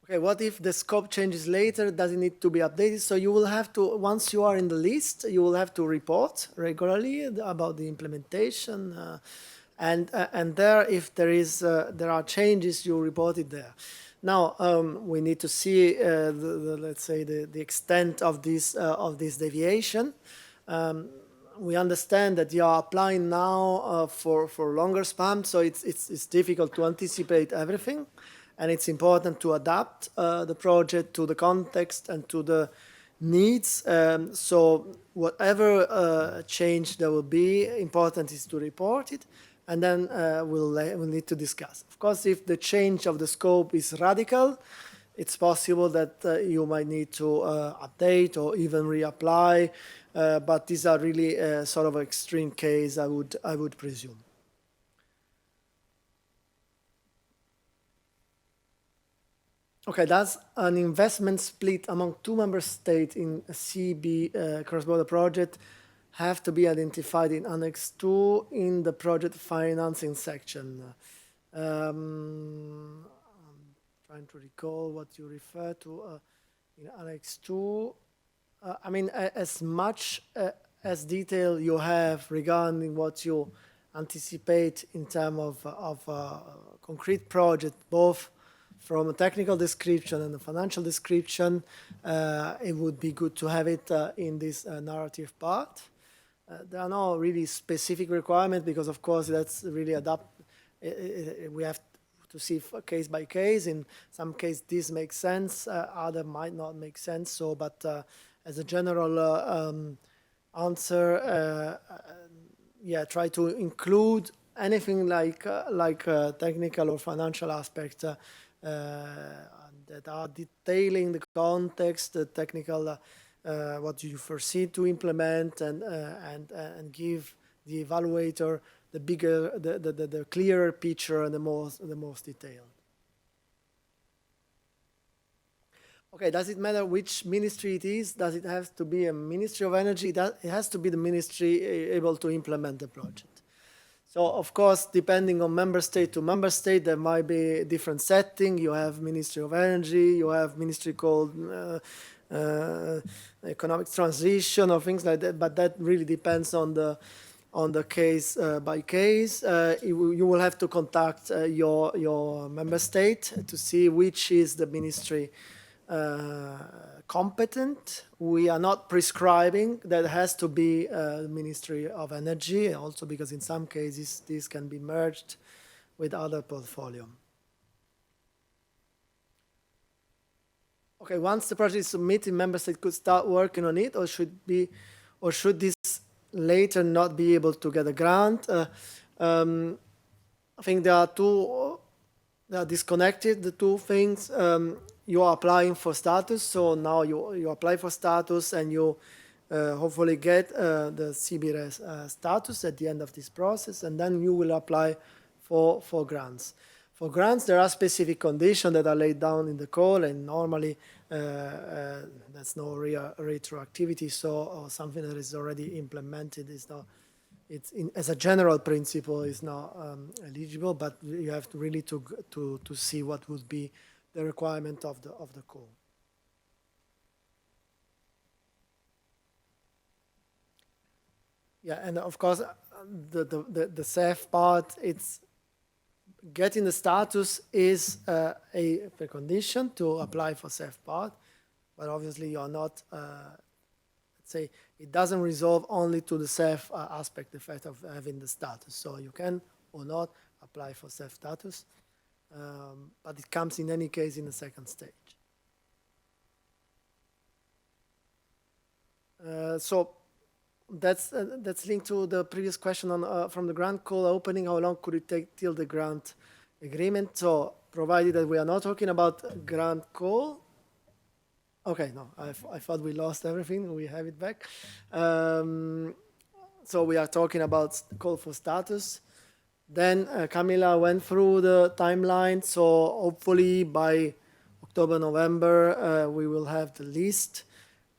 Okay, what if the scope changes later? Does it need to be updated? So you will have to, once you are in the list, you will have to report regularly about the implementation, and there, if there are changes, you report it there. Now we need to see let's say the extent of this deviation. We understand that you are applying now for longer span, so it's difficult to anticipate everything. And it's important to adapt the project to the context and to the needs. So whatever change there will be, important is to report it, and then we'll need to discuss. Of course, if the change of the scope is radical, it's possible that you might need to update or even reapply. But these are really sort of extreme case, I would presume. Okay, does an investment split among two member states in a CB cross-border project have to be identified in Annex 2 in the project financing section? I'm trying to recall what you refer to in Annex 2. I mean, as much as detail you have regarding what you anticipate in terms of concrete project, both from a technical description and a financial description, it would be good to have it in this narrative part. There are no really specific requirements because, of course, that's really we have to see case by case. In some case, this makes sense. Other might not make sense. So, but as a general answer, yeah, try to include anything like technical or financial aspect that are detailing the context, the technical, what you foresee to implement, and give the evaluator the bigger, the clearer picture and the most detailed. Okay, does it matter which ministry it is? Does it have to be a Ministry of Energy? It has to be the ministry able to implement the project. So, of course, depending on member state to member state, there might be a different setting. You have Ministry of Energy, you have ministry called economic transition or things like that, but that really depends on the case by case. You will have to contact your member state to see which is the ministry competent. We are not prescribing that it has to be the Ministry of Energy, also because in some cases this can be merged with other portfolio. Okay, once the project is submitted, member state could start working on it, or should this later not be able to get a grant? I think there are disconnected, the two things. You are applying for status, so now you apply for status and you hopefully get the CBRS status at the end of this process, and then you will apply for grants. For grants, there are specific conditions that are laid down in the call, and normally there's no retroactivity, so something that is already implemented is not, as a general principle, is not eligible, but you have to really to see what would be the requirement of the call. Yeah, and of course, the CEF part, it's getting the status is a precondition to apply for CEF part, but obviously you are not, let's say, it doesn't resolve only to the CEF aspect, the fact of having the status. So you can or not apply for CEF status. But it comes in any case in the second stage. So that's linked to the previous question on from the grant call opening. How long could it take till the grant agreement? So provided that we are not talking about grant call. Okay, no, I thought we lost everything. We have it back. So we are talking about call for status. Then Camila went through the timeline, so hopefully by October, November, we will have the list,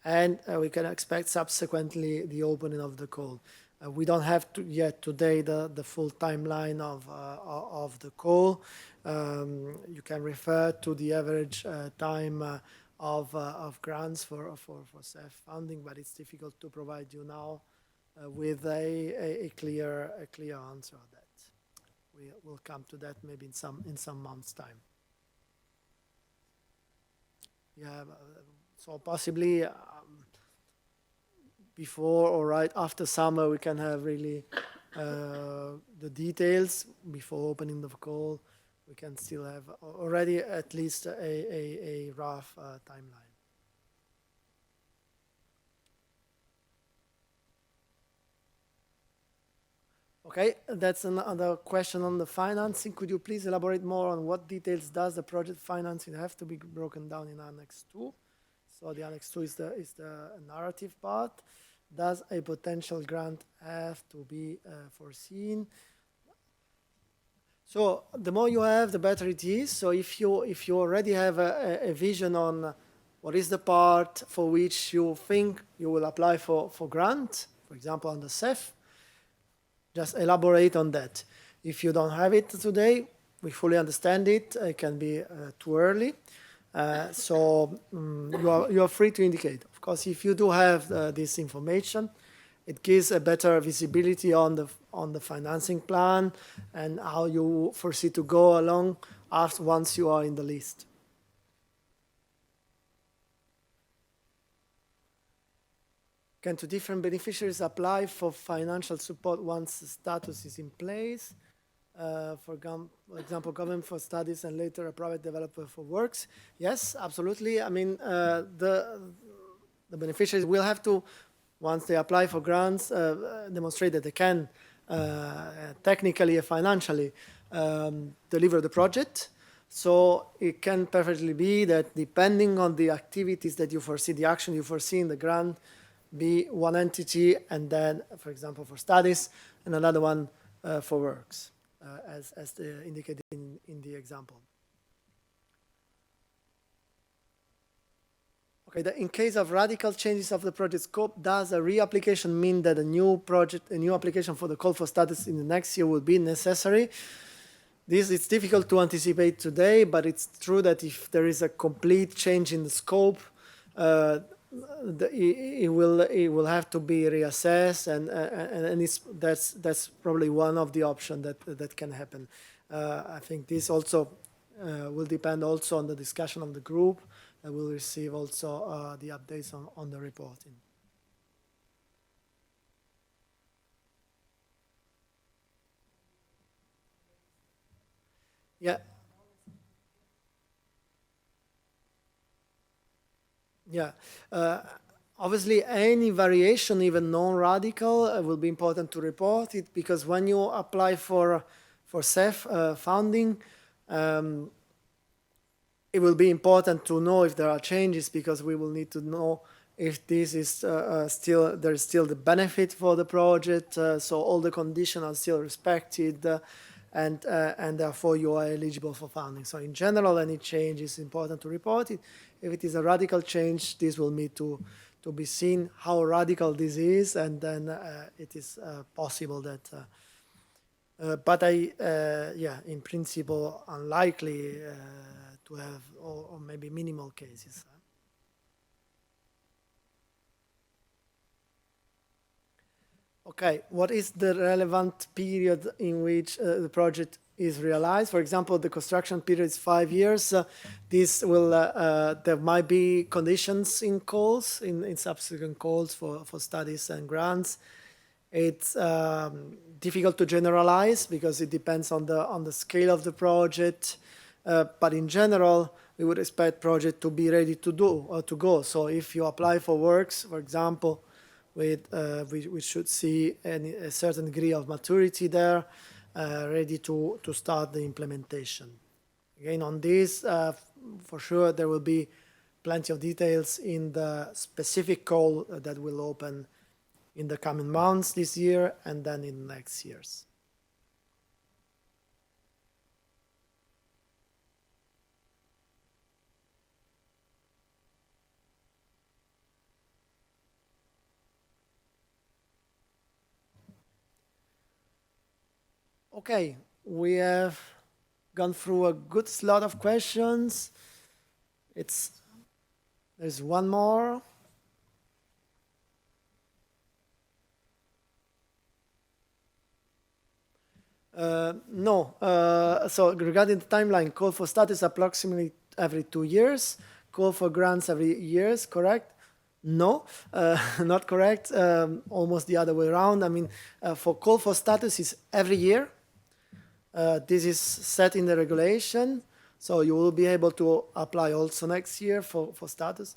and we can expect subsequently the opening of the call. We don't have yet today the full timeline of the call. You can refer to the average time of grants for CEF funding, but it's difficult to provide you now with a clear answer on that. We will come to that maybe in some months' time. Yeah, so possibly before or right after summer we can have really the details. Before opening the call, we can still have already at least a rough timeline. Okay, that's another question on the financing. Could you please elaborate more on what details does the project financing have to be broken down in Annex 2? So the Annex 2 is the narrative part. Does a potential grant have to be foreseen? So the more you have, the better it is. So if you already have a vision on what is the part for which you think you will apply for grant, for example on the CEF, just elaborate on that. If you don't have it today, we fully understand it. It can be too early. So you are free to indicate. Of course, if you do have this information, it gives a better visibility on the financing plan and how you foresee to go along once you are in the list. Can two different beneficiaries apply for financial support once the status is in place? For example, government for studies and later a private developer for works. Yes, absolutely. I mean, the beneficiaries will have to, once they apply for grants, demonstrate that they can technically and financially deliver the project. So it can perfectly be that depending on the activities that you foresee, the action you foresee in the grant, be one entity and then, for example, for studies, and another one for works, as indicated in the example. Okay, in case of radical changes of the project scope, does a reapplication mean that a new application for the call for status in the next year will be necessary? This is difficult to anticipate today, but it's true that if there is a complete change in the scope, it will have to be reassessed, and that's probably one of the options that can happen. I think this also will depend also on the discussion of the group. We'll receive also the updates on the reporting. Yeah. Yeah. Obviously, any variation, even non-radical, will be important to report it, because when you apply for CEF funding, it will be important to know if there are changes, because we will need to know if this is there is still the benefit for the project, so all the conditions are still respected, and therefore you are eligible for funding. So in general, any change is important to report it. If it is a radical change, this will need to be seen how radical this is, and then it is possible that. But yeah, in principle, unlikely to have, or maybe minimal cases. Okay, what is the relevant period in which the project is realized? For example, the construction period is 5 years. This will there might be conditions in calls, in subsequent calls for studies and grants. It's difficult to generalize because it depends on the scale of the project. But in general, we would expect project to be ready to do or to go. So if you apply for works, for example, we should see a certain degree of maturity there, ready to start the implementation. Again, on this, for sure, there will be plenty of details in the specific call that will open in the coming months this year and then in next years. Okay, we have gone through a good slot of questions. There's one more. No. So regarding the timeline, call for status approximately every 2 years. Call for grants every year, correct? No, not correct. Almost the other way around. I mean, for call for status is every year. This is set in the regulation, so you will be able to apply also next year for status.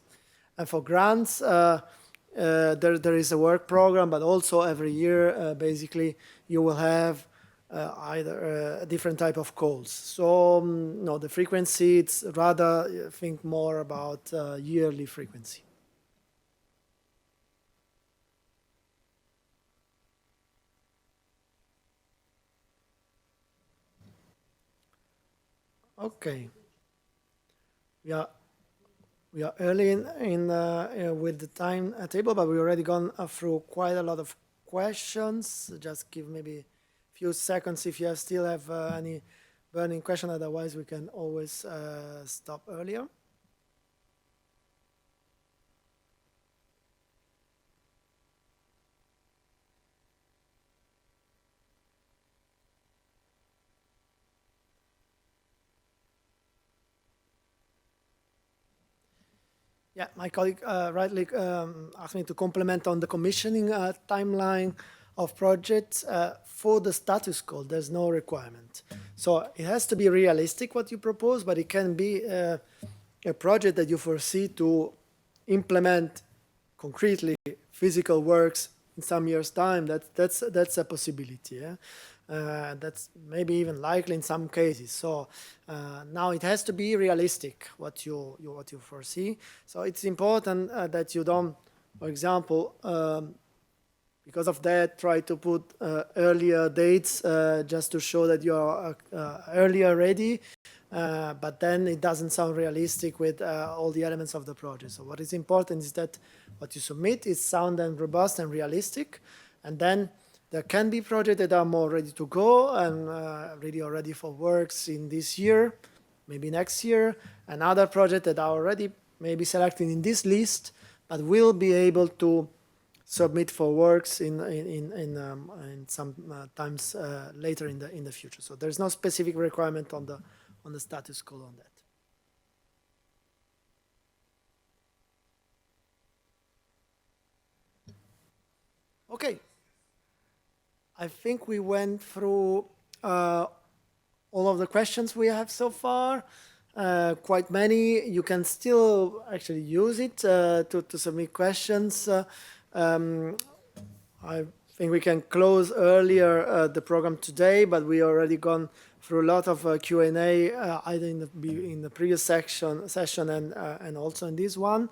And for grants, there is a work program, but also every year, basically, you will have either a different type of calls. So, no, the frequency, it's rather, I think, more about yearly frequency. Okay. We are early in with the time table, but we've already gone through quite a lot of questions. Just give maybe a few seconds if you still have any burning question. Otherwise, we can always stop earlier. Yeah, my colleague rightly asked me to comment on the commissioning timeline of projects. For the status call, there's no requirement. So it has to be realistic what you propose, but it can be a project that you foresee to implement concretely physical works in some years' time. That's a possibility. Yeah? That's maybe even likely in some cases. So now it has to be realistic what you foresee. So it's important that you don't, for example, because of that, try to put earlier dates just to show that you are earlier ready. but then it doesn't sound realistic with all the elements of the project. So what is important is that what you submit is sound and robust and realistic, and then there can be projects that are more ready to go and really are ready for works in this year, maybe next year, and other projects that are already maybe selected in this list, but will be able to submit for works in some times later in the future. So there's no specific requirement on the status code on that. Okay, I think we went through all of the questions we have so far. Quite many. You can still actually use it to submit questions. I think we can close earlier the program today, but we already gone through a lot of Q&A either in the previous session and also in this one.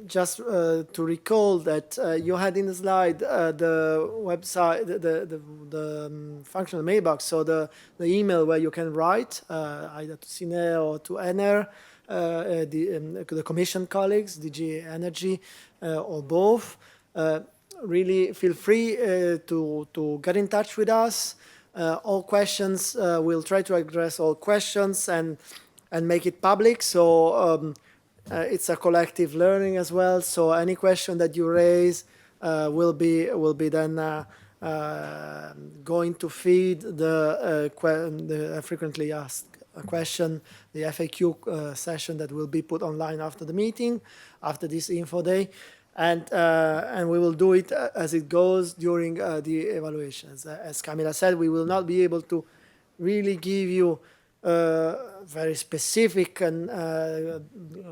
Just to recall that you had in the slide the website, the functional mailbox, so the email where you can write either to CINEA or to ENER, the Commission colleagues, DG Energy, or both. Really feel free to get in touch with us. All questions, we'll try to address all questions and make it public. So it's a collective learning as well. So any question that you raise will be then going to feed the frequently asked question, the FAQ session that will be put online after the meeting, after this info day. And we will do it as it goes during the evaluations. As Camila said, we will not be able to really give you very specific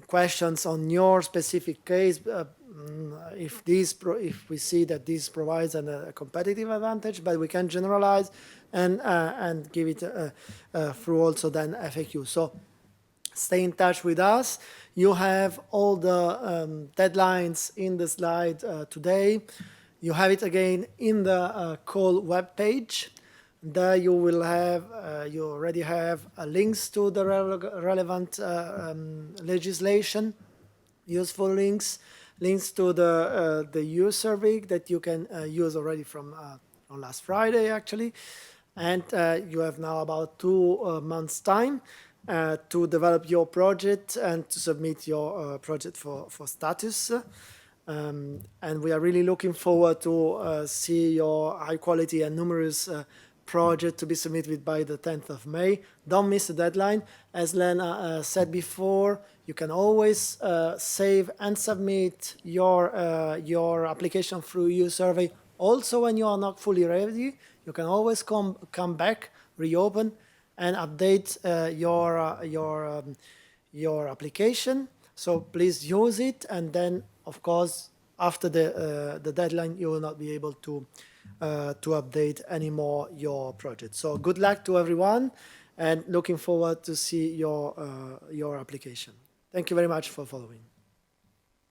questions on your specific case. If we see that this provides a competitive advantage, but we can generalize and give it through also then FAQ. So stay in touch with us. You have all the deadlines in the slide today. You have it again in the call webpage. There you will have, you already have links to the relevant legislation, useful links to the EU survey that you can use already from on last Friday actually. And you have now about 2 months' time to develop your project and to submit your project for status. And we are really looking forward to see your high quality and numerous project to be submitted by the 10th of May. Don't miss the deadline. As Lena said before, you can always save and submit your application through EU survey. Also, when you are not fully ready, you can always come back, reopen, and update your application. So please use it, and then of course after the deadline you will not be able to update anymore your project. So good luck to everyone, and looking forward to see your application. Thank you very much for following.